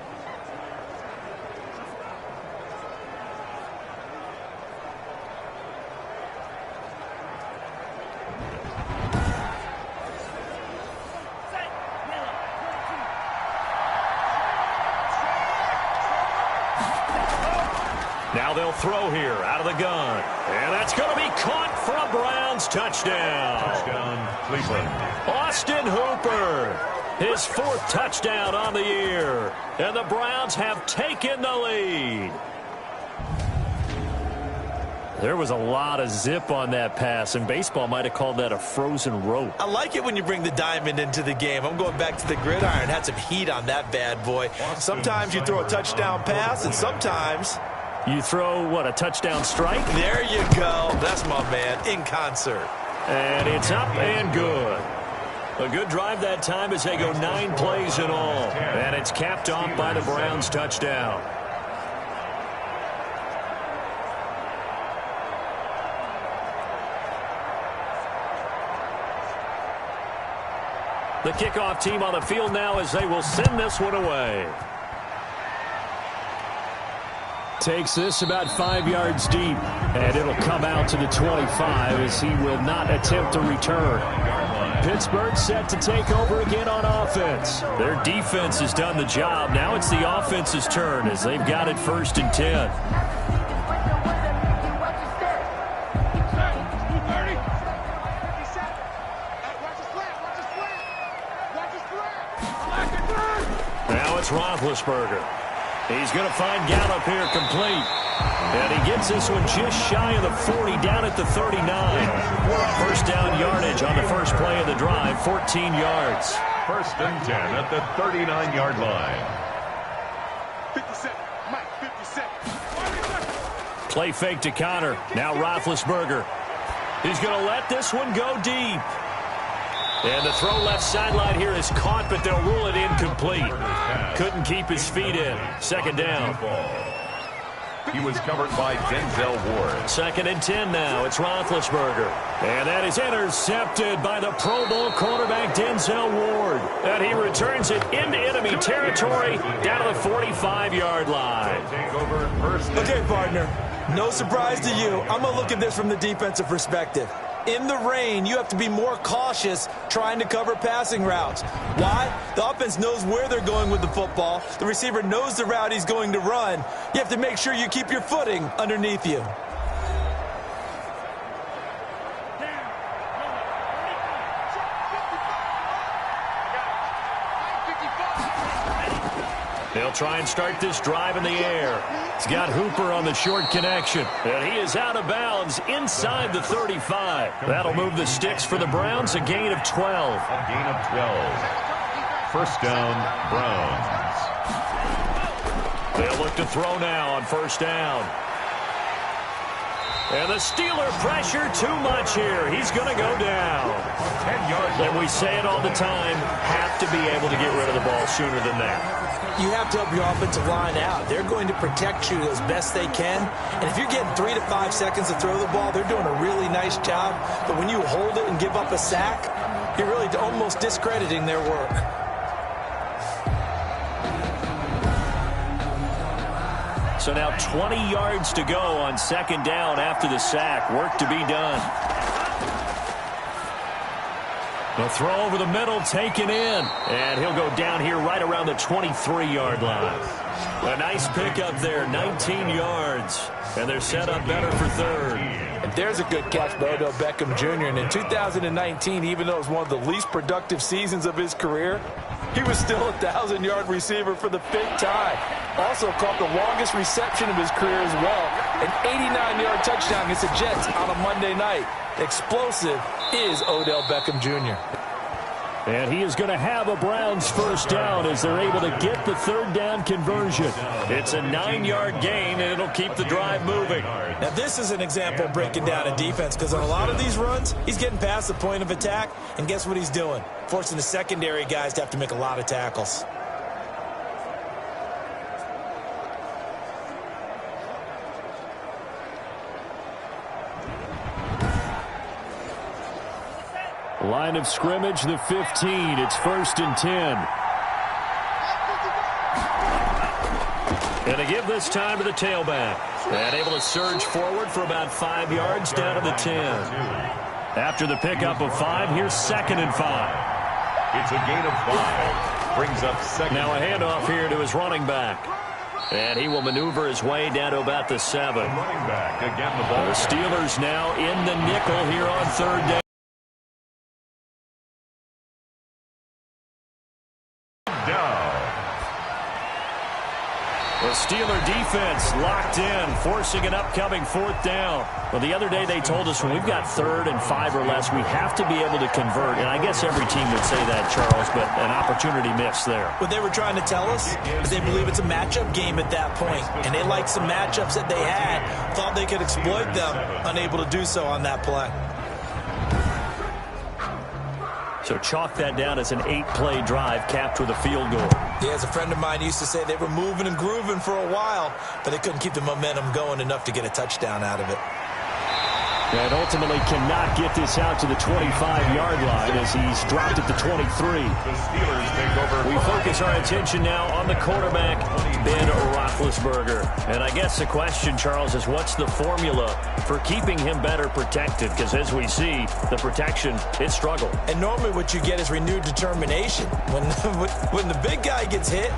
Now they'll throw here out of the gun. And that's going to be caught for a Browns touchdown. Touchdown, Cleveland. Austin Hooper, his 4th touchdown on the year. And the Browns have taken the lead. There was a lot of zip on that pass, and baseball might have called that a frozen rope. I like it when you bring the diamond into the game. I'm going back to the gridiron. Had some heat on that bad boy. Sometimes you throw a touchdown pass, and sometimes you throw, what, a touchdown strike? There you go. That's my man, in concert. And it's up and good. A good drive that time as they go 9 plays in all. And it's capped off by the Browns touchdown. The kickoff team on the field now as they will send this one away. Takes this about 5 yards deep, and it'll come out to the 25 as he will not attempt to return. Pittsburgh set to take over again on offense. Their defense has done the job. Now it's the offense's turn as they've got it 1st and 10. Now it's Roethlisberger. He's going to find Gallup here complete. And he gets this one just shy of the 40, down at the 39. First down yardage on the first play of the drive, 14 yards. 1st and 10 at the 39-yard line. 57, Mike, 57. Play fake to Connor. Now Roethlisberger. He's going to let this one go deep. And the throw left sideline here is caught, but they'll rule it incomplete. Couldn't keep his feet in. Second down. He was covered by Denzel Ward. Second and 10 now. It's Roethlisberger. And that is intercepted by the Pro Bowl quarterback Denzel Ward. And he returns it into enemy territory down to the 45-yard line. Okay, partner. No surprise to you. I'm going to look at this from the defensive perspective. In the rain, you have to be more cautious trying to cover passing routes. Why? The offense knows where they're going with the football. The receiver knows the route he's going to run. You have to make sure you keep your footing underneath you. They'll try and start this drive in the air. It's got Hooper on the short connection. And he is out of bounds inside the 35. That'll move the sticks for the Browns, a gain of 12. A gain of 12. First down, Browns. They'll look to throw now on first down. And the Steeler pressure too much here. He's going to go down. 10 yards. And we say it all the time, have to be able to get rid of the ball sooner than that. You have to help your offensive line out. They're going to protect you as best they can. And if you're getting 3 to 5 seconds to throw the ball, they're doing a really nice job. But when you hold it and give up a sack, you're really almost discrediting their work. So now 20 yards to go on second down after the sack. Work to be done. The throw over the middle, taken in. And he'll go down here right around the 23-yard line. A nice pickup there, 19 yards. And they're set up better for third. And there's a good catch by Odell Beckham Jr. And in 2019, even though it was one of the least productive seasons of his career, he was still a 1,000-yard receiver for the fifth time. Also caught the longest reception of his career as well. An 89-yard touchdown against the Jets on a Monday night. Explosive is Odell Beckham Jr. And he is going to have a Browns first down as they're able to get the third down conversion. It's a 9-yard gain, and it'll keep the drive moving. Now, this is an example of breaking down a defense, because on a lot of these runs, he's getting past the point of attack, and guess what he's doing? Forcing the secondary guys to have to make a lot of tackles. Line of scrimmage, the 15. It's first and 10. And to give this time to the tailback. And able to surge forward for about 5 yards down to the 10. After the pickup of 5, here's second and 5. It's a gain of 5. Brings up second. Now a handoff here to his running back. And he will maneuver his way down to about the 7. Running back, again the ball. The Steelers now in the nickel here on third down. The Steeler defense locked in, forcing an upcoming fourth down. Well, the other day they told us when we've got 3rd and 5 or less, we have to be able to convert. And I guess every team would say that, Charles, but an opportunity missed there. What they were trying to tell us is they believe it's a matchup game at that point. And they liked some matchups that they had, thought they could exploit them, unable to do so on that play. So chalk that down as an 8-play drive capped with a field goal. Yeah, as a friend of mine used to say, they were moving and grooving for a while, but they couldn't keep the momentum going enough to get a touchdown out of it. And ultimately cannot get this out to the 25-yard line as he's dropped at the 23. The Steelers take over. We focus our attention now on the quarterback, Ben Roethlisberger. And I guess the question, Charles, is what's the formula for keeping him better protected? Because as we see, the protection, it struggled. And normally what you get is renewed determination. When the big guy gets hit,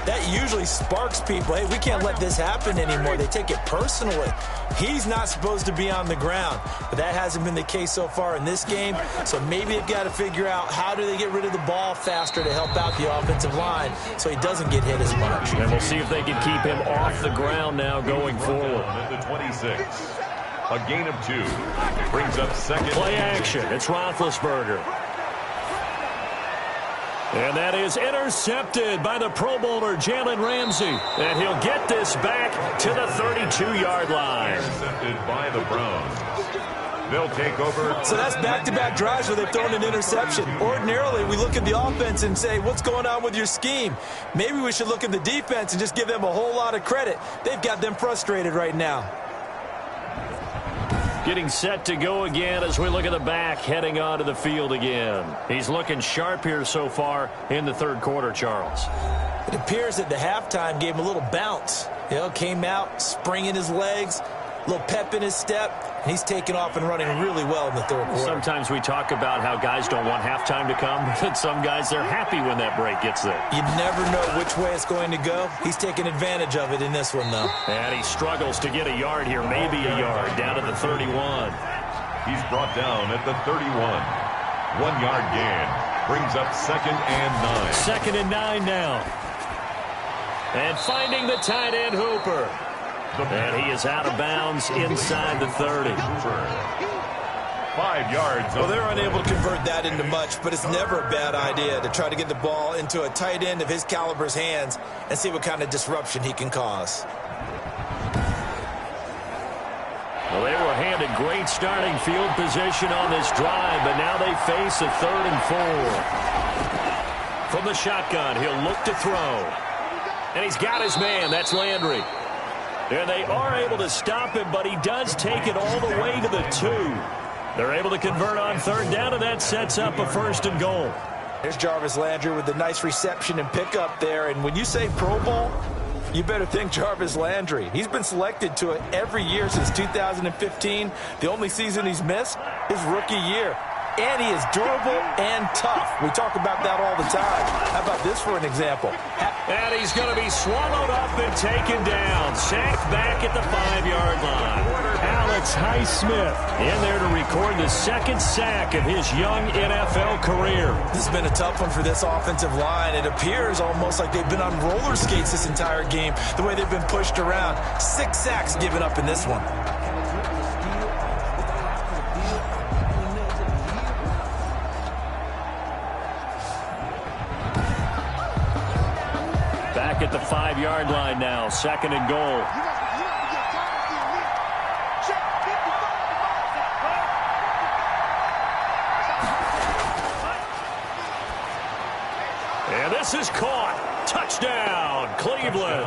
that usually sparks people. Hey, we can't let this happen anymore. They take it personally. He's not supposed to be on the ground, but that hasn't been the case so far in this game. So maybe they've got to figure out how do they get rid of the ball faster to help out the offensive line so he doesn't get hit as much. And we'll see if they can keep him off the ground now going forward. At the 26. A gain of 2. Brings up second. Play action. It's Roethlisberger. And that is intercepted by the Pro Bowler Jalen Ramsey. And he'll get this back to the 32-yard line. Intercepted by the Browns. They'll take over. So that's back-to-back drives where they've thrown an interception. Ordinarily, we look at the offense and say, what's going on with your scheme? Maybe we should look at the defense and just give them a whole lot of credit. They've got them frustrated right now. Getting set to go again as we look at the back heading onto the field again. He's looking sharp here so far in the third quarter, Charles. It appears that the halftime gave him a little bounce. You know, came out, springing his legs, a little pep in his step, and he's taking off and running really well in the third quarter. Sometimes we talk about how guys don't want halftime to come, but some guys, they're happy when that break gets there. You never know which way it's going to go. He's taking advantage of it in this one, though. And he struggles to get a yard here, maybe a yard, down to the 31. He's brought down at the 31. 1 yard gain. Brings up 2nd and 9. 2nd and 9 now. And finding the tight end, Hooper. And he is out of bounds inside the 30. 5 yards. Well, they're unable to convert that into much, but it's never a bad idea to try to get the ball into a tight end of his caliber's hands and see what kind of disruption he can cause. Well, they were handed great starting field position on this drive, but now they face a 3rd and 4. From the shotgun, he'll look to throw. And he's got his man. That's Landry. And they are able to stop him, but he does take it all the way to the 2. They're able to convert on 3rd down, and that sets up a 1st and goal. There's Jarvis Landry with a nice reception and pickup there. And when you say Pro Bowl, you better think Jarvis Landry. He's been selected to it every year since 2015. The only season he's missed is rookie year. And he is durable and tough. We talk about that all the time. How about this for an example? And he's going to be swallowed up and taken down. Sacked back at the 5-yard line. Alex Highsmith in there to record the 2nd sack of his young NFL career. This has been a tough one for this offensive line. It appears almost like they've been on roller skates this entire game, the way they've been pushed around. 6 sacks given up in this one. Back at the 5-yard line now, 2nd and goal. And this is caught. Touchdown, Cleveland.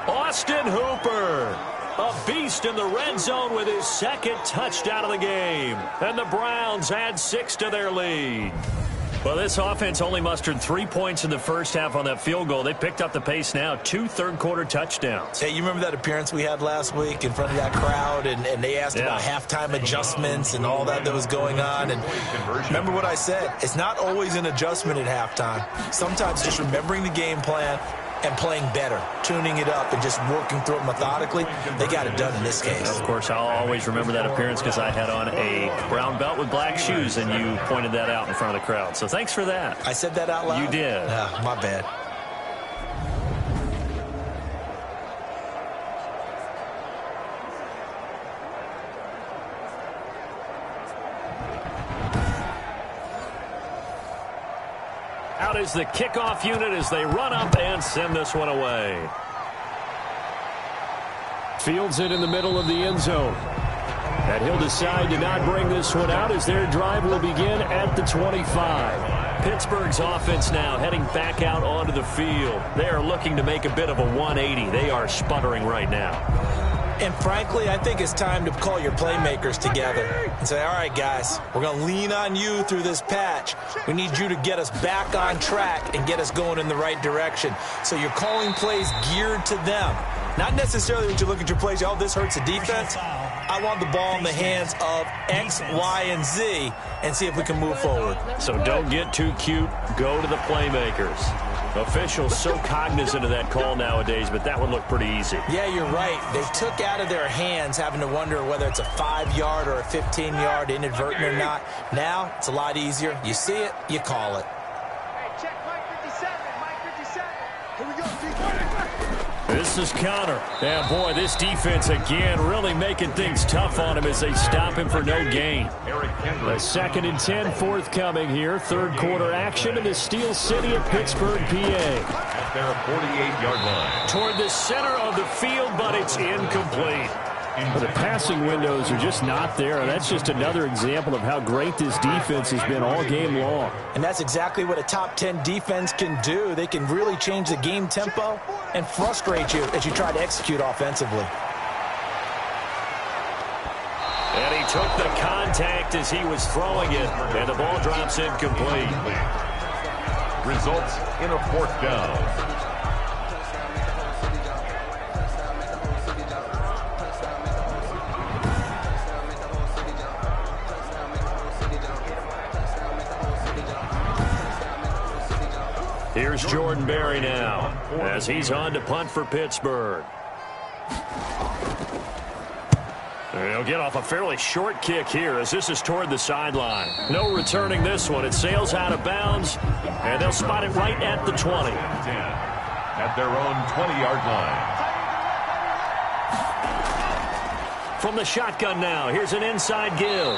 Austin Hooper, a beast in the red zone with his 2nd touchdown of the game. And the Browns add 6 to their lead. Well, this offense only mustered 3 points in the first half on that field goal. They picked up the pace now, 2 third-quarter touchdowns. Hey, you remember that appearance we had last week in front of that crowd, and they asked about halftime adjustments and all that was going on. And remember what I said, it's not always an adjustment at halftime. Sometimes just remembering the game plan and playing better, tuning it up and just working through it methodically. They got it done in this case. Of course, I'll always remember that appearance because I had on a brown belt with black shoes, and you pointed that out in front of the crowd. So thanks for that. I said that out loud? You did. My bad. Out is the kickoff unit as they run up and send this one away. Fields it in the middle of the end zone. And he'll decide to not bring this one out as their drive will begin at the 25. Pittsburgh's offense now heading back out onto the field. They are looking to make a bit of a 180. They are sputtering right now. And frankly, I think it's time to call your playmakers together and say, all right, guys, we're going to lean on you through this patch. We need you to get us back on track and get us going in the right direction. So you're calling plays geared to them. Not necessarily when you look at your plays, oh, this hurts the defense. I want the ball in the hands of X, Y, and Z and see if we can move forward. So don't get too cute. Go to the playmakers. Officials so cognizant of that call nowadays, but that would look pretty easy. Yeah, you're right. They took out of their hands having to wonder whether it's a 5-yard or a 15-yard inadvertent or not. Now, it's a lot easier. You see it, you call it. Hey, check Mike 57, Mike 57. Here we go, This is Connor. And, boy, this defense again really making things tough on him as they stop him for no gain. A 2nd and 10 forthcoming here. Third quarter action in the Steel City of Pittsburgh, PA. At their 48-yard line. Toward the center of the field, but it's incomplete. Well, the passing windows are just not there. That's just another example of how great this defense has been all game long. And that's exactly what a top 10 defense can do. They can really change the game tempo and frustrate you as you try to execute offensively. And he took the contact as he was throwing it, and the ball drops incomplete. Results in a 4th down. Here's Jordan Berry now as he's on to punt for Pittsburgh. He'll get off a fairly short kick here as this is toward the sideline. No returning this one. It sails out of bounds, and they'll spot it right at the 20. At their own 20-yard line. From the shotgun now, here's an inside give.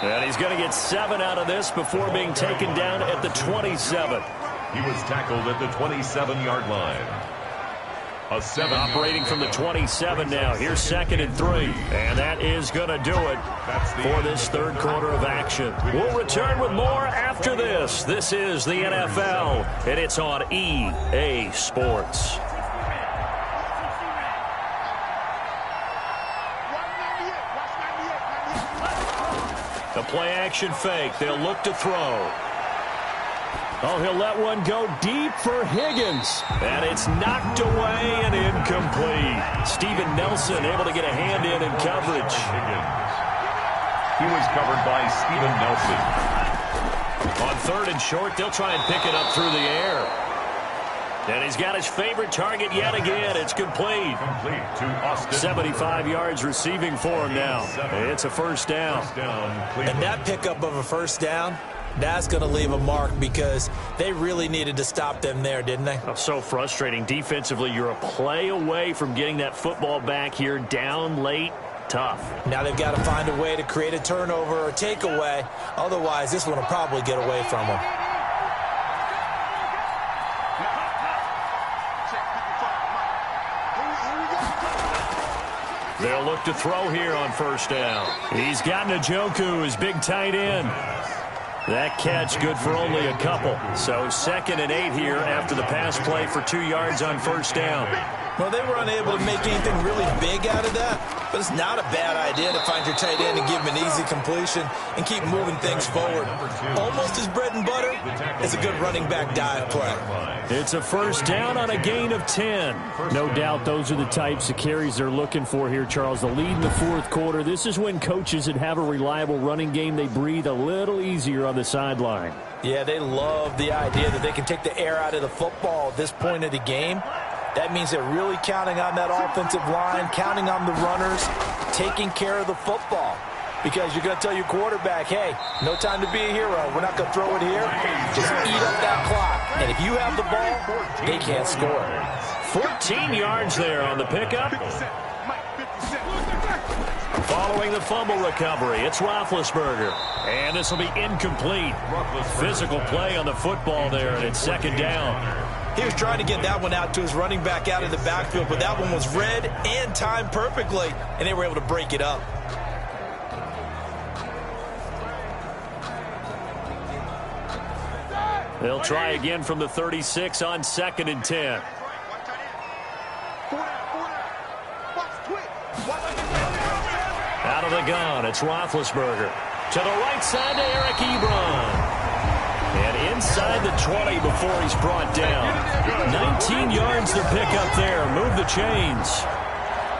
And he's going to get 7 out of this before being taken down at the 27. He was tackled at the 27-yard line. A 7 operating from the 27 now. Here's 2nd and 3. And that is going to do it for this third quarter of action. We'll return with more after this. This is the NFL, and it's on EA Sports. The play-action fake. They'll look to throw. Oh, he'll let one go deep for Higgins. And it's knocked away and incomplete. Steven Nelson able to get a hand in coverage. He was covered by Steven Nelson. On 3rd and short, they'll try and pick it up through the air. And he's got his favorite target yet again. It's complete. Complete to Austin. 75 yards receiving for him now. It's a first down. And that pickup of a first down, that's going to leave a mark because they really needed to stop them there, didn't they? Oh, so frustrating. Defensively, you're a play away from getting that football back here down late. Tough. Now they've got to find a way to create a turnover or takeaway. Otherwise, this one will probably get away from them. They'll look to throw here on first down. He's got Njoku, his big tight end. That catch good for only a couple. So 2nd and 8 here after the pass play for 2 yards on first down. Well, they were unable to make anything really big out of that, but it's not a bad idea to find your tight end and give him an easy completion and keep moving things forward. Almost his bread and butter is a good running back dive play. It's a first down on a gain of 10. No doubt those are the types of carries they're looking for here, Charles. The lead in the fourth quarter. This is when coaches that have a reliable running game, they breathe a little easier on the sideline. Yeah, they love the idea that they can take the air out of the football at this point of the game. That means they're really counting on that offensive line, counting on the runners, taking care of the football. Because you're going to tell your quarterback, hey, no time to be a hero. We're not going to throw it here. Just eat up that clock. And if you have the ball, they can't score. 14 yards there on the pickup. Following the fumble recovery, it's Roethlisberger. And this will be incomplete. Physical play on the football there, and it's 2nd down. He was trying to get that one out to his running back out of the backfield, but that one was read and timed perfectly, and they were able to break it up. They'll try again from the 36 on 2nd and 10. Out of the gun, it's Roethlisberger. To the right side to Eric Ebron. And inside the 20 before he's brought down. 19 yards to pick up there. Move the chains.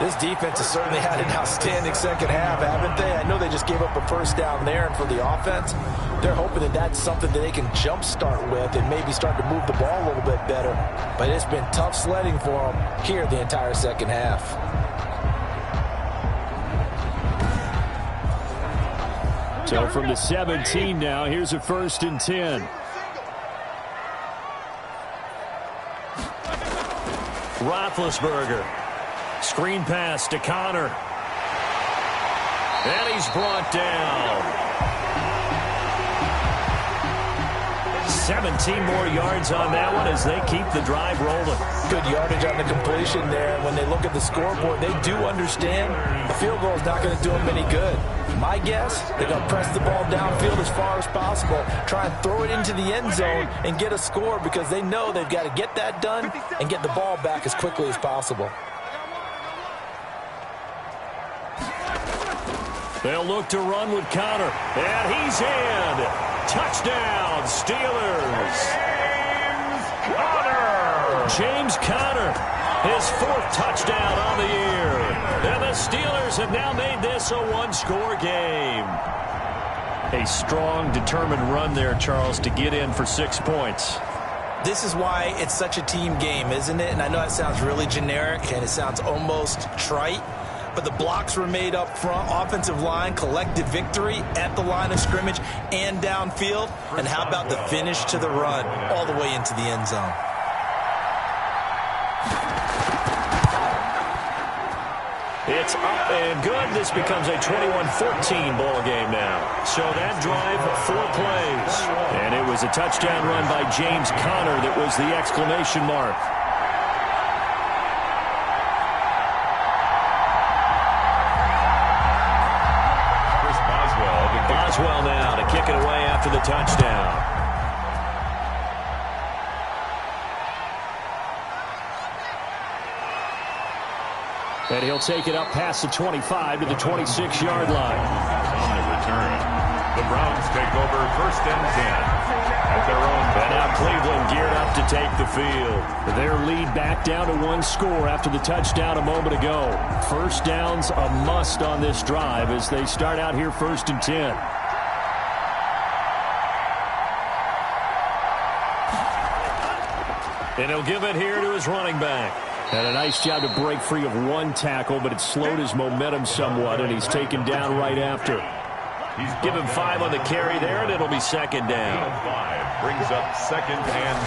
This defense has certainly had an outstanding second half, haven't they? I know they just gave up a first down there, and for the offense, they're hoping that that's something that they can jumpstart with and maybe start to move the ball a little bit better. But it's been tough sledding for them here the entire second half. So from the 17 now, here's a 1st and 10. Roethlisberger. Screen pass to Connor. And he's brought down. 17 more yards on that one as they keep the drive rolling. Good yardage on the completion there. When they look at the scoreboard, they do understand a field goal is not going to do them any good. My guess, they're going to press the ball downfield as far as possible, try and throw it into the end zone and get a score because they know they've got to get that done and get the ball back as quickly as possible. They'll look to run with Connor. And he's in. Touchdown, Steelers. James Conner, his 4th touchdown on the year. And the Steelers have now made this a one-score game. A strong, determined run there, Charles, to get in for 6 points. This is why it's such a team game, isn't it? And I know that sounds really generic and it sounds almost trite. But the blocks were made up front, offensive line, collective victory at the line of scrimmage and downfield. And how about the finish to the run all the way into the end zone? It's up and good. This becomes a 21-14 ball game now. So that drive, 4 plays. And it was a touchdown run by James Conner that was the exclamation mark. Boswell now to kick it away after the touchdown. And he'll take it up past the 25 to the 26-yard line. On the return, the Browns take over 1st and 10 at their own. And now Cleveland geared up to take the field. Their lead back down to 1 score after the touchdown a moment ago. First down's a must on this drive as they start out here 1st and 10. And he'll give it here to his running back. And a nice job to break free of 1 tackle, but it slowed his momentum somewhat, and he's taken down right after. Give him 5 on the carry there, and it'll be 2nd down. 5 brings up 2nd and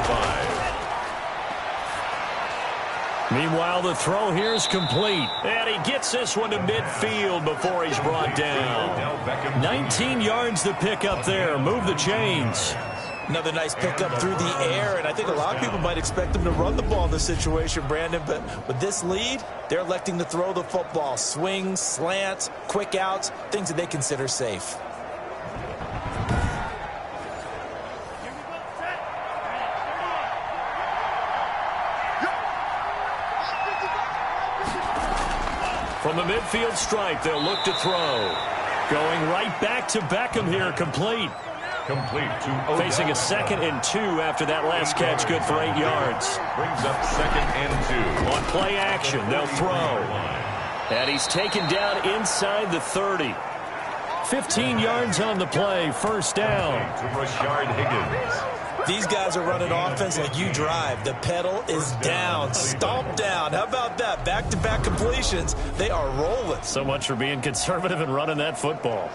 5. Meanwhile, the throw here is complete. And he gets this one to midfield before he's brought down. 19 yards to pick up there. Move the chains. Another nice pickup through the air, and I think a lot of people might expect them to run the ball in this situation, Brandon, but with this lead, they're electing to throw the football. Swings, slants, quick outs, things that they consider safe. From the midfield stripe, they'll look to throw. Going right back to Beckham here, complete. Complete to Odell. Facing a 2nd and 2 after that last catch, good for 8 yards. Brings up 2nd and 2. On play action, they'll throw. And he's taken down inside the 30. 15 yards on the play, 1st down. To Rashard Higgins. These guys are running offense like you drive. The pedal is down, stomp down. How about that? Back-to-back completions. They are rolling. So much for being conservative and running that football.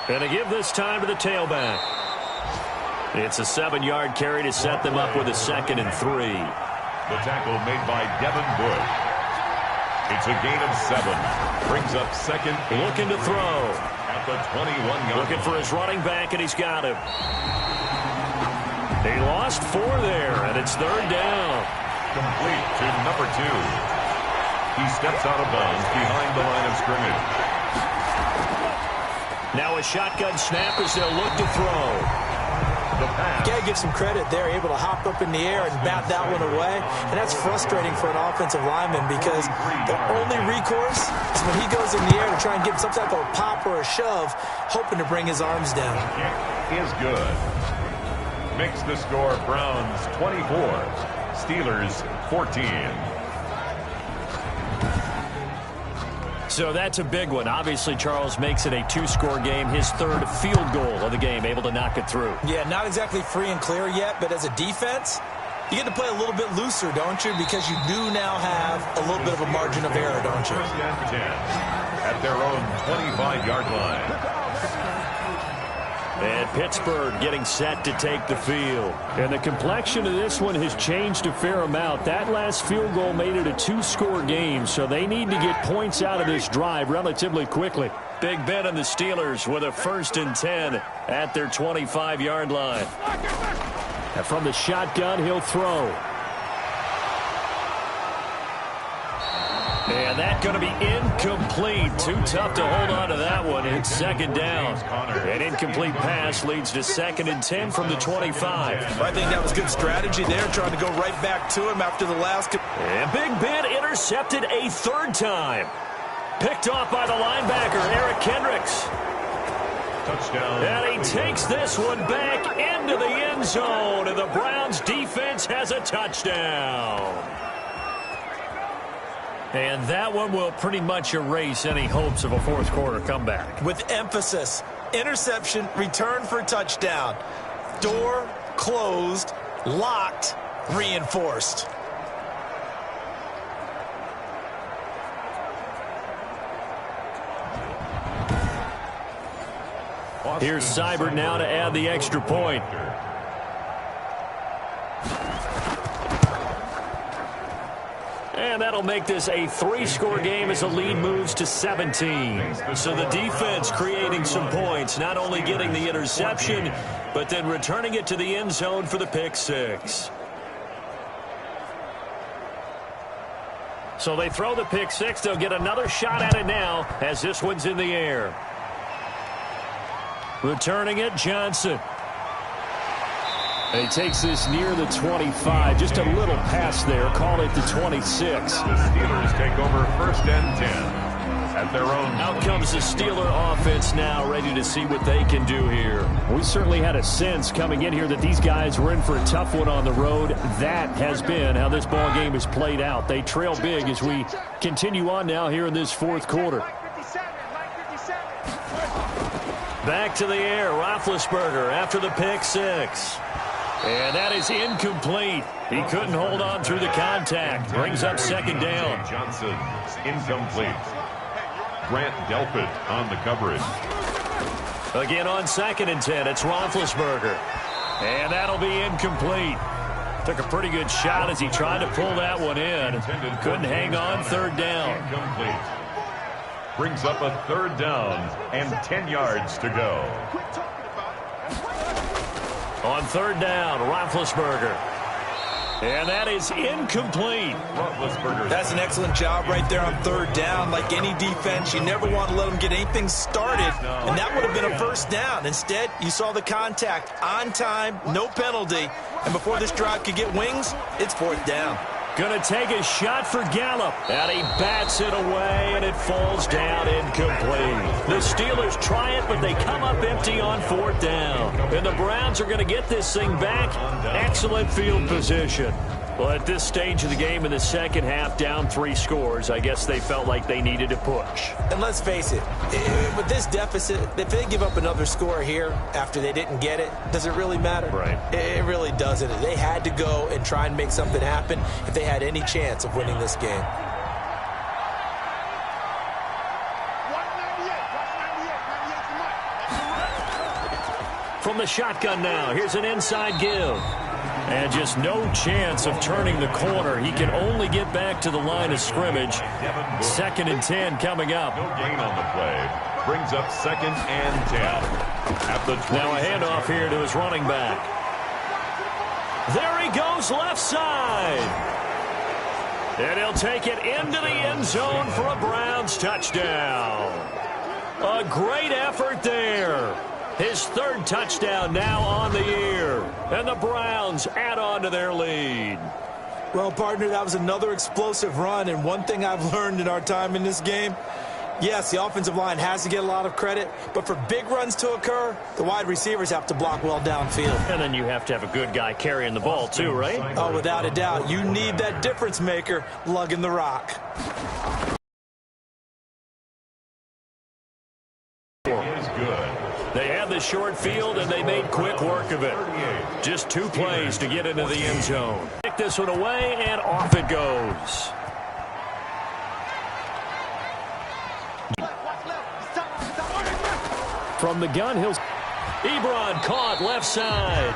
And to give this time to the tailback. It's a 7-yard carry to set them up with a 2nd and 3. The tackle made by Devin Bush. It's a gain of 7. Brings up 2nd. Looking to throw. At the 21-yard. Looking for his running back, and he's got him. They lost 4 there, and it's 3rd down. Complete to number 2. He steps out of bounds behind the line of scrimmage. Now a shotgun snap as they'll look to throw. The pass. Got to give some credit. They're able to hop up in the air and bat that one away. And that's frustrating for an offensive lineman because the only recourse is when he goes in the air to try and get some type of pop or a shove, hoping to bring his arms down. Kick is good. Makes the score Browns 24, Steelers 14. So that's a big one. Obviously, Charles makes it a 2-score game. His third field goal of the game, able to knock it through. Yeah, not exactly free and clear yet, but as a defense, you get to play a little bit looser, don't you? Because you do now have a little bit of a margin of error, don't you? First and 10 at their own 25-yard line. And Pittsburgh getting set to take the field. And the complexion of this one has changed a fair amount. That last field goal made it a 2-score game, so they need to get points out of this drive relatively quickly. Big Ben and the Steelers with a 1st and 10 at their 25-yard line. And from the shotgun, he'll throw. And that's going to be incomplete. Too tough to hold on to that one. It's 2nd down. An incomplete pass leads to 2nd and 10 from the 25. I think that was good strategy there, trying to go right back to him after the last. And Big Ben intercepted a 3rd time. Picked off by the linebacker, Eric Kendricks. Touchdown. And he takes this one back into the end zone. And the Browns defense has a touchdown. And that one will pretty much erase any hopes of a 4th quarter comeback. With emphasis, interception, return for touchdown. Door closed, locked, reinforced. Here's Seibert now to add the extra point. And that'll make this a 3-score game as the lead moves to 17. So the defense creating some points, not only getting the interception, but then returning it to the end zone for the pick 6. So they throw the pick 6. They'll get another shot at it now as this one's in the air. Returning it, Johnson. And he takes this near the 25. Just a little pass there. Call it the 26. The Steelers take over 1st and 10 at their own. Out comes the Steeler offense now, ready to see what they can do here. We certainly had a sense coming in here that these guys were in for a tough one on the road. That has been how this ball game has played out. They trail big as we continue on now here in this 4th quarter. Back to the air, Roethlisberger after the pick 6. And that is incomplete. He couldn't hold on through the contact. Brings up 2nd down. Johnson, incomplete. Grant Delpit on the coverage. Again on 2nd and 10, it's Roethlisberger. And that'll be incomplete. Took a pretty good shot as he tried to pull that one in. Couldn't hang on, 3rd down. Incomplete. Brings up a 3rd down and 10 yards to go. On 3rd down, Roethlisberger. And that is incomplete. That's an excellent job right there on 3rd down. Like any defense, you never want to let them get anything started, and that would have been a 1st down. Instead, you saw the contact on time, no penalty, and before this drive could get wings, it's 4th down. Going to take a shot for Gallup. And he bats it away, and it falls down incomplete. The Steelers try it, but they come up empty on 4th down. And the Browns are going to get this thing back. Excellent field position. Well, at this stage of the game in the 2nd half, down 3 scores, I guess they felt like they needed to push. And let's face it, with this deficit, if they give up another score here after they didn't get it, does it really matter? Right. It really doesn't. They had to go and try and make something happen if they had any chance of winning this game. From the shotgun now, here's an inside give. And just no chance of turning the corner. He can only get back to the line of scrimmage. 2nd and 10 coming up. No gain on the play. Brings up 2nd and 10. At the now a handoff here to his running back. There he goes left side. And he'll take it into the end zone for a Browns touchdown. A great effort there. His 3rd touchdown now on the year. And the Browns add on to their lead. Well, partner, that was another explosive run. And one thing I've learned in our time in this game, yes, the offensive line has to get a lot of credit. But for big runs to occur, the wide receivers have to block well downfield. And then you have to have a good guy carrying the ball too, right? Oh, without a doubt. You need that difference maker lugging the rock. good. They had the short field, and they made quick work of it. Just 2 plays to get into the end zone. Pick this one away, and off it goes. From the gun, Ebron caught left side.